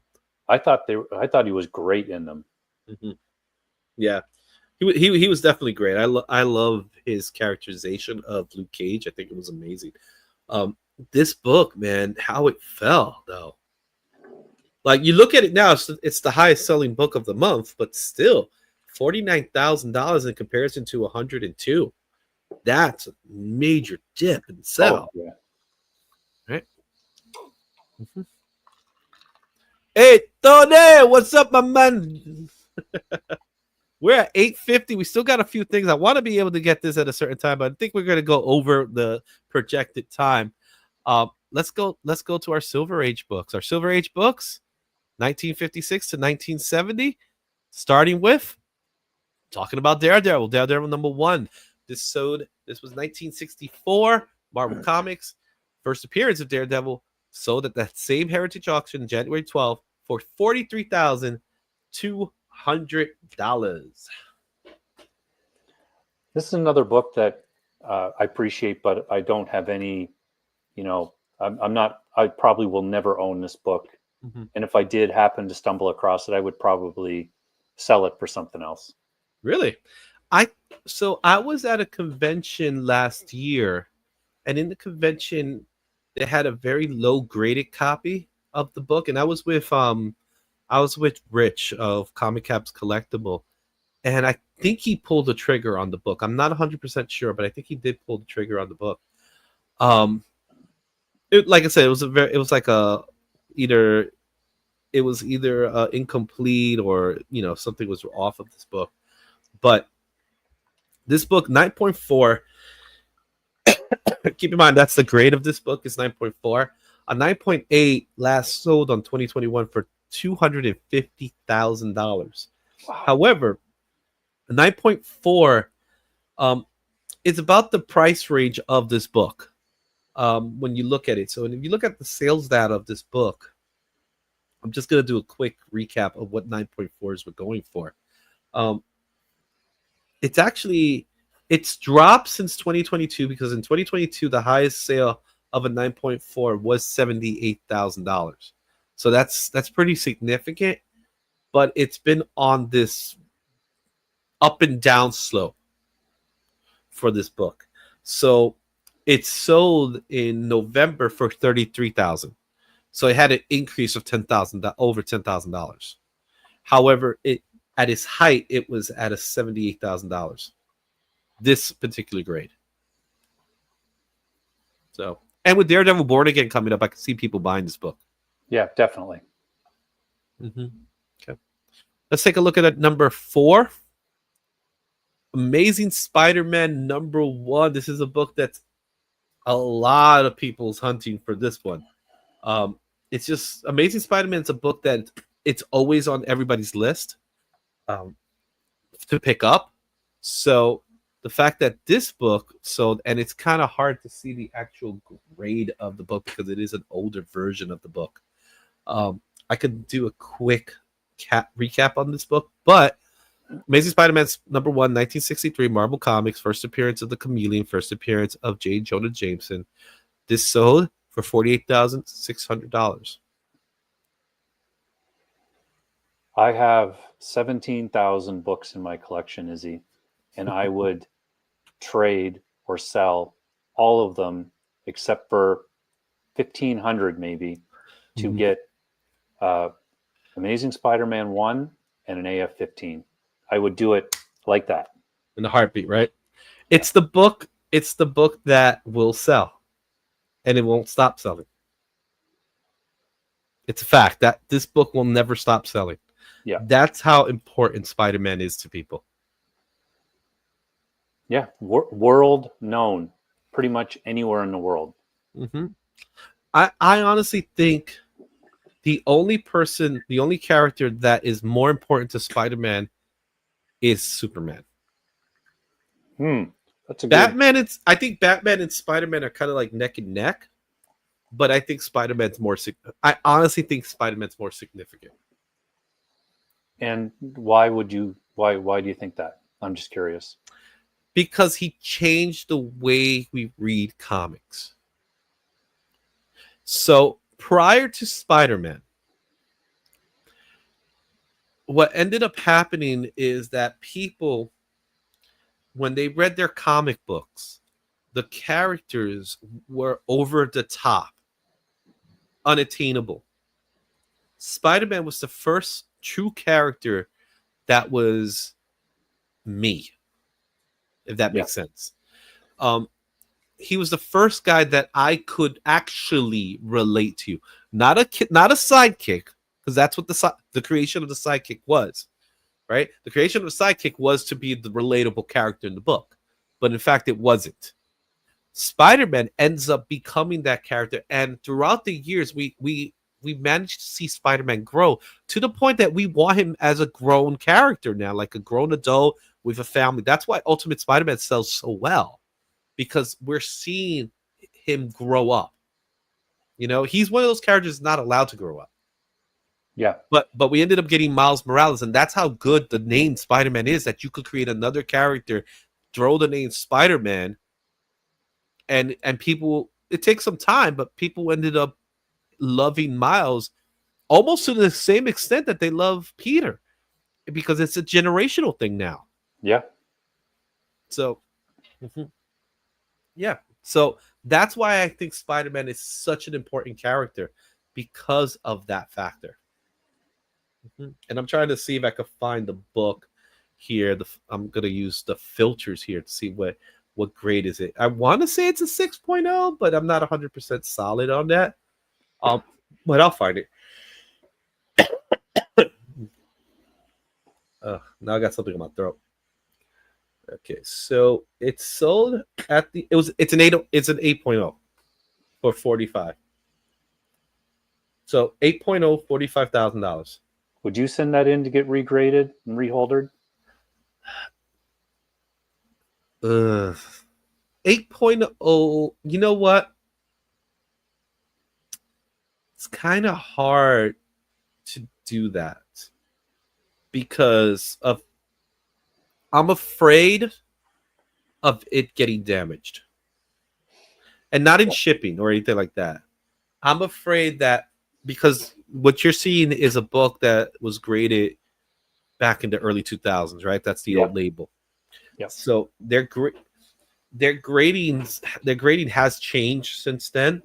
[SPEAKER 3] I thought he was great in them.
[SPEAKER 2] Hmm. Yeah, he was definitely great. I love his characterization of Luke Cage. I think it was amazing. Um, this book, man, how it fell though. Like you look at it now, it's the highest selling book of the month, but still, $49,000 in comparison to 102. That's a major dip in
[SPEAKER 3] Oh
[SPEAKER 2] sell,
[SPEAKER 3] yeah.
[SPEAKER 2] right? Mhm. Hey, Tony, what's up, my man? We're at 8:50. We still got a few things. I want to be able to get this at a certain time, but I think we're going to go over the projected time. Let's go. Let's go to our Silver Age books. Our Silver Age books, 1956 to 1970, starting with talking about Daredevil. Daredevil #1. This was 1964. Marvel Comics first appearance of Daredevil sold at that same Heritage auction January 12th for $43,200.
[SPEAKER 3] This is another book that I appreciate, but I don't have any. I'm not. I probably will never own this book,
[SPEAKER 2] Mhm.
[SPEAKER 3] and if I did happen to stumble across it, I would probably sell it for something else.
[SPEAKER 2] Really? I I was at a convention last year, and in the convention they had a very low graded copy of the book, and I was with Rich of Comic Caps Collectible, and I think he pulled the trigger on the book. I'm not 100% sure, but I think he did pull the trigger on the book. Um, like I said, it was like a either it was either incomplete or something was off of this book. But this book 9.4. Keep in mind that's the grade of this book is 9.4. A 9.8 last sold on 2021 for $250,000.
[SPEAKER 3] Wow.
[SPEAKER 2] However, a 9.4 um, is about the price range of this book when you look at it. So if you look at the sales data of this book, I'm just going to do a quick recap of what 9.4s were going for. Um, it's actually it's dropped since 2022 because in 2022 the highest sale of a 9.4 was $78,000. So that's pretty significant, but it's been on this up and down slope for this book. So it sold in November for 33,000. So it had an increase of 10,000 over $10,000. However, it at its height it was at a $78,000. This particular grade. So, and with Daredevil Born Again coming up, I can see people buying this book.
[SPEAKER 3] Yeah, definitely.
[SPEAKER 2] Mm-hmm. Okay, let's take a look at it. #4, Amazing Spider-Man #1. This is a book that's a lot of people's hunting for this one. It's just Amazing Spider-Man. It's a book that it's always on everybody's list um, to pick up. So the fact that this book sold, and it's kind of hard to see the actual grade of the book because it is an older version of the book. I could do a quick recap on this book, but Amazing Spider-Man's #1, 1963, Marvel Comics, first appearance of the Chameleon, first appearance of J. Jonah Jameson. This sold for $48,600.
[SPEAKER 3] I have 17,000 books in my collection, Izzy, and I would trade or sell all of them except for 1,500 maybe to
[SPEAKER 2] Mhm.
[SPEAKER 3] get uh, Amazing Spider-Man 1 and an AF-15. I would do it like that.
[SPEAKER 2] In a heartbeat, right?
[SPEAKER 3] Yeah.
[SPEAKER 2] It's the book. It's the book that will sell, and it won't stop selling. It's a fact that this book will never stop selling.
[SPEAKER 3] Yeah.
[SPEAKER 2] That's how important Spider-Man is to people.
[SPEAKER 3] Yeah. World known pretty much anywhere in the world.
[SPEAKER 2] Mm-hmm. I honestly think the only character that is more important to Spider-Man is Superman.
[SPEAKER 3] That's a good.
[SPEAKER 2] Batman. I think Batman and Spider-Man are kind of like neck and neck, but I think Spider-Man's more. I honestly think Spider-Man's more significant.
[SPEAKER 3] And why would you? Why do you think that? I'm just curious.
[SPEAKER 2] Because he changed the way we read comics. So prior to Spider-Man, what ended up happening is that people, when they read their comic books, the characters were over the top, unattainable. Spider-Man was the first true character that was me, if that makes sense. He was the first guy that I could actually relate to, not a sidekick, because that's what the creation of the sidekick was, right? The creation of the sidekick was to be the relatable character in the book, but in fact, it wasn't. Spider-Man ends up becoming that character, and throughout the years, we managed to see Spider-Man grow to the point that we want him as a grown character now, like a grown adult with a family. That's why Ultimate Spider-Man sells so well, because we're seeing him grow up. You know, he's one of those characters not allowed to grow up.
[SPEAKER 3] Yeah.
[SPEAKER 2] But we ended up getting Miles Morales, and that's how good the name Spider-Man is, that you could create another character, throw the name Spider-Man, and people, it takes some time, but people ended up loving Miles almost to the same extent that they love Peter, because it's a generational thing now.
[SPEAKER 3] Yeah.
[SPEAKER 2] So, yeah. So that's why I think Spider-Man is such an important character, because of that factor. And I'm trying to see if I can find the book here. I'm going to use the filters here to see what grade is it. I want to say it's a 6.0, but I'm not 100% solid on that. But I'll find it. Now I got something in my throat. Okay, so it's sold at it's an 8.0 for 45. So 8.0, $45,000.
[SPEAKER 3] Would you send that in to get regraded and reholdered?
[SPEAKER 2] 8.0, you know what? It's kind of hard to do that because I'm afraid of it getting damaged. And not in shipping or anything like that. I'm afraid that, because what you're seeing is a book that was graded back in the early 2000s, right? That's the old label.
[SPEAKER 3] Yeah.
[SPEAKER 2] So their grading has changed since then.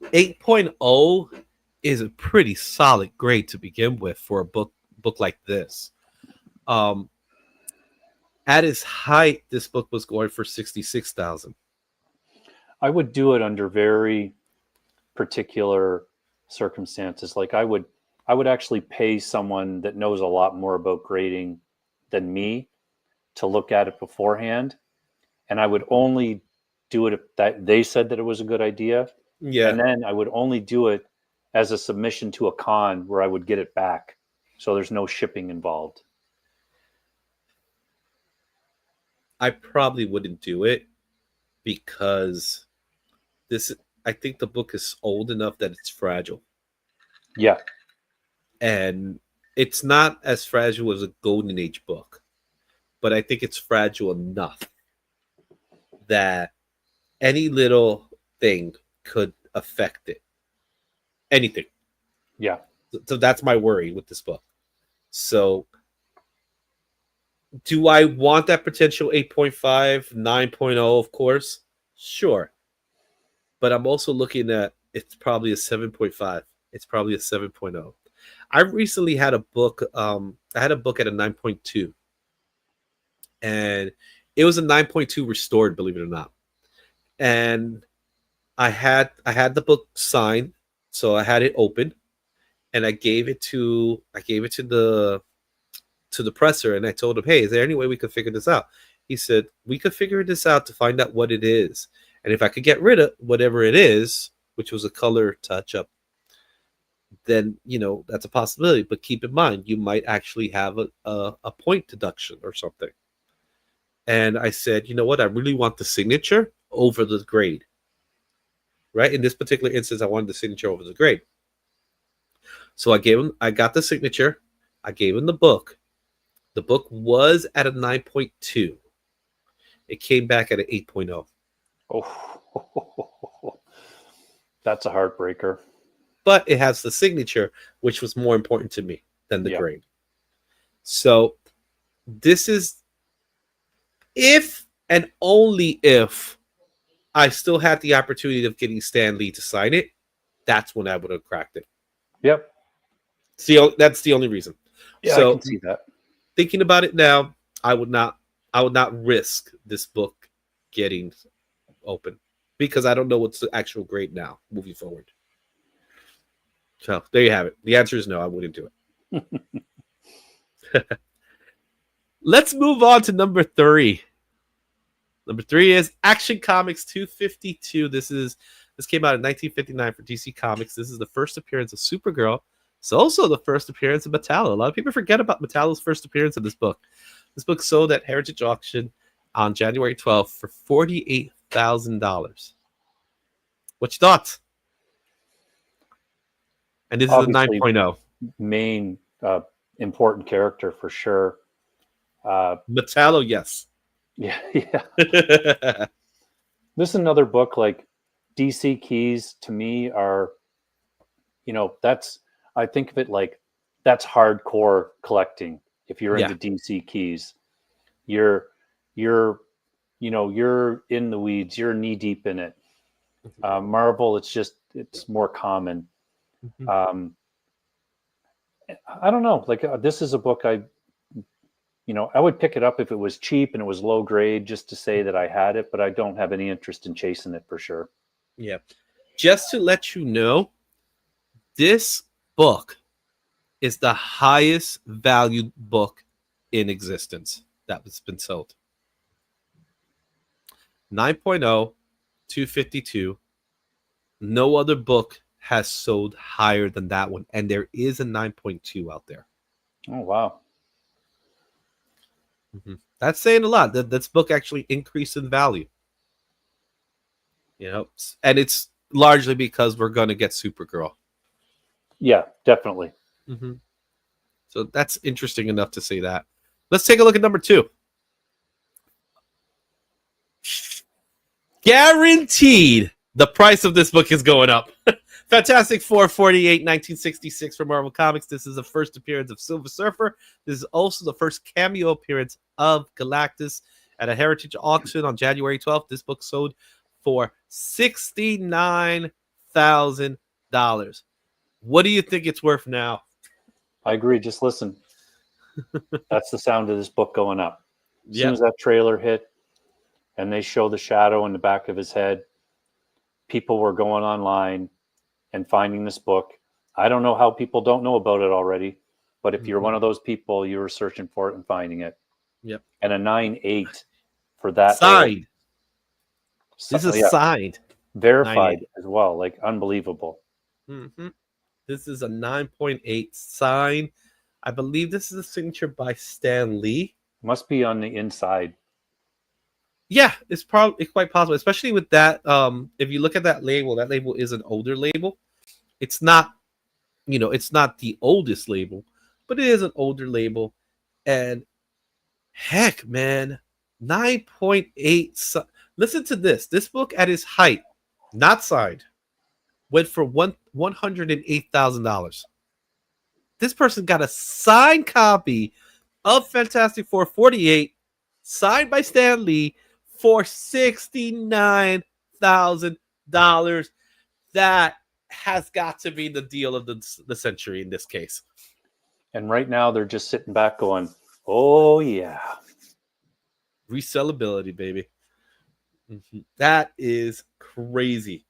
[SPEAKER 2] 8.0 is a pretty solid grade to begin with for a book like this. At its height, this book was going for $66,000.
[SPEAKER 3] I would do it under very particular circumstances. Like I would actually pay someone that knows a lot more about grading than me to look at it beforehand, and I would only do it if that they said that it was a good idea.
[SPEAKER 2] Yeah.
[SPEAKER 3] And then I would only do it as a submission to a con where I would get it back, so there's no shipping involved.
[SPEAKER 2] I probably wouldn't do it, because I think the book is old enough that it's fragile.
[SPEAKER 3] Yeah.
[SPEAKER 2] And it's not as fragile as a Golden Age book, but I think it's fragile enough that any little thing could affect it. Anything.
[SPEAKER 3] Yeah.
[SPEAKER 2] So that's my worry with this book. So do I want that potential 8.5, 9.0, of course? Sure. But I'm also looking at, it's probably a 7.5. It's probably a 7.0. I recently had a book. I had a book at a 9.2. And it was a 9.2 restored, believe it or not. And I had the book signed, so I had it open, and I gave it to the presser, and I told him, "Hey, is there any way we could figure this out?" He said, "We could figure this out to find out what it is, and if I could get rid of whatever it is, which was a color touch up, then that's a possibility. But keep in mind, you might actually have a point deduction or something." And I said, you know what? I really want the signature over the grade. Right? In this particular instance, I wanted the signature over the grade. So I got the signature. I gave him the book. The book was at a 9.2. It came back at an 8.0.
[SPEAKER 3] Oh, that's a heartbreaker.
[SPEAKER 2] But it has the signature, which was more important to me than the
[SPEAKER 3] Yep.
[SPEAKER 2] grade. So this is if and only if I still had the opportunity of getting Stan Lee to sign it, that's when I would have cracked it.
[SPEAKER 3] Yep.
[SPEAKER 2] That's the only reason.
[SPEAKER 3] Yeah,
[SPEAKER 2] So
[SPEAKER 3] I can see that.
[SPEAKER 2] thinking about it now, I would not risk this book getting open because I don't know what's the actual grade now moving forward. So there you have it. The answer is no, I wouldn't do it. Let's move on to number 3. Number 3 is Action Comics 252. This came out in 1959 for DC Comics. This is the first appearance of Supergirl. It's also the first appearance of Metallo. A lot of people forget about Metallo's first appearance in this book. This book sold at Heritage Auction on January 12th for $48,000. What's your thoughts? And this
[SPEAKER 3] Obviously,
[SPEAKER 2] is a 9.0.
[SPEAKER 3] Main important character for sure.
[SPEAKER 2] Metallo, yes.
[SPEAKER 3] Yeah. This is another book like DC Keys to me are, I think of it like that's hardcore collecting. If you're into DC Keys, you're in the weeds, you're knee deep in it. Marvel, it's more common.
[SPEAKER 2] Mm-hmm.
[SPEAKER 3] I don't know. Like this is a book I would pick it up if it was cheap and it was low grade just to say that I had it, but I don't have any interest in chasing it for sure.
[SPEAKER 2] Yeah. Just to let you know, this book is the highest valued book in existence that has been sold. 9.0, 252. No other book has sold higher than that one. And there is a 9.2 out there.
[SPEAKER 3] Oh, wow.
[SPEAKER 2] Mm-hmm. That's saying a lot. This book actually increased in value. And it's largely because we're going to get Supergirl.
[SPEAKER 3] Yeah, definitely.
[SPEAKER 2] Mm-hmm. So that's interesting enough to say that. Let's take a look at number 2. Guaranteed the price of this book is going up. Fantastic Four 48, 1966 for Marvel Comics. This is the first appearance of Silver Surfer. This is also the first cameo appearance of Galactus at a Heritage Auction on January 12th. This book sold for $69,000. What do you think it's worth now?
[SPEAKER 3] I agree. Just listen. That's the sound of this book going up. As soon as that trailer hit and they show the shadow in the back of his head, people were going online and finding this book. I don't know how people don't know about it already, but if you're one of those people, you were searching for it and finding it.
[SPEAKER 2] Yep.
[SPEAKER 3] And a 9.8 for that.
[SPEAKER 2] Signed. This is signed.
[SPEAKER 3] Verified 9.8 as well. Like unbelievable.
[SPEAKER 2] Mm-hmm. This is a 9.8 sign. I believe this is a signature by Stan Lee.
[SPEAKER 3] Must be on the inside.
[SPEAKER 2] Yeah, it's probably quite possible, especially with that. If you look at that label is an older label. It's not, it's not the oldest label, but it is an older label. And heck, man, 9.8. Listen to this. This book at its height, not signed, went for $108,000. This person got a signed copy of Fantastic Four 48, signed by Stan Lee, for $69,000. That has got to be the deal of the century in this case.
[SPEAKER 3] And right now they're just sitting back going, oh yeah.
[SPEAKER 2] Resellability, baby. Mm-hmm. That is crazy.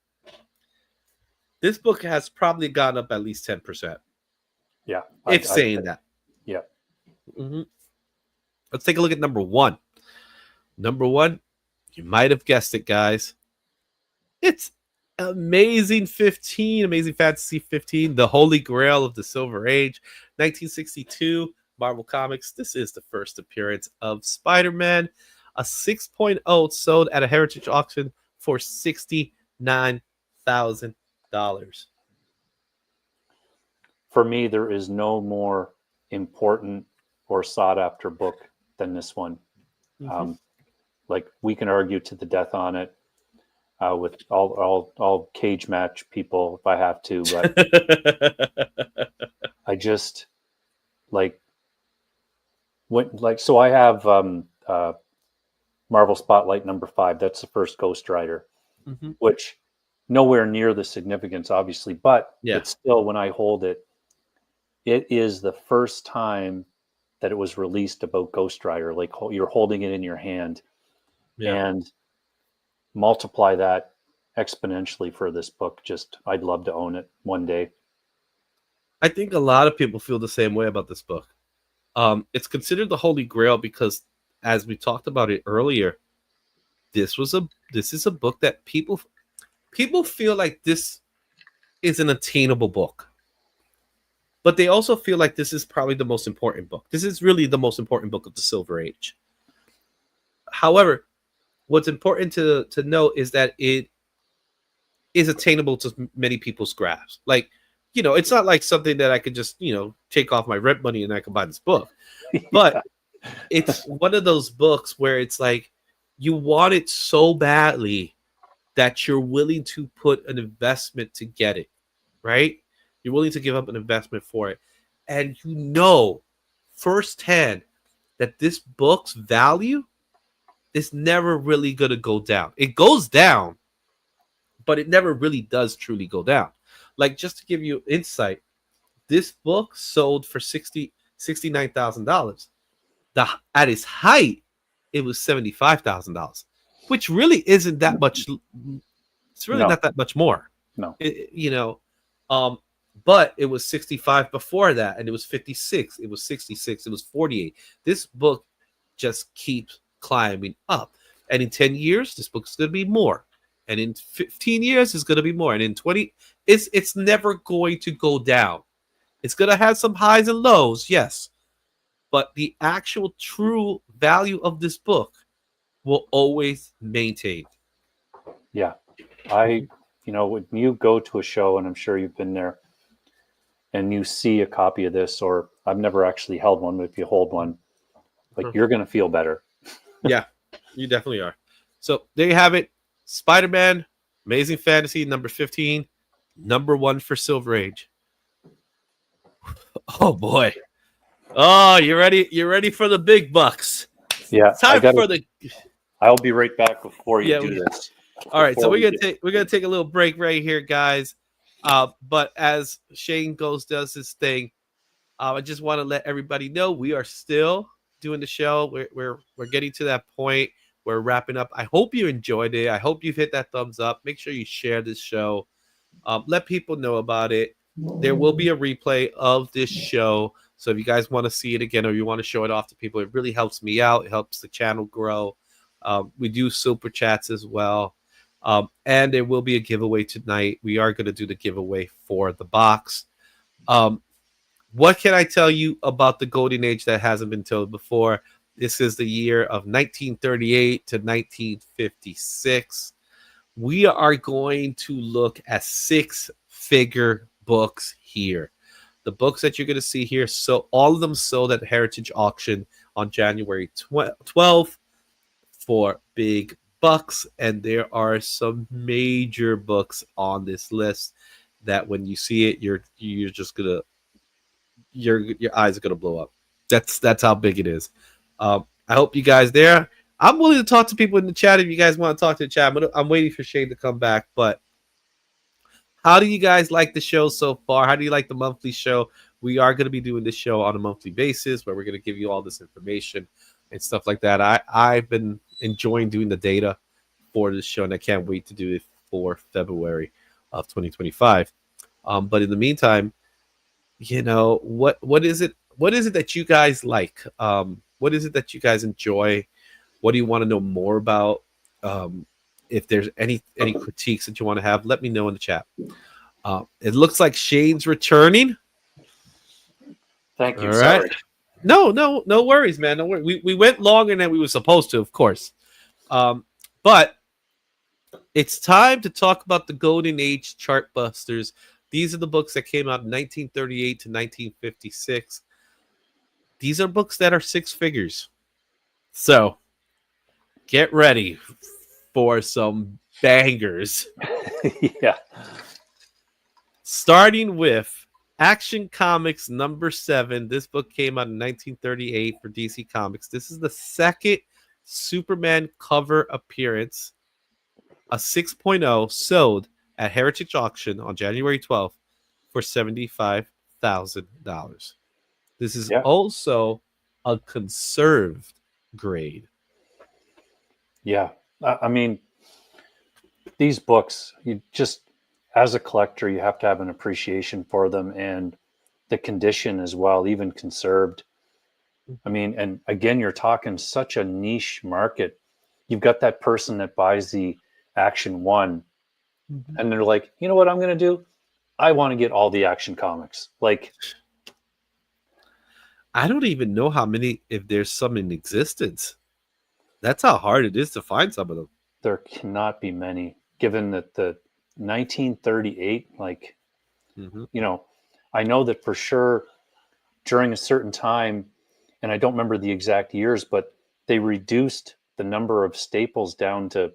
[SPEAKER 2] This book has probably gone up at least 10%.
[SPEAKER 3] Yeah.
[SPEAKER 2] That.
[SPEAKER 3] Yeah.
[SPEAKER 2] Mm-hmm. Let's take a look at number 1. Number 1, you might have guessed it, guys. It's Amazing Fantasy 15, the Holy Grail of the Silver Age, 1962, Marvel Comics. This is the first appearance of Spider-Man. A 6.0 sold at a heritage auction for $69,000.
[SPEAKER 3] For me, there is no more important or sought after book than this one. Like, we can argue to the death on it with all cage match people if I have to, but I just like so I have Marvel Spotlight #5. That's the first Ghost Rider, which nowhere near the significance, obviously, but it's still, when I hold it, it is the first time that it was released about Ghost Rider. Like, you're holding it in your hand, and multiply that exponentially for this book. Just, I'd love to own it one day.
[SPEAKER 2] I think a lot of people feel the same way about this book. It's considered the Holy Grail because, as we talked about it earlier, this is a book that people feel like this is an attainable book, but they also feel like this is probably the most important book. This is really the most important book of the Silver Age. However, what's important to note is that it is attainable to many people's grasp. Like, it's not like something that I could just, take off my rent money and I can buy this book. But it's one of those books where it's like you want it so badly that you're willing to put an investment to get it, right? You're willing to give up an investment for it. And firsthand that this book's value is never really going to go down. It goes down, but it never really does truly go down. Like, just to give you insight, this book sold for $69,000. At its height, it was $75,000, which really isn't that much. It's really not that much more.
[SPEAKER 3] No.
[SPEAKER 2] But it was 65 before that, and it was 56. It was 66. It was 48. This book just keeps climbing up. And in 10 years, this book is going to be more. And in 15 years, it's going to be more. And in 20, it's never going to go down. It's going to have some highs and lows, yes. But the actual true value of this book will always maintain.
[SPEAKER 3] Yeah. When you go to a show, and I'm sure you've been there, and you see a copy of this, or I've never actually held one, but if you hold one, you're going to feel better.
[SPEAKER 2] Yeah, you definitely are. So there you have it. Spider-Man, Amazing Fantasy, #15, #1 for Silver Age. Oh boy. Oh, you ready? You ready for the big bucks?
[SPEAKER 3] Yeah.
[SPEAKER 2] For the.
[SPEAKER 3] I'll be right back before you do this.
[SPEAKER 2] All right, so we're gonna take a little break right here, guys. But as Shane does his thing, I just want to let everybody know we are still doing the show. We're getting to that point. We're wrapping up. I hope you enjoyed it. I hope you've hit that thumbs up. Make sure you share this show. Let people know about it. There will be a replay of this show. So if you guys want to see it again, or you want to show it off to people, it really helps me out. It helps the channel grow. We do super chats as well. And there will be a giveaway tonight. We are going to do the giveaway for the box. What can I tell you about the Golden Age that hasn't been told before? This is the year of 1938 to 1956. We are going to look at 6-figure books here. The books that you're going to see here, so all of them sold at Heritage Auction on January 12th for big bucks. And there are some major books on this list that when you see it, you're just gonna your eyes are gonna blow up. That's how big it is. I hope you guys there. I'm willing to talk to people in the chat if you guys want to talk to the chat. I'm waiting for Shane to come back. But how do you guys like the show so far? How do you like the monthly show? We are going to be doing this show on a monthly basis where we're going to give you all this information and stuff like that. I've been enjoying doing the data for this show, and I can't wait to do it for February of 2025. But in the meantime, what is it that you guys like? What is it that you guys enjoy? What do you want to know more about? If there's any critiques that you want to have, let me know in the chat. It looks like Shane's returning.
[SPEAKER 3] Thank you.
[SPEAKER 2] All right. No worries, man. No worries. We went longer than we were supposed to, of course. But it's time to talk about the Golden Age Chartbusters. These are the books that came out in 1938 to 1956. These are books that are six figures. So get ready for some bangers.
[SPEAKER 3] Yeah.
[SPEAKER 2] Starting with Action Comics number 7. This book came out in 1938 for DC Comics. This is the second Superman cover appearance. A 6.0 sold at Heritage Auction on January 12th for $75,000. This is also a conserved grade.
[SPEAKER 3] Yeah. I mean, these books, you just, as a collector, you have to have an appreciation for them and the condition as well, even conserved. I mean, and again, you're talking such a niche market. You've got that person that buys the Action 1 and they're like, you know what I'm going to do? I want to get all the Action Comics. Like,
[SPEAKER 2] I don't even know how many, if there's some in existence. That's how hard it is to find some of them.
[SPEAKER 3] There cannot be many, given that the 1938, like, you know, I know that for sure during a certain time, and I don't remember the exact years, but they reduced the number of staples down to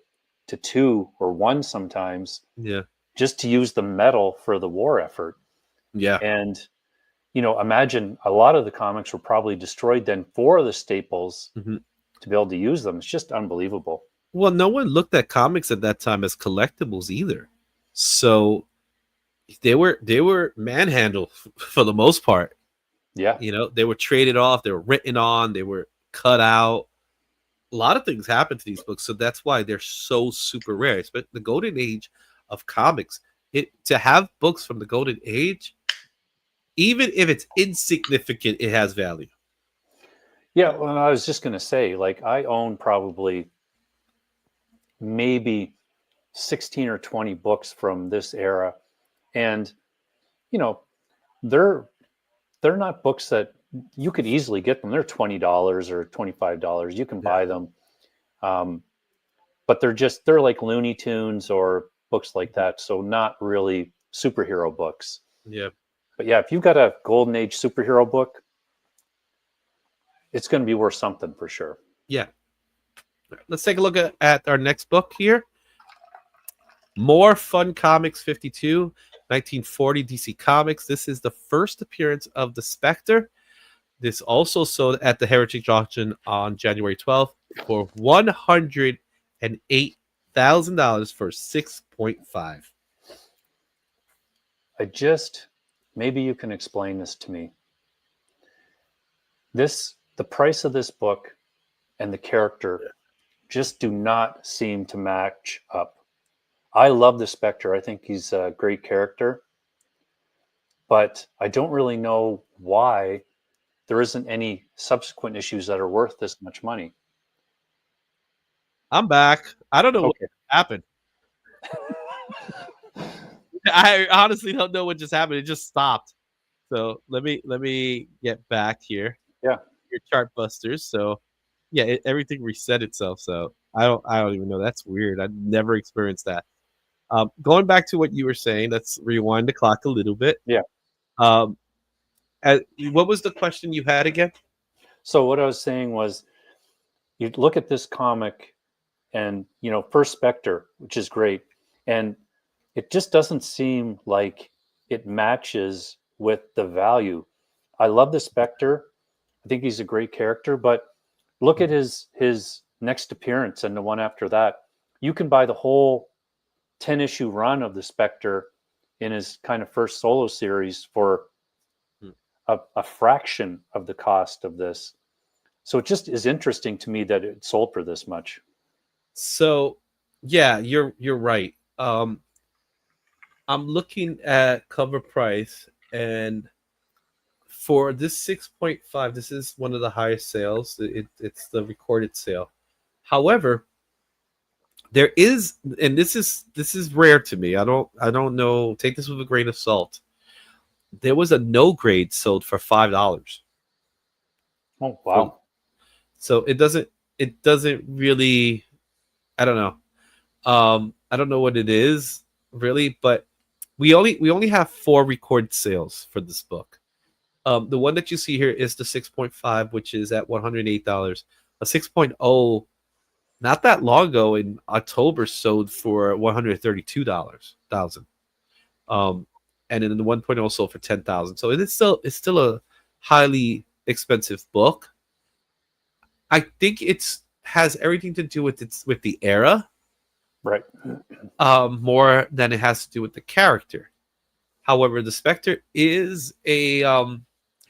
[SPEAKER 3] 2 or 1 sometimes.
[SPEAKER 2] Yeah.
[SPEAKER 3] Just to use the metal for the war effort.
[SPEAKER 2] Yeah.
[SPEAKER 3] And, you know, imagine a lot of the comics were probably destroyed then for the staples to be able to use them. It's just unbelievable.
[SPEAKER 2] Well, no one looked at comics at that time as collectibles either. So they were manhandled for the most part.
[SPEAKER 3] Yeah.
[SPEAKER 2] You know, they were traded off, they were written on, they were cut out. A lot of things happened to these books, so that's why they're so super rare. But the golden age of comics, to have books from the golden age, even if it's insignificant, it has value.
[SPEAKER 3] Yeah, well, I was just going to say, like, I own probably maybe 16 or 20 books from this era, and you know, they're not books that you could easily get them. They're $20 or $25. You can buy them, but they're like Looney Tunes or books like that. So not really superhero books.
[SPEAKER 2] Yeah.
[SPEAKER 3] But yeah, if you've got a golden age superhero book, it's going to be worth something for sure.
[SPEAKER 2] Yeah. Let's take a look at our next book here. More Fun Comics 52, 1940 DC Comics. This is the first appearance of the Spectre. This also sold at the Heritage Auction on January 12th for $108,000 for 6.5.
[SPEAKER 3] Maybe you can explain this to me. The price of this book and the character just do not seem to match up. I love the Spectre. I think he's a great character, but I don't really know why there isn't any subsequent issues that are worth this much money.
[SPEAKER 2] I'm back. I don't know what happened. I honestly don't know what just happened. It just stopped. So let me get back here.
[SPEAKER 3] Yeah,
[SPEAKER 2] your Chartbusters. So yeah, everything reset itself. So I don't even know. That's weird. I've never experienced that. Going back to what you were saying, let's rewind the clock a little bit.
[SPEAKER 3] Yeah.
[SPEAKER 2] What was the question you had again?
[SPEAKER 3] So what I was saying was, you look at this comic, and you know, first Spectre, which is great, and it just doesn't seem like it matches with the value. I love the Spectre. I think he's a great character, but look at his next appearance and the one after that. You can buy the whole 10-issue run of the Spectre in his kind of first solo series for a fraction of the cost of this. So it just is interesting to me that it sold for this much. So
[SPEAKER 2] yeah, you're right. I'm looking at cover price, and for this 6.5, this is one of the highest sales. It's the recorded sale. However, there is, and this is rare to me. I don't know. Take this with a grain of salt. There was a no grade sold for $5.
[SPEAKER 3] Oh, wow.
[SPEAKER 2] So it doesn't really, I don't know. I don't know what it is really, but we only have 4 recorded sales for this book. The one that you see here is the 6.5, which is at $108. A 6.0 not that long ago in October sold for $132,000. And then the 1.0 sold for 10,000. So it's still a highly expensive book. I think it's has everything to do with the era,
[SPEAKER 3] Right.
[SPEAKER 2] more than it has to do with the character. However, the Spectre is he's one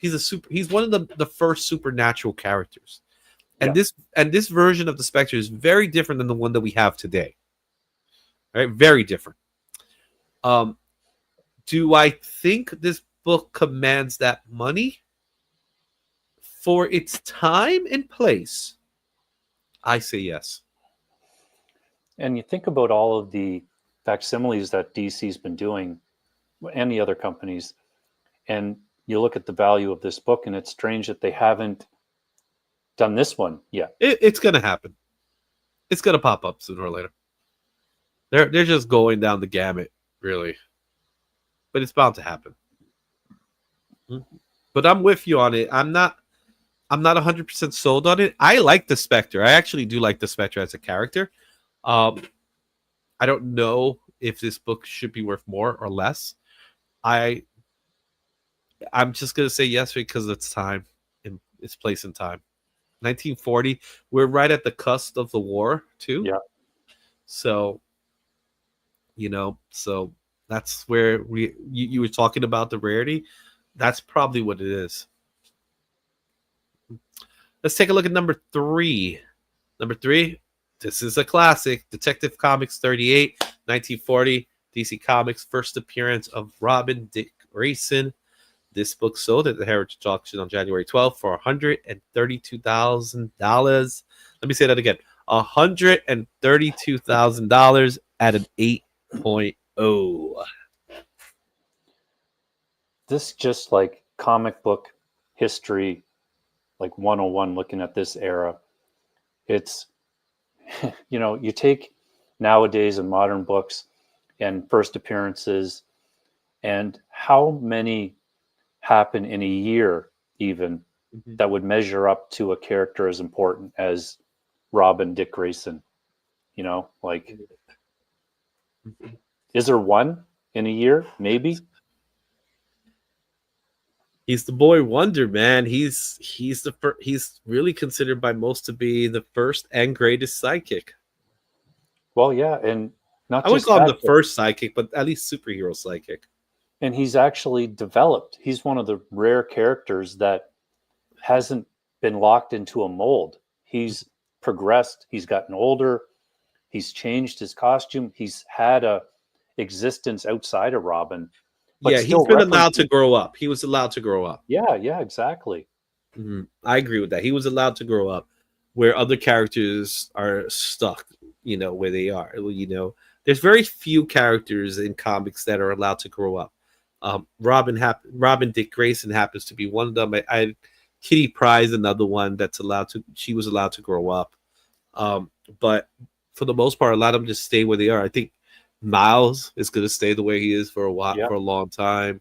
[SPEAKER 2] of the first supernatural characters. And
[SPEAKER 3] Yeah.
[SPEAKER 2] this version of the Spectre is very different than the one that we have today. Right? Very different. Um, do I think this book commands that money for its time and place? I say yes.
[SPEAKER 3] And you think about all of the facsimiles that DC's been doing, and the other companies, and you look at the value of this book, and it's strange that they haven't done this one yet.
[SPEAKER 2] It's gonna happen. It's gonna pop up sooner or later. They're just going down the gamut, really. But it's bound to happen. But I'm with you on it. I'm not 100% sold on it. I like the Spectre. I actually do like the Spectre as a character. Um, I don't know if this book should be worth more or less. I'm just gonna say yes because it's time and its place in time. 1940. We're right at the cusp of the war too.
[SPEAKER 3] Yeah.
[SPEAKER 2] So so that's where you were talking about the rarity. That's probably what it is. Let's take a look at number 3. Number 3, this is a classic. Detective Comics 38, 1940. DC Comics, first appearance of Robin Dick Grayson. This book sold at the Heritage Auction on January 12th for $132,000. Let me say that again. $132,000 at an 8.0.
[SPEAKER 3] This just like comic book history, like 101, looking at this era. It's, you take nowadays in modern books and first appearances, and how many happen in a year even that would measure up to a character as important as Robin Dick Grayson. Like, is there one in a year? Maybe.
[SPEAKER 2] He's the boy wonder, man. He's he's really considered by most to be the first and greatest sidekick.
[SPEAKER 3] Well, yeah, and not
[SPEAKER 2] I wouldn't
[SPEAKER 3] just
[SPEAKER 2] call him
[SPEAKER 3] that,
[SPEAKER 2] the first sidekick, but at least superhero sidekick.
[SPEAKER 3] and he's actually developed. He's one of the rare characters that hasn't been locked into a mold. He's progressed. He's gotten older. He's changed his costume. He's had a existence outside of Robin, but
[SPEAKER 2] Yeah, he's
[SPEAKER 3] still
[SPEAKER 2] been allowed to
[SPEAKER 3] references.
[SPEAKER 2] grow up. He was allowed to grow up.
[SPEAKER 3] Yeah, exactly.
[SPEAKER 2] I agree with that. He was allowed to grow up, where other characters are stuck. Where they are. There's very few characters in comics that are allowed to grow up. Robin Dick Grayson happens to be one of them. Kitty Pryde, another one that's allowed to. She was allowed to grow up, but for the most part, a lot of them just stay where they are. I think Miles is going to stay the way he is for a while,
[SPEAKER 3] Yeah.
[SPEAKER 2] for a long time.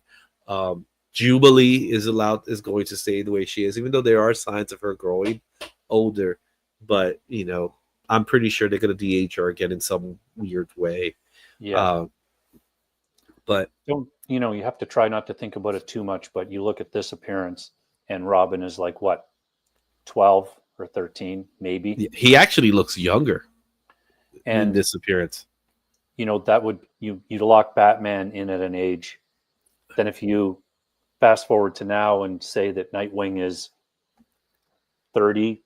[SPEAKER 2] Jubilee is going to stay the way she is, even though there are signs of her growing older. But I'm pretty sure they're going to DH her again in some weird way.
[SPEAKER 3] Yeah.
[SPEAKER 2] But
[SPEAKER 3] you have to try not to think about it too much, but you look at this appearance and Robin is like what, 12 or 13 maybe.
[SPEAKER 2] he actually looks younger in
[SPEAKER 3] And
[SPEAKER 2] this appearance.
[SPEAKER 3] that would you'd lock Batman in at an age. Then if you fast forward to now and say that Nightwing is 30,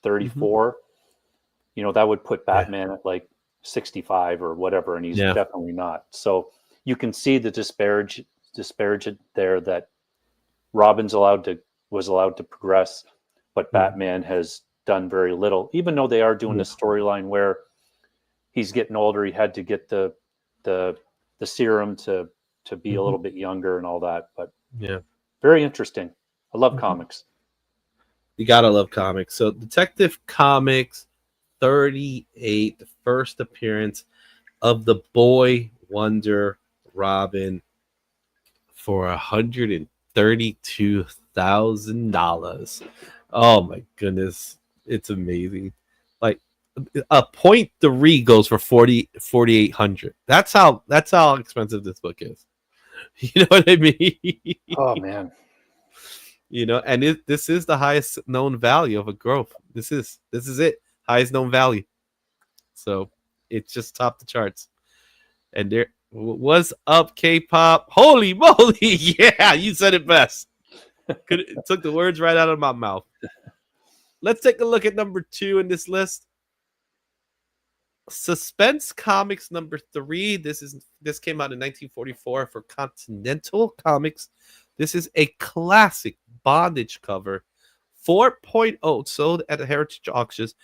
[SPEAKER 3] 34, that would put Batman at like 65 or whatever, and he's definitely not. So you can see the disparage there, that Robin's was allowed to progress, but Batman has done very little, even though they are doing the storyline where he's getting older. He had to get the serum to be a little bit younger and all that. But
[SPEAKER 2] yeah,
[SPEAKER 3] very interesting. I love comics.
[SPEAKER 2] You gotta love comics. So Detective Comics 38, the first appearance of the Boy Wonder Robin for $132,000. Oh my goodness. It's amazing. Like a point three goes for 4,800. That's how expensive this book is. You know what I mean?
[SPEAKER 3] Oh man.
[SPEAKER 2] You know, and this is the highest known value of a growth. This is it. Highest known value. So it's just top the charts. And there was up K-pop. Holy moly. Yeah, you said it best. It took the words right out of my mouth. Let's take a look at number 2 in this list. Suspense Comics number 3. This came out in 1944 for Continental Comics. This is a classic bondage cover, 4.0, sold at the Heritage Auctions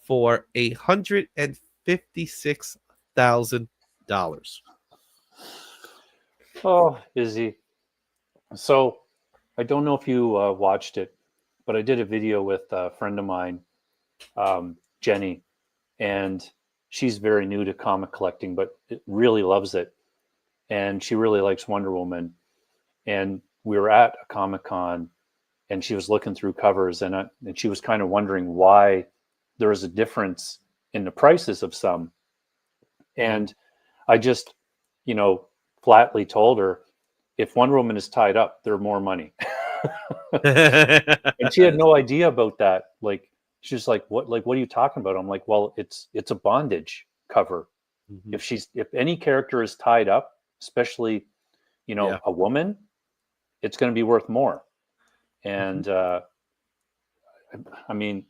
[SPEAKER 2] for $156,000.
[SPEAKER 3] Oh, Izzy. So I don't know if you watched it, but I did a video with a friend of mine, Jenny, and she's very new to comic collecting, but really loves it. And she really likes Wonder Woman. And we were at a Comic-Con and she was looking through covers and she was kind of wondering why there was a difference in the prices of some. And I just, flatly told her, if Wonder Woman is tied up, they're more money. And she had no idea about that. Like, she's like, what are you talking about? I'm like, well, it's a bondage cover.
[SPEAKER 2] Mm-hmm.
[SPEAKER 3] If any character is tied up, especially, a woman, it's going to be worth more. And, I mean,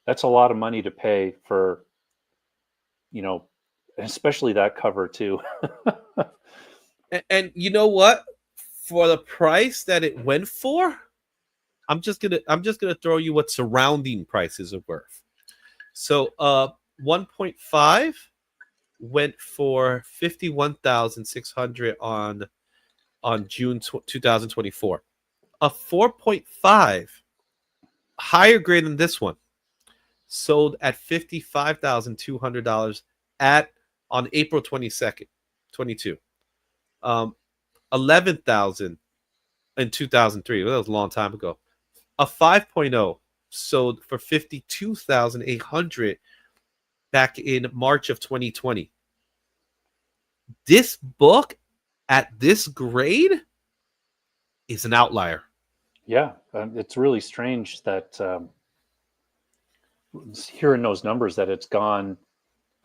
[SPEAKER 3] that's a lot of money to pay for, especially that cover too.
[SPEAKER 2] And you know what? For the price that it went for, I'm just gonna throw you what surrounding prices are worth. So 1.5 went for 51,600 on June 2024. A 4.5 higher grade than this one sold at $55,200 on April 22nd, 22. 11,000 in 2003. Well, that was a long time ago. A 5.0 sold for 52,800 back in March of 2020. This book at this grade is an outlier.
[SPEAKER 3] Yeah, it's really strange that hearing those numbers that it's gone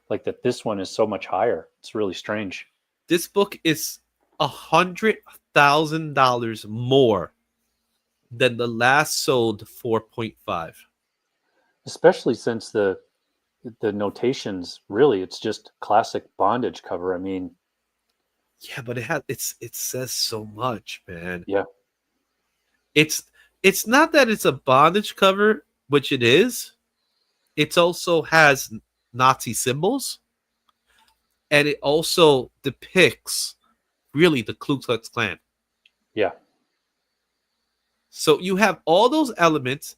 [SPEAKER 3] like that. This one is so much higher. It's really strange.
[SPEAKER 2] This book is $100,000 more than the last sold 4.5.
[SPEAKER 3] Especially since the notations, really, it's just classic bondage cover. I mean,
[SPEAKER 2] yeah, but it says so much, man.
[SPEAKER 3] Yeah,
[SPEAKER 2] it's not that it's a bondage cover, which it is. It also has Nazi symbols, and it also depicts really the Ku Klux Klan.
[SPEAKER 3] Yeah.
[SPEAKER 2] So you have all those elements.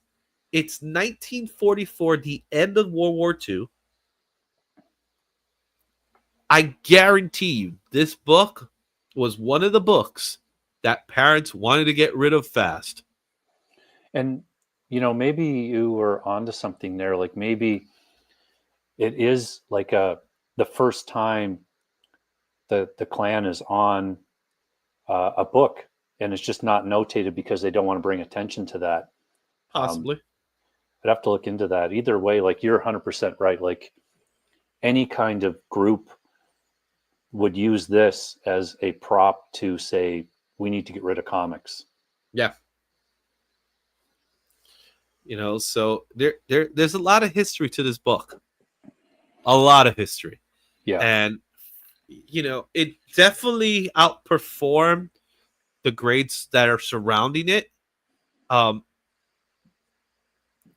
[SPEAKER 2] It's 1944, the end of World War II. I guarantee you, this book was one of the books that parents wanted to get rid of fast.
[SPEAKER 3] And, maybe you were onto something there. Like maybe it is like the first time the Klan is on a book, and it's just not notated because they don't want to bring attention to that.
[SPEAKER 2] Possibly.
[SPEAKER 3] I'd have to look into that. Either way, like you're 100% right. Like any kind of group would use this as a prop to say, we need to get rid of comics.
[SPEAKER 2] Yeah. So there's a lot of history to this book. A lot of history.
[SPEAKER 3] Yeah.
[SPEAKER 2] And, it definitely outperformed the grades that are surrounding it.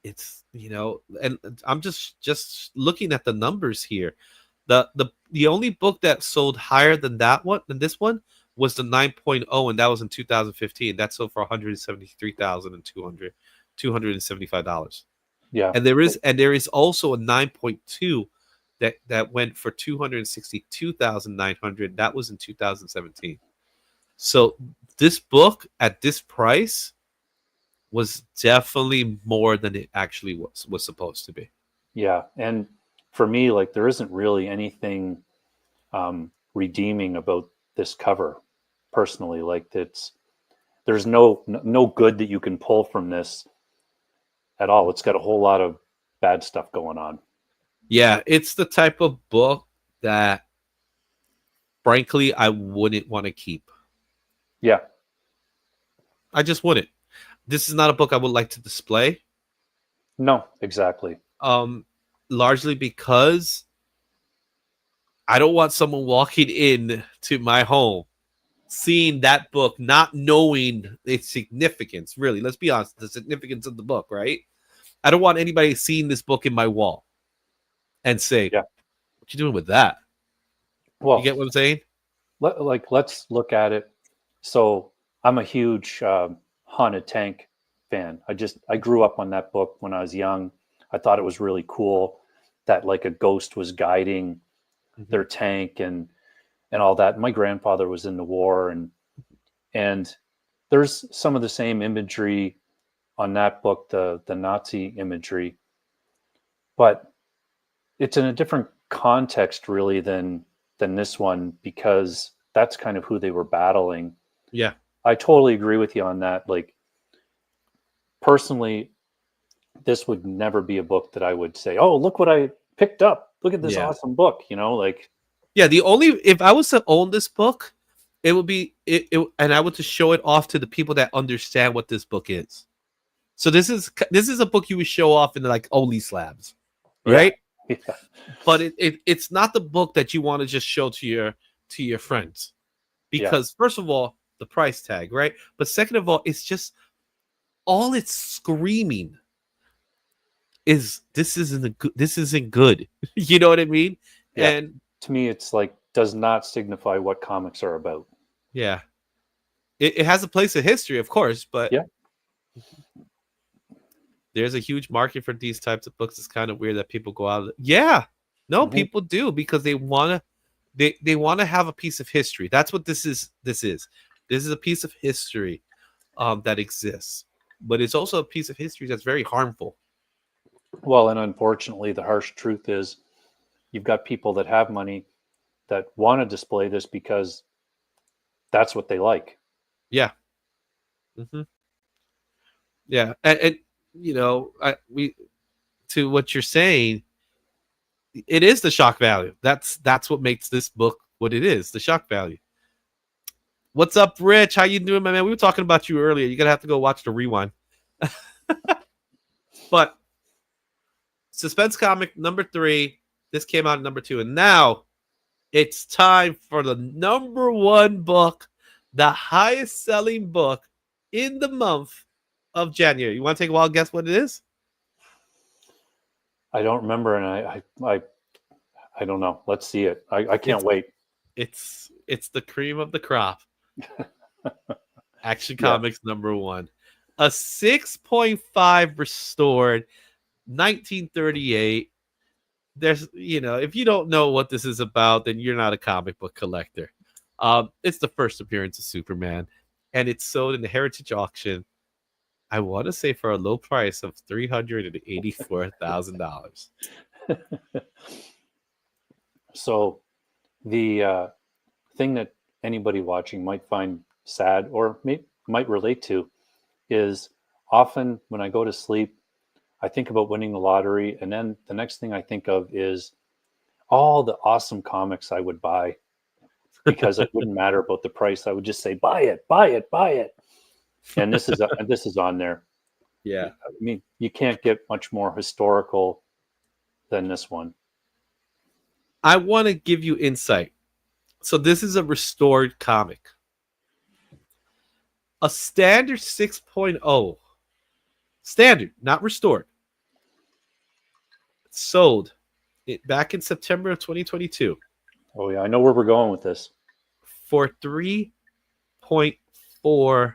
[SPEAKER 2] It's, and I'm just looking at the numbers here. The only book that sold higher than this one was the 9.0, and that was in 2015. That sold for 173,200. $275.
[SPEAKER 3] Yeah.
[SPEAKER 2] And there is also a 9.2 that went for 262,900. That was in 2017. So this book at this price was definitely more than it actually was supposed to be.
[SPEAKER 3] Yeah. And for me, like, there isn't really anything redeeming about this cover personally. Like, there's no good that you can pull from this at all. It's got a whole lot of bad stuff going on.
[SPEAKER 2] Yeah, it's the type of book that, frankly, I wouldn't want to keep.
[SPEAKER 3] Yeah.
[SPEAKER 2] I just wouldn't. This is not a book I would like to display.
[SPEAKER 3] No, exactly.
[SPEAKER 2] Largely because I don't want someone walking in to my home, seeing that book, not knowing its significance. Really, let's be honest, the significance of the book, right? I don't want anybody seeing this book in my wall and say,
[SPEAKER 3] Yeah.
[SPEAKER 2] "What you doing with that?"
[SPEAKER 3] Well,
[SPEAKER 2] You get what I'm saying?
[SPEAKER 3] let's look at it. So I'm a huge haunted tank fan. I grew up on that book when I was young. I thought it was really cool that, like, a ghost was guiding their tank and all that. My grandfather was in the war, and there's some of the same imagery on that book, the Nazi imagery, but it's in a different context really than this one, because that's kind of who they were battling.
[SPEAKER 2] Yeah.
[SPEAKER 3] I totally agree with you on that. Like, personally, this would never be a book that I would say, "Oh, look what I picked up. Look at this
[SPEAKER 2] Yeah.
[SPEAKER 3] awesome book." You know, like,
[SPEAKER 2] Yeah, if I was to own this book, it would be and I would just show it off to the people that understand what this book is. So this is a book you would show off in like Only Slabs, right?
[SPEAKER 3] yeah,
[SPEAKER 2] But it's not the book that you want to just show to your friends, because first of all, the price tag, right? But second of all, it's just all it's screaming is this isn't good. You know what I mean?
[SPEAKER 3] yeah.
[SPEAKER 2] And
[SPEAKER 3] To me, it's like, does not signify what comics are about.
[SPEAKER 2] yeah, it has a place in history, of course, but
[SPEAKER 3] Yeah.
[SPEAKER 2] there's a huge market for these types of books. It's kind of weird that people go out. Yeah, no, people do, because they want to have a piece of history. That's what this is. This is a piece of history that exists, but it's also a piece of history that's very harmful.
[SPEAKER 3] Well, and unfortunately, the harsh truth is, you've got people that have money that want to display this because that's what they like.
[SPEAKER 2] Yeah. Yeah, and we to what you're saying, it is the shock value. That's what makes this book what it is, the shock value. What's up, Rich? How you doing, my man? We were talking about you earlier. You're gonna have to go watch the rewind. But suspense comic number 3. This came out at number 2, and now it's time for the number 1 book, the highest selling book in the month of January. You want to take a wild guess what it is?
[SPEAKER 3] I don't remember, and I don't know. Let's see it. I can't wait.
[SPEAKER 2] It's the cream of the crop. Action Comics number 1. A 6.5 restored 1938. There's, if you don't know what this is about, then you're not a comic book collector. It's the first appearance of Superman, and it's sold in the Heritage auction, I want to say, for a low price of $384,000.
[SPEAKER 3] So the thing that anybody watching might find sad, or might relate to, is often when I go to sleep, I think about winning the lottery, and then the next thing I think of is all the awesome comics I would buy, because it wouldn't matter about the price. I would just say, buy it, buy it, buy it. And this is on there.
[SPEAKER 2] Yeah.
[SPEAKER 3] I mean, you can't get much more historical than this one.
[SPEAKER 2] I want to give you insight. So this is a restored comic. A standard 6.0. Standard, not restored. Sold back in September of 2022
[SPEAKER 3] Oh yeah, I know where we're going with this.
[SPEAKER 2] for $3.4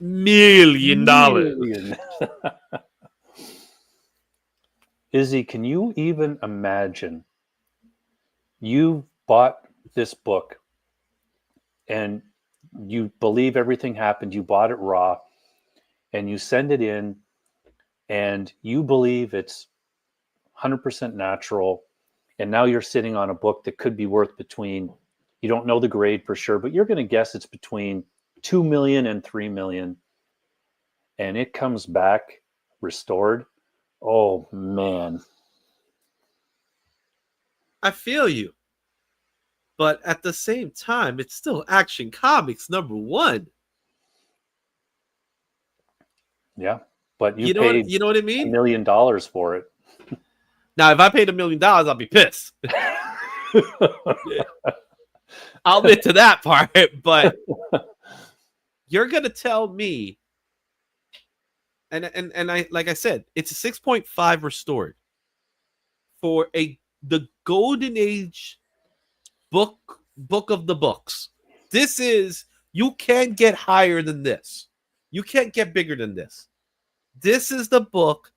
[SPEAKER 2] million.
[SPEAKER 3] Million. Izzy, can you even imagine? You bought this book and you believe everything happened. You bought it raw and you send it in and you believe it's 100% natural. And now you're sitting on a book that could be worth between, you don't know the grade for sure, but you're going to guess it's between 2 million and 3 million. And it comes back restored. Oh, man.
[SPEAKER 2] I feel you. But at the same time, it's still Action Comics #1.
[SPEAKER 3] Yeah. But you
[SPEAKER 2] You know
[SPEAKER 3] paid
[SPEAKER 2] what I
[SPEAKER 3] $1
[SPEAKER 2] mean?
[SPEAKER 3] million for it.
[SPEAKER 2] Now, if I paid $1 million, I'll be pissed. I'll admit to that part, but you're gonna tell me, and I, like I said, it's a 6.5 restored for the golden age book of the books. This is, you can't get higher than this. You can't get bigger than this. This is the book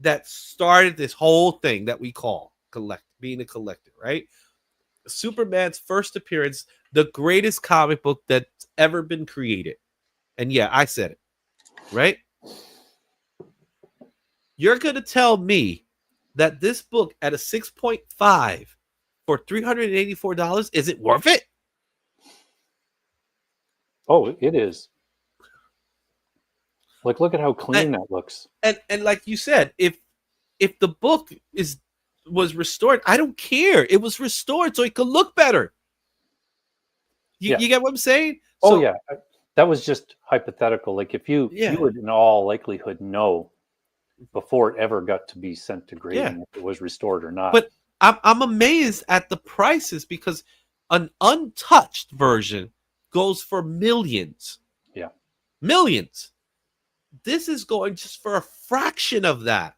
[SPEAKER 2] that started this whole thing that we call being a collector, right? Superman's first appearance, the greatest comic book that's ever been created. And yeah, I said it, right? You're going to tell me that this book at a 6.5 for $384 isn't worth it?
[SPEAKER 3] Oh, it is. Like, look at how clean that looks.
[SPEAKER 2] And like you said, if the book was restored, I don't care. It was restored so it could look better. You get what I'm saying?
[SPEAKER 3] Oh, yeah. That was just hypothetical. Like, if you would in all likelihood know before it ever got to be sent to grading if it was restored or not.
[SPEAKER 2] But I'm amazed at the prices because an untouched version goes for millions.
[SPEAKER 3] Yeah.
[SPEAKER 2] Millions. This is going just for a fraction of that.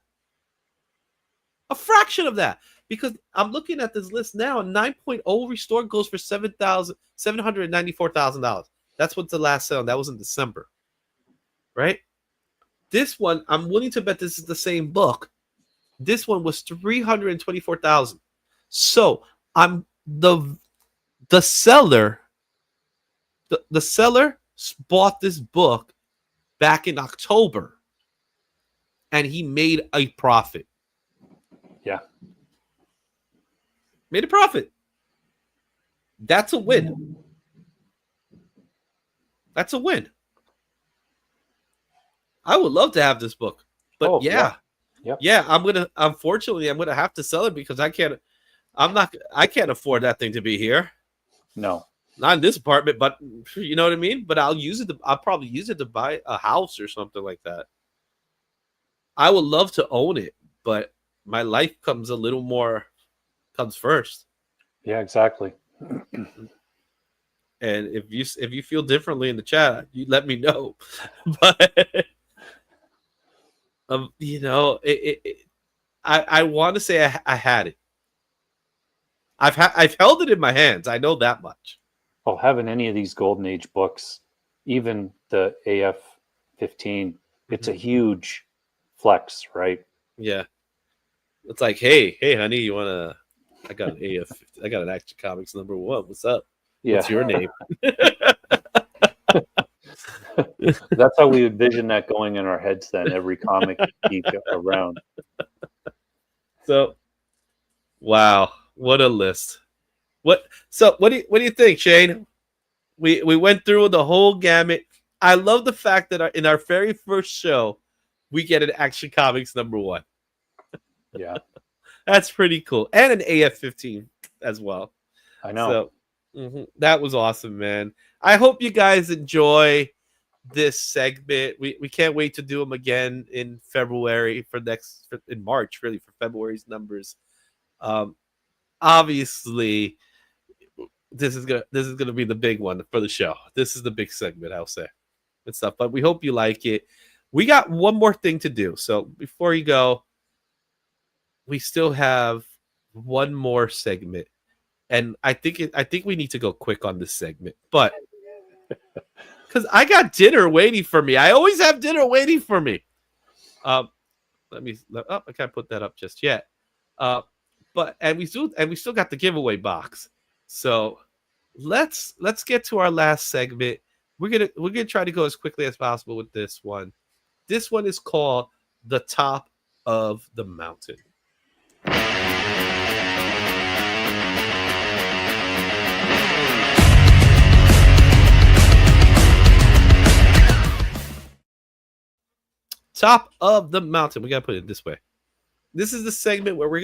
[SPEAKER 2] A fraction of that. Because I'm looking at this list now, and 9.0 restored goes for $794,000. That's what's the last sale. That was in December. Right? This one, I'm willing to bet this is the same book. This one was $324,000. So I'm the seller. The seller bought this book back in October, and he made a profit.
[SPEAKER 3] Yeah.
[SPEAKER 2] Made a profit. That's a win. That's a win. I would love to have this book. But unfortunately, I'm gonna have to sell it because I can't afford that thing to be here.
[SPEAKER 3] No.
[SPEAKER 2] Not in this apartment, but you know what I mean? But I'll probably use it to buy a house or something like that. I would love to own it, but my life comes first.
[SPEAKER 3] Yeah, exactly.
[SPEAKER 2] And if you feel differently in the chat, you let me know. But I want to say I had it. I've held it in my hands. I know that much.
[SPEAKER 3] Oh, having any of these Golden Age books, even the AF-15, it's a huge flex, right?
[SPEAKER 2] Yeah. It's like, hey, honey, you wanna? I got an AF. I got an Action Comics #1. What's up?
[SPEAKER 3] Yeah.
[SPEAKER 2] What's your name?
[SPEAKER 3] That's how we envision that going in our heads. Then every comic geek around.
[SPEAKER 2] So, wow, what a list! What do you think, Shane? We went through the whole gamut. I love the fact that in our very first show, we get an Action Comics #1.
[SPEAKER 3] Yeah.
[SPEAKER 2] That's pretty cool. And an AF-15 as well.
[SPEAKER 3] I know.
[SPEAKER 2] So that was awesome, man. I hope you guys enjoy this segment. We can't wait to do them again in February in March, really, for February's numbers. Obviously, this is gonna be the big one for the show. This is the big segment, I'll say, and stuff. But we hope you like it. We got one more thing to do. So before you go, we still have one more segment, and I think we need to go quick on this segment, but because I got dinner waiting for me. I always have dinner waiting for me. Let me. Oh, I can't put that up just yet. But we still got the giveaway box. So let's get to our last segment. We're gonna try to go as quickly as possible with this one. This one is called The Top of the Mountain. Top of the mountain. We gotta put it this way. This is the segment where we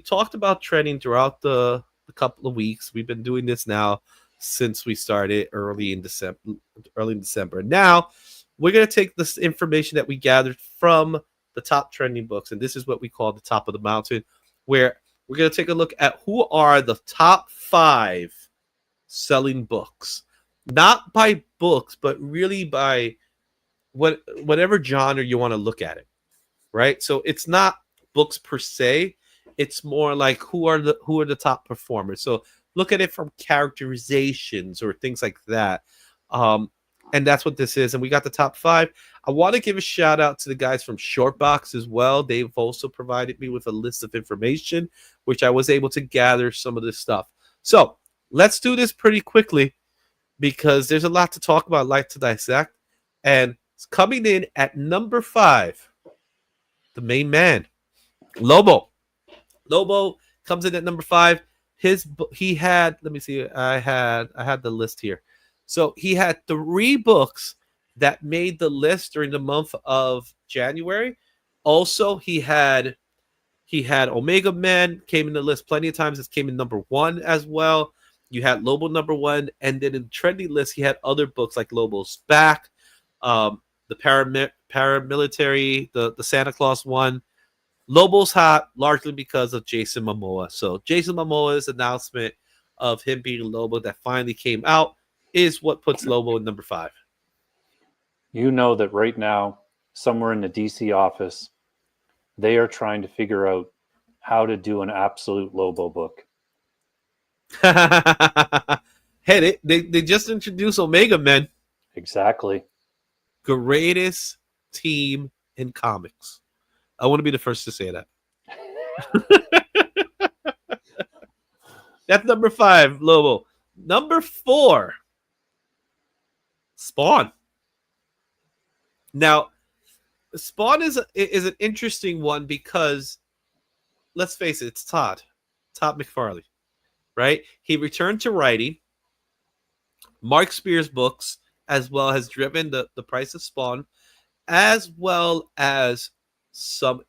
[SPEAKER 2] talked about trending throughout the couple of weeks. We've been doing this now since we started early in December. Now we're gonna take this information that we gathered from the top trending books, and this is what we call the top of the mountain, where we're gonna take a look at who are the top 5 selling books, not by books, but really by whatever genre you want to look at it, right? So it's not books per se, it's more like who are the top performers. So look at it from characterizations or things like that, and that's what this is. And we got the top 5. I want to give a shout out to the guys from Shortbox as well. They've also provided me with a list of information, which I was able to gather some of this stuff. So let's do this pretty quickly because there's a lot to talk about, like to dissect. And coming in at number 5, the main man, Lobo. Lobo comes in at number 5. He had, let me see, I had the list here. So he had 3 books that made the list during the month of January. Also, he had Omega Man came in the list plenty of times. It came in number 1 as well. You had Lobo number 1, and then in the trendy list, he had other books like Lobo's Back, the paramilitary, the Santa Claus one. Lobo's hot largely because of Jason Momoa. So Jason Momoa's announcement of him being Lobo that finally came out is what puts Lobo in number 5.
[SPEAKER 3] You know that right now, somewhere in the DC office, they are trying to figure out how to do an absolute Lobo book.
[SPEAKER 2] Hey, they just introduced Omega Men.
[SPEAKER 3] Exactly.
[SPEAKER 2] Greatest team in comics. I want to be the first to say that. That's number 5, Lobo. Number 4, Spawn. Now, Spawn is an interesting one because, let's face it, it's Todd McFarlane, right? He returned to writing. Mark Spears' books as well has driven the price of Spawn, as well as some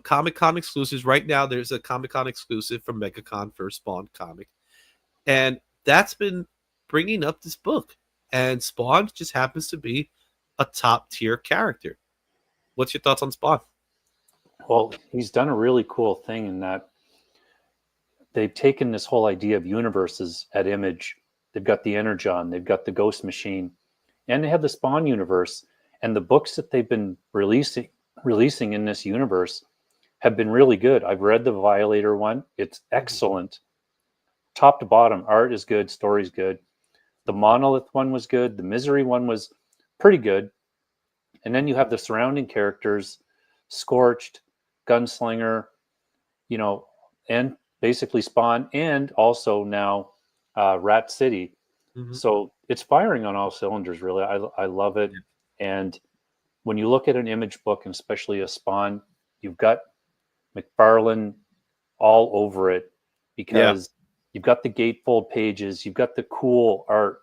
[SPEAKER 2] Comic-Con exclusives. Right now, there's a Comic-Con exclusive from MegaCon for Spawn comic, and that's been bringing up this book. And Spawn just happens to be a top tier character. What's your thoughts on Spawn?
[SPEAKER 3] Well, he's done a really cool thing in that they've taken this whole idea of universes at Image. They've got the Energon, they've got the Ghost Machine, and they have the Spawn universe. And the books that they've been releasing in this universe have been really good. I've read the Violator one. It's excellent. Top to bottom, art is good, story's good. The Monolith one was good. The Misery one was pretty good. And then you have the surrounding characters, Scorched, Gunslinger, and basically Spawn, and also now Rat City. Mm-hmm. So it's firing on all cylinders, really. I love it. And when you look at an Image book, and especially a Spawn, you've got McFarlane all over it because you've got the gatefold pages, you've got the cool art.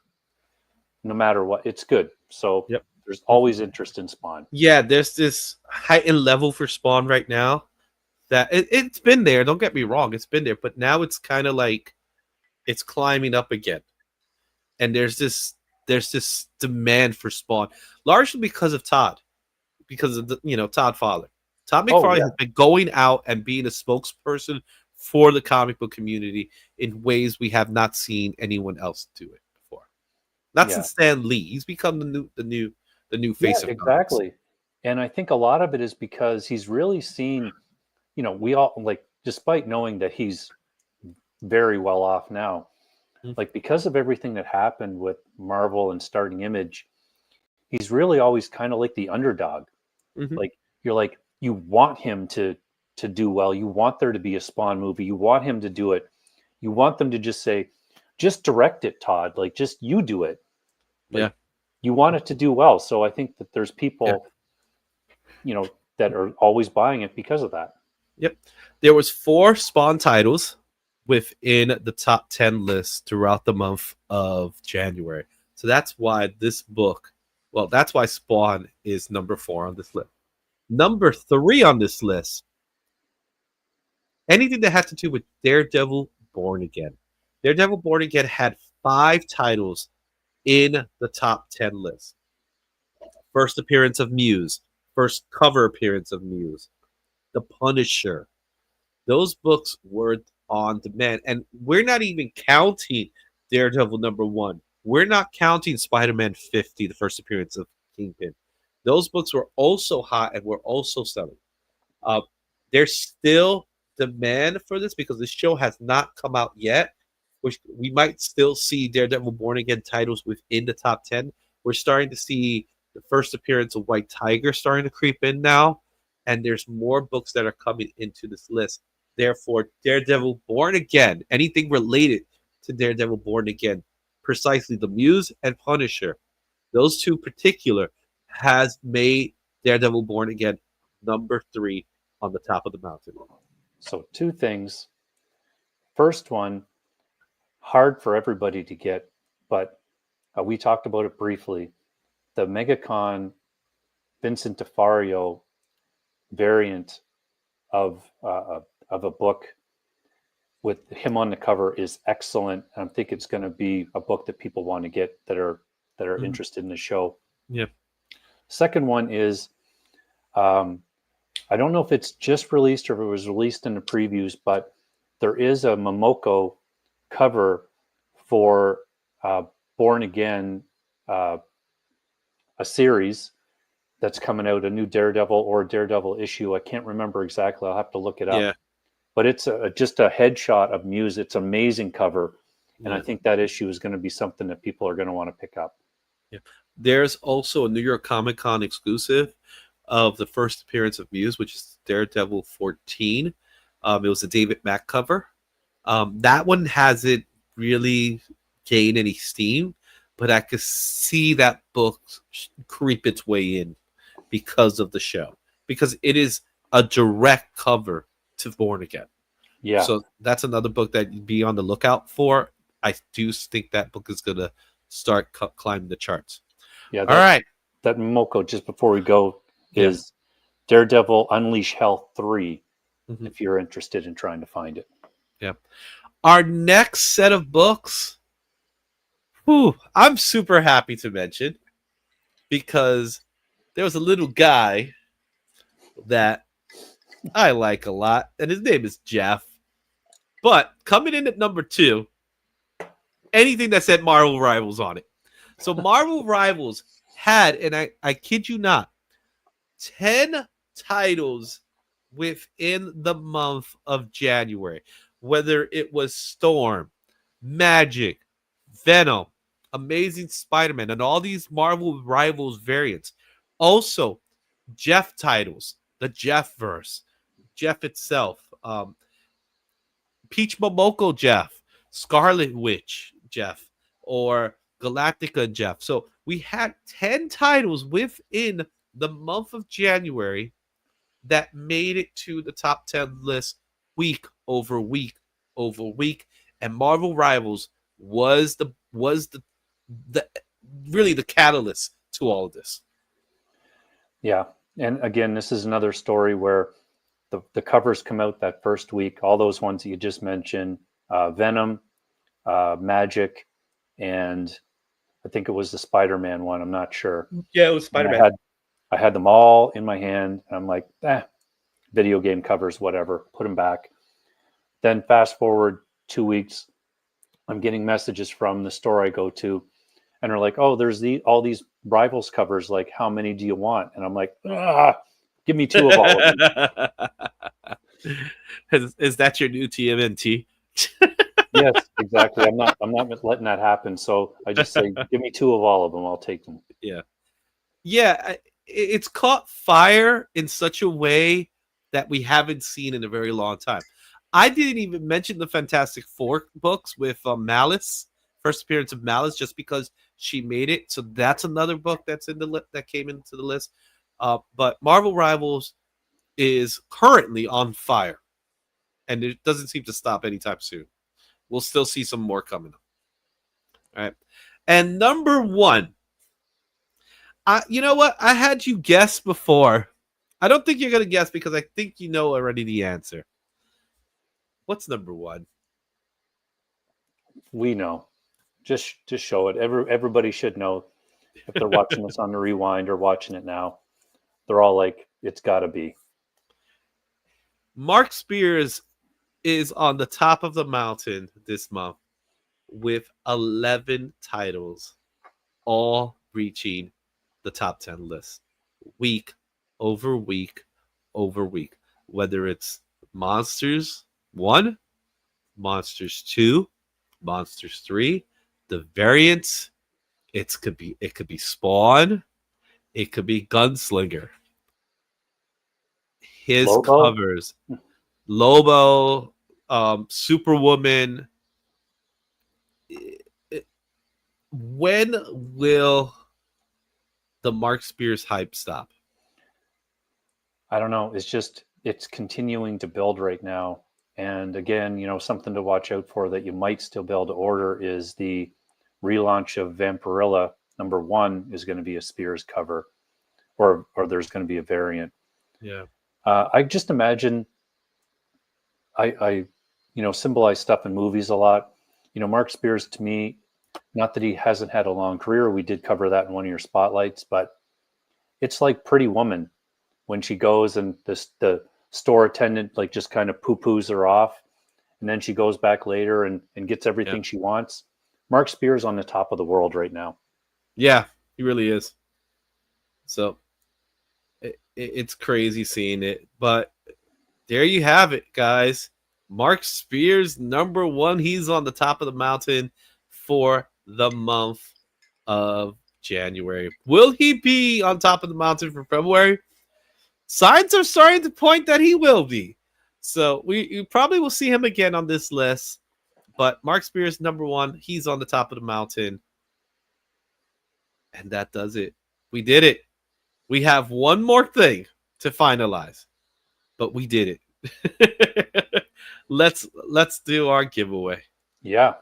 [SPEAKER 3] No matter what, it's good. So there's always interest in Spawn.
[SPEAKER 2] Yeah, there's this heightened level for Spawn right now that it's been there. Don't get me wrong, it's been there, but now it's kind of like it's climbing up again. And there's this demand for Spawn, largely because of Todd, because of the Todd Fowler. Todd McFarlane has been going out and being a spokesperson for the comic book community in ways we have not seen anyone else do it before. Not since Stan Lee. He's become the new face of comics.
[SPEAKER 3] Exactly. And I think a lot of it is because he's really seen, we all, like, despite knowing that he's very well off now,
[SPEAKER 2] Mhm.
[SPEAKER 3] Like, because of everything that happened with Marvel and starting Image, he's really always kind of like the underdog.
[SPEAKER 2] Mhm.
[SPEAKER 3] Like, you're like, you want him to do well. You want there to be a Spawn movie. You want him to do it. You want them to just say, just direct it, Todd. Like, just you do it. Like,
[SPEAKER 2] Yeah.
[SPEAKER 3] you want it to do well. So I think that there's
[SPEAKER 2] Yeah.
[SPEAKER 3] people, that are always buying it because of that.
[SPEAKER 2] Yep. There was 4 Spawn titles within the top 10 list throughout the month of January. So that's why this book, well, that's why Spawn is number 4 on this list. Number 3 on this list, anything that had to do with Daredevil Born Again. Daredevil Born Again had 5 titles in the top 10 list. First appearance of Muse, first cover appearance of Muse, The Punisher. Those books were on demand. And we're not even counting Daredevil #1. We're not counting Spider-Man 50, the first appearance of Kingpin. Those books were also hot and were also selling. Uh, there's still demand for this because the show has not come out yet, which we might still see Daredevil Born Again titles within the top 10. We're starting to see the first appearance of White Tiger starting to creep in now, and there's more books that are coming into this list. Therefore, Daredevil Born Again, anything related to Daredevil Born Again, precisely the Muse and Punisher, those two particular, has made Daredevil Born Again number 3 on the top of the mountain.
[SPEAKER 3] So, two things. First one, hard for everybody to get, but we talked about it briefly. The MegaCon Vincent D'Onofrio variant of a book with him on the cover is excellent. I think it's going to be a book that people want to get that are interested in the show.
[SPEAKER 2] Yeah.
[SPEAKER 3] Second one is, I don't know if it's just released or if it was released in the previews, but there is a Momoko cover for Born Again, a series that's coming out, a new Daredevil or Daredevil issue. I can't remember exactly. I'll have to look it up.
[SPEAKER 2] Yeah.
[SPEAKER 3] But it's just a headshot of Muse. It's an amazing cover. And
[SPEAKER 2] Yeah.
[SPEAKER 3] I think that issue is going to be something that people are going to want to pick up.
[SPEAKER 2] Yeah. There's also a New York Comic Con exclusive of the first appearance of Muse, which is Daredevil 14. It was a David Mack cover. That one hasn't really gained any steam, but I could see that book creep its way in because of the show, because it is a direct cover to Born Again.
[SPEAKER 3] Yeah.
[SPEAKER 2] So that's another book that you'd be on the lookout for. I do think that book is going to start climbing the charts.
[SPEAKER 3] Yeah.
[SPEAKER 2] All right.
[SPEAKER 3] That Momoko, just before we go, is Daredevil Unleash Hell 3, if you're interested in trying to find it.
[SPEAKER 2] Yeah. Our next set of books, I'm super happy to mention, because there was a little guy that I like a lot, and his name is Jeff. But coming in at number 2, anything that said Marvel Rivals on it. So Marvel Rivals had, and I kid you not, 10 titles within the month of January, whether it was Storm, Magic, Venom, Amazing Spider-Man, and all these Marvel Rivals variants. Also, Jeff titles, the Jeff verse, Jeff itself, Peach Momoko Jeff, Scarlet Witch Jeff, or Galactica Jeff. So we had 10 titles within the month of January that made it to the top 10 list week over week over week. And Marvel Rivals was the really the catalyst to all of this.
[SPEAKER 3] Yeah. And again, this is another story where the covers come out that first week, all those ones that you just mentioned, Venom, Magic, and I think it was the Spider-Man one. I'm not sure.
[SPEAKER 2] Yeah, it was Spider-Man.
[SPEAKER 3] I had them all in my hand, and I'm like, video game covers, whatever, put them back. Then fast forward 2 weeks, I'm getting messages from the store I go to, and they're like, oh, there's all these Rivals covers. Like, how many do you want? And I'm like, give me 2 of all of them.
[SPEAKER 2] Is that your new TMNT?
[SPEAKER 3] Yes, exactly. I'm not letting that happen. So I just say, give me 2 of all of them. I'll take them.
[SPEAKER 2] Yeah. Yeah, it's caught fire in such a way that we haven't seen in a very long time. I didn't even mention the Fantastic Four books with Malice, first appearance of Malice, just because she made it. So that's another book that's in the that came into the list. But Marvel Rivals is currently on fire, and it doesn't seem to stop anytime soon. We'll still see some more coming up. All right, and number one. You know what? I had you guess before. I don't think you're gonna guess because I think you know already the answer. What's number one?
[SPEAKER 3] We know. Just show it. Everybody should know if they're watching this on the rewind or watching it now. They're all like, it's got to be.
[SPEAKER 2] Mark Spears is on the top of the mountain this month with 11 titles, all reaching the top 10 list week over week over week. Whether it's Monsters 1, Monsters 2, Monsters 3, the variants, it could be Spawn, it could be Gunslinger. His
[SPEAKER 3] Lobo?
[SPEAKER 2] covers, Lobo, Superwoman. When will the Mark Spears hype stop?
[SPEAKER 3] I don't know. It's continuing to build right now. And again, something to watch out for that you might still be able to order is the relaunch of Vampirilla. Number 1 is going to be a Spears cover, or there's going to be a variant.
[SPEAKER 2] Yeah.
[SPEAKER 3] I just imagine I symbolize stuff in movies a lot. Mark Spears, to me, not that he hasn't had a long career. We did cover that in one of your spotlights, but it's like Pretty Woman when she goes and the store attendant like just kind of poo-poos her off, and then she goes back later and gets everything she wants. Mark Spears on the top of the world right now.
[SPEAKER 2] Yeah, he really is. So it's crazy seeing it, but there you have it, guys. Mark Spears, number 1. He's on the top of the mountain for the month of January. Will he be on top of the mountain for February? Signs are starting to point that he will be. So we probably will see him again on this list. But Mark Spears, number 1, he's on the top of the mountain. And that does it. We did it. We have one more thing to finalize, but we did it. Let's do our giveaway.
[SPEAKER 3] Yeah.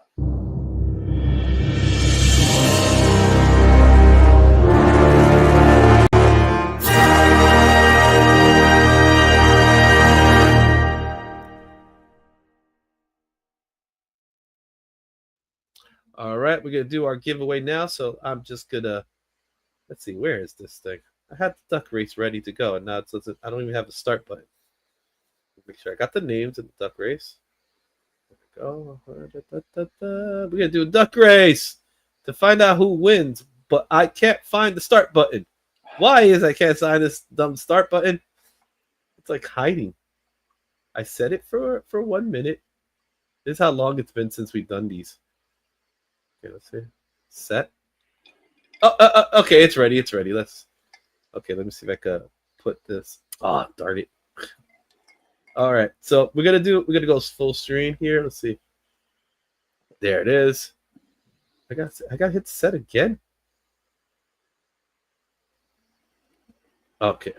[SPEAKER 2] All right, we're gonna do our giveaway now. So I'm just gonna let's see, where is this thing? I had the duck race ready to go, and now it doesn't. I don't even have a start button. Make sure I got the names in the duck race. There we go. We're gonna do a duck race to find out who wins, but I can't find the start button. Why is I can't find this dumb start button? It's like hiding. I set it for 1 minute. This is how long it's been since we've done these. Okay, let's see. Set. Okay, it's ready. It's ready. Okay, let me see if I can put this. Oh, darn it. All right, so we're gonna go full screen here. Let's see. There it is. I got hit set again. Okay.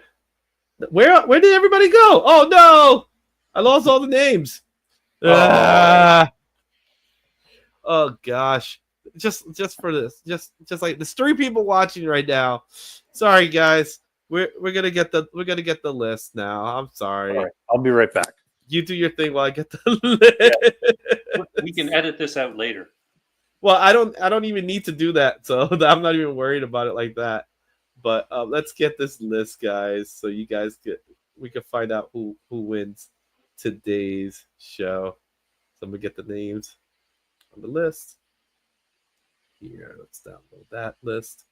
[SPEAKER 2] Where did everybody go? Oh no! I lost all the names. Oh gosh. Just for this. Just like there's 3 people watching right now. Sorry guys. We're gonna get the list now. I'm sorry.
[SPEAKER 3] All right, I'll be right back.
[SPEAKER 2] You do your thing while I get the list.
[SPEAKER 3] Yeah. We can edit this out later.
[SPEAKER 2] Well, I don't even need to do that, so I'm not even worried about it like that. But let's get this list, guys, so you guys we can find out who wins today's show. So I'm gonna get the names on the list. Here, let's download that list.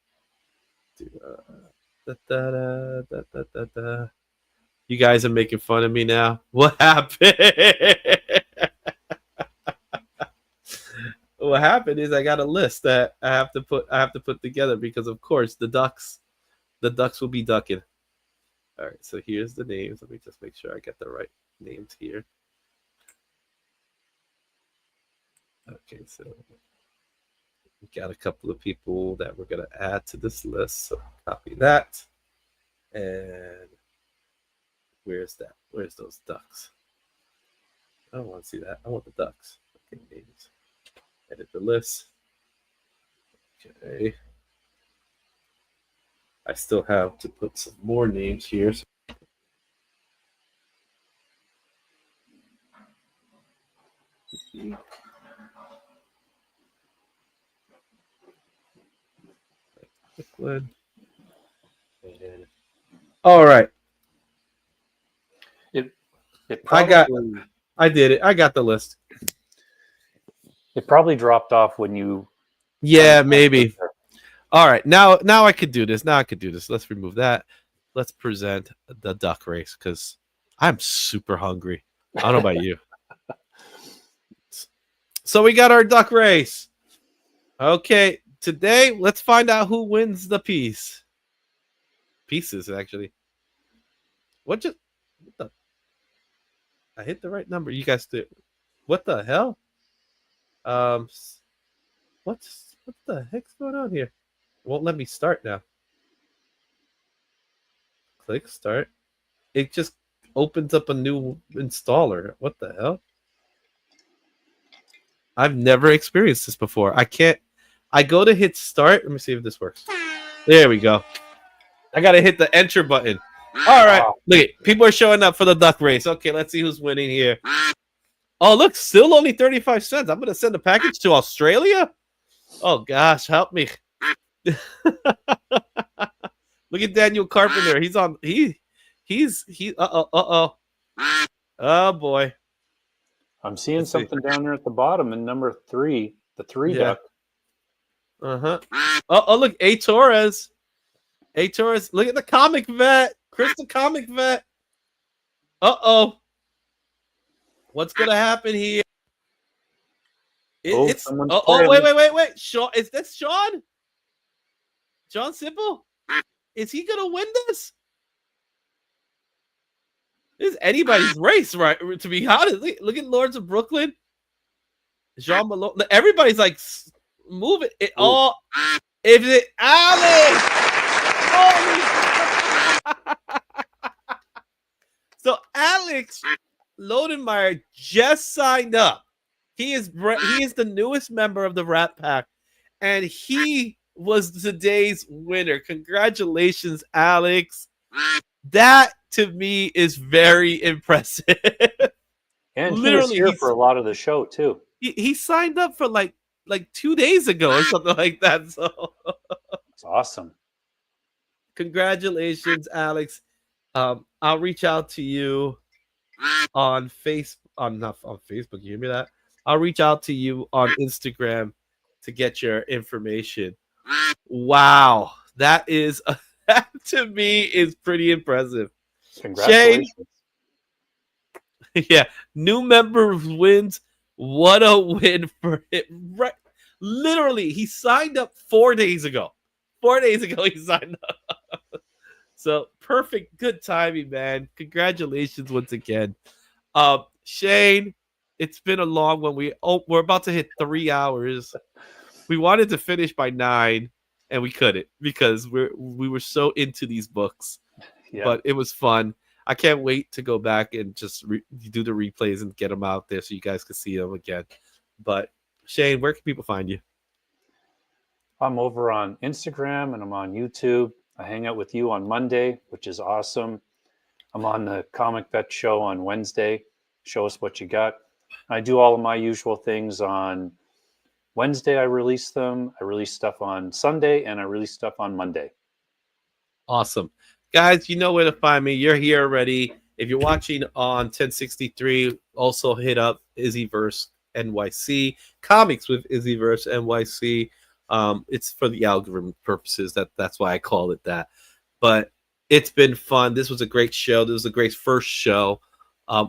[SPEAKER 2] You guys are making fun of me now. What happened? what happened is I got a list that I have to put together because of course the ducks will be ducking. All right, so here's the names. Let me just make sure I get the right names here. Okay, so we got a couple of people that we're gonna add to this list. So copy that. And where's that? Where's those ducks? I don't want to see that. I want the ducks. Okay, names. Edit the list. Okay. I still have to put some more names here. All right.
[SPEAKER 3] It probably,
[SPEAKER 2] I did it. I got the list.
[SPEAKER 3] It probably dropped off when you.
[SPEAKER 2] Yeah, maybe. All right. Now I could do this. Let's remove that. Let's present the duck race because I'm super hungry. I don't know about you. So we got our duck race. Okay. Today, let's find out who wins the piece. Pieces, actually. What the? I hit the right number. You guys did. What the hell? What the heck's going on here? It won't let me start now. Click start. It just opens up a new installer. What the hell? I've never experienced this before. I can't. I go to hit start. Let me see if this works. There we go. I gotta hit the enter button. All right. Look, people are showing up for the duck race. Okay, let's see who's winning here. Oh, look, still only 35 cents. I'm gonna send a package to Australia. Oh gosh, help me. Look at Daniel Carpenter. He's on. He's. Oh boy.
[SPEAKER 3] I'm seeing something down there at the bottom in number 3, the 3 duck.
[SPEAKER 2] Oh, look, A Torres. Look at the comic vet. Chris the comic vet. What's gonna happen here? Wait. Sean, is that Sean? Sean Simple? Is he gonna win this? This is anybody's race, right? To be honest, look at Lords of Brooklyn. Jean Malone. Everybody's like moving it all. If it Alex. So Alex Lodenmeyer just signed up. He is the newest member of the Rat Pack, and he was today's winner. Congratulations, Alex. That to me is very impressive.
[SPEAKER 3] And literally he was here for a lot of the show too.
[SPEAKER 2] He signed up for like 2 days ago or something like that. So
[SPEAKER 3] it's awesome.
[SPEAKER 2] Congratulations, Alex. I'll reach out to you on not on Facebook. You hear me that? I'll reach out to you on Instagram to get your information. Wow, that to me is pretty impressive.
[SPEAKER 3] Congratulations.
[SPEAKER 2] Shane, yeah, new member wins. What a win for it. Right. Literally, he signed up 4 days ago. 4 days ago, he signed up. So perfect, good timing, man. Congratulations once again. Shane, it's been a long one. We're about to hit 3 hours. We wanted to finish by 9, and we couldn't because we were so into these books. Yeah. But it was fun. I can't wait to go back and just do the replays and get them out there so you guys can see them again. But Shane, where can people find you?
[SPEAKER 3] I'm over on Instagram and I'm on YouTube. I hang out with you on Monday, which is awesome. I'm on the Comic Vet Show on Wednesday. Show us what you got. I do all of my usual things on Wednesday. I release them. I release stuff on Sunday and I release stuff on Monday.
[SPEAKER 2] Awesome. Guys, you know where to find me. You're here already. If you're watching on 1063, also hit up Izzyverse NYC. Comics with Izzyverse NYC. It's for the algorithm purposes. That's why I call it that. But it's been fun. This was a great show. This was a great first show.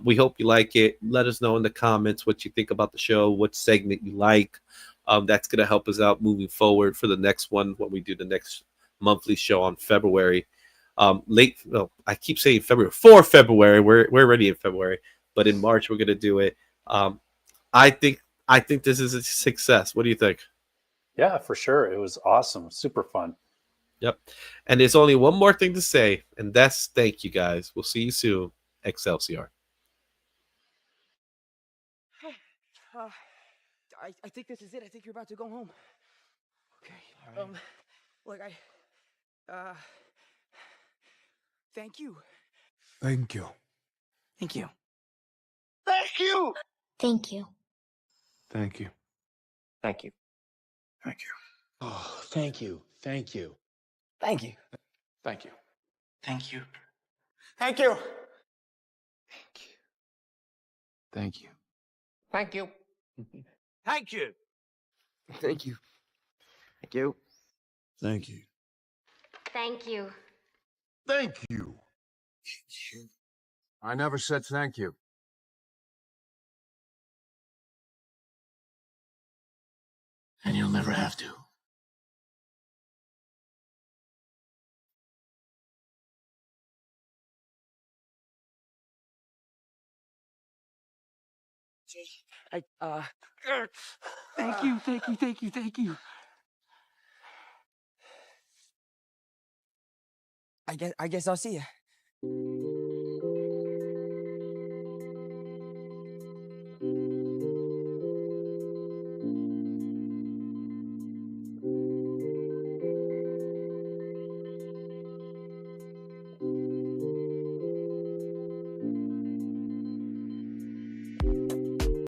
[SPEAKER 2] We hope you like it. Let us know in the comments what you think about the show, what segment you like. That's going to help us out moving forward for the next one when we do the next monthly show on February. I keep saying February, for February. We're already in February, but in March we're going to do it. I think this is a success. What do you think?
[SPEAKER 3] Yeah, for sure. It was awesome. Super fun.
[SPEAKER 2] Yep. And there's only one more thing to say, and that's thank you guys. We'll see you soon. Excelsior.
[SPEAKER 4] I think this is it. I think you're about to go home. Okay. All right. Like thank you.
[SPEAKER 5] Thank you.
[SPEAKER 4] Thank you.
[SPEAKER 6] Thank you.
[SPEAKER 7] Thank you.
[SPEAKER 5] Thank you.
[SPEAKER 6] Thank you.
[SPEAKER 5] Thank you.
[SPEAKER 8] Oh, thank you. Thank you.
[SPEAKER 4] Thank you.
[SPEAKER 5] Thank you.
[SPEAKER 6] Thank you.
[SPEAKER 4] Thank you.
[SPEAKER 5] Thank you.
[SPEAKER 6] Thank you.
[SPEAKER 4] Thank you.
[SPEAKER 8] Thank you.
[SPEAKER 4] Thank you.
[SPEAKER 5] Thank you.
[SPEAKER 7] Thank you.
[SPEAKER 5] Thank you. I never said thank you.
[SPEAKER 8] And you'll never have to.
[SPEAKER 4] Thank you. Thank you. Thank you. Thank you. I guess I'll see you.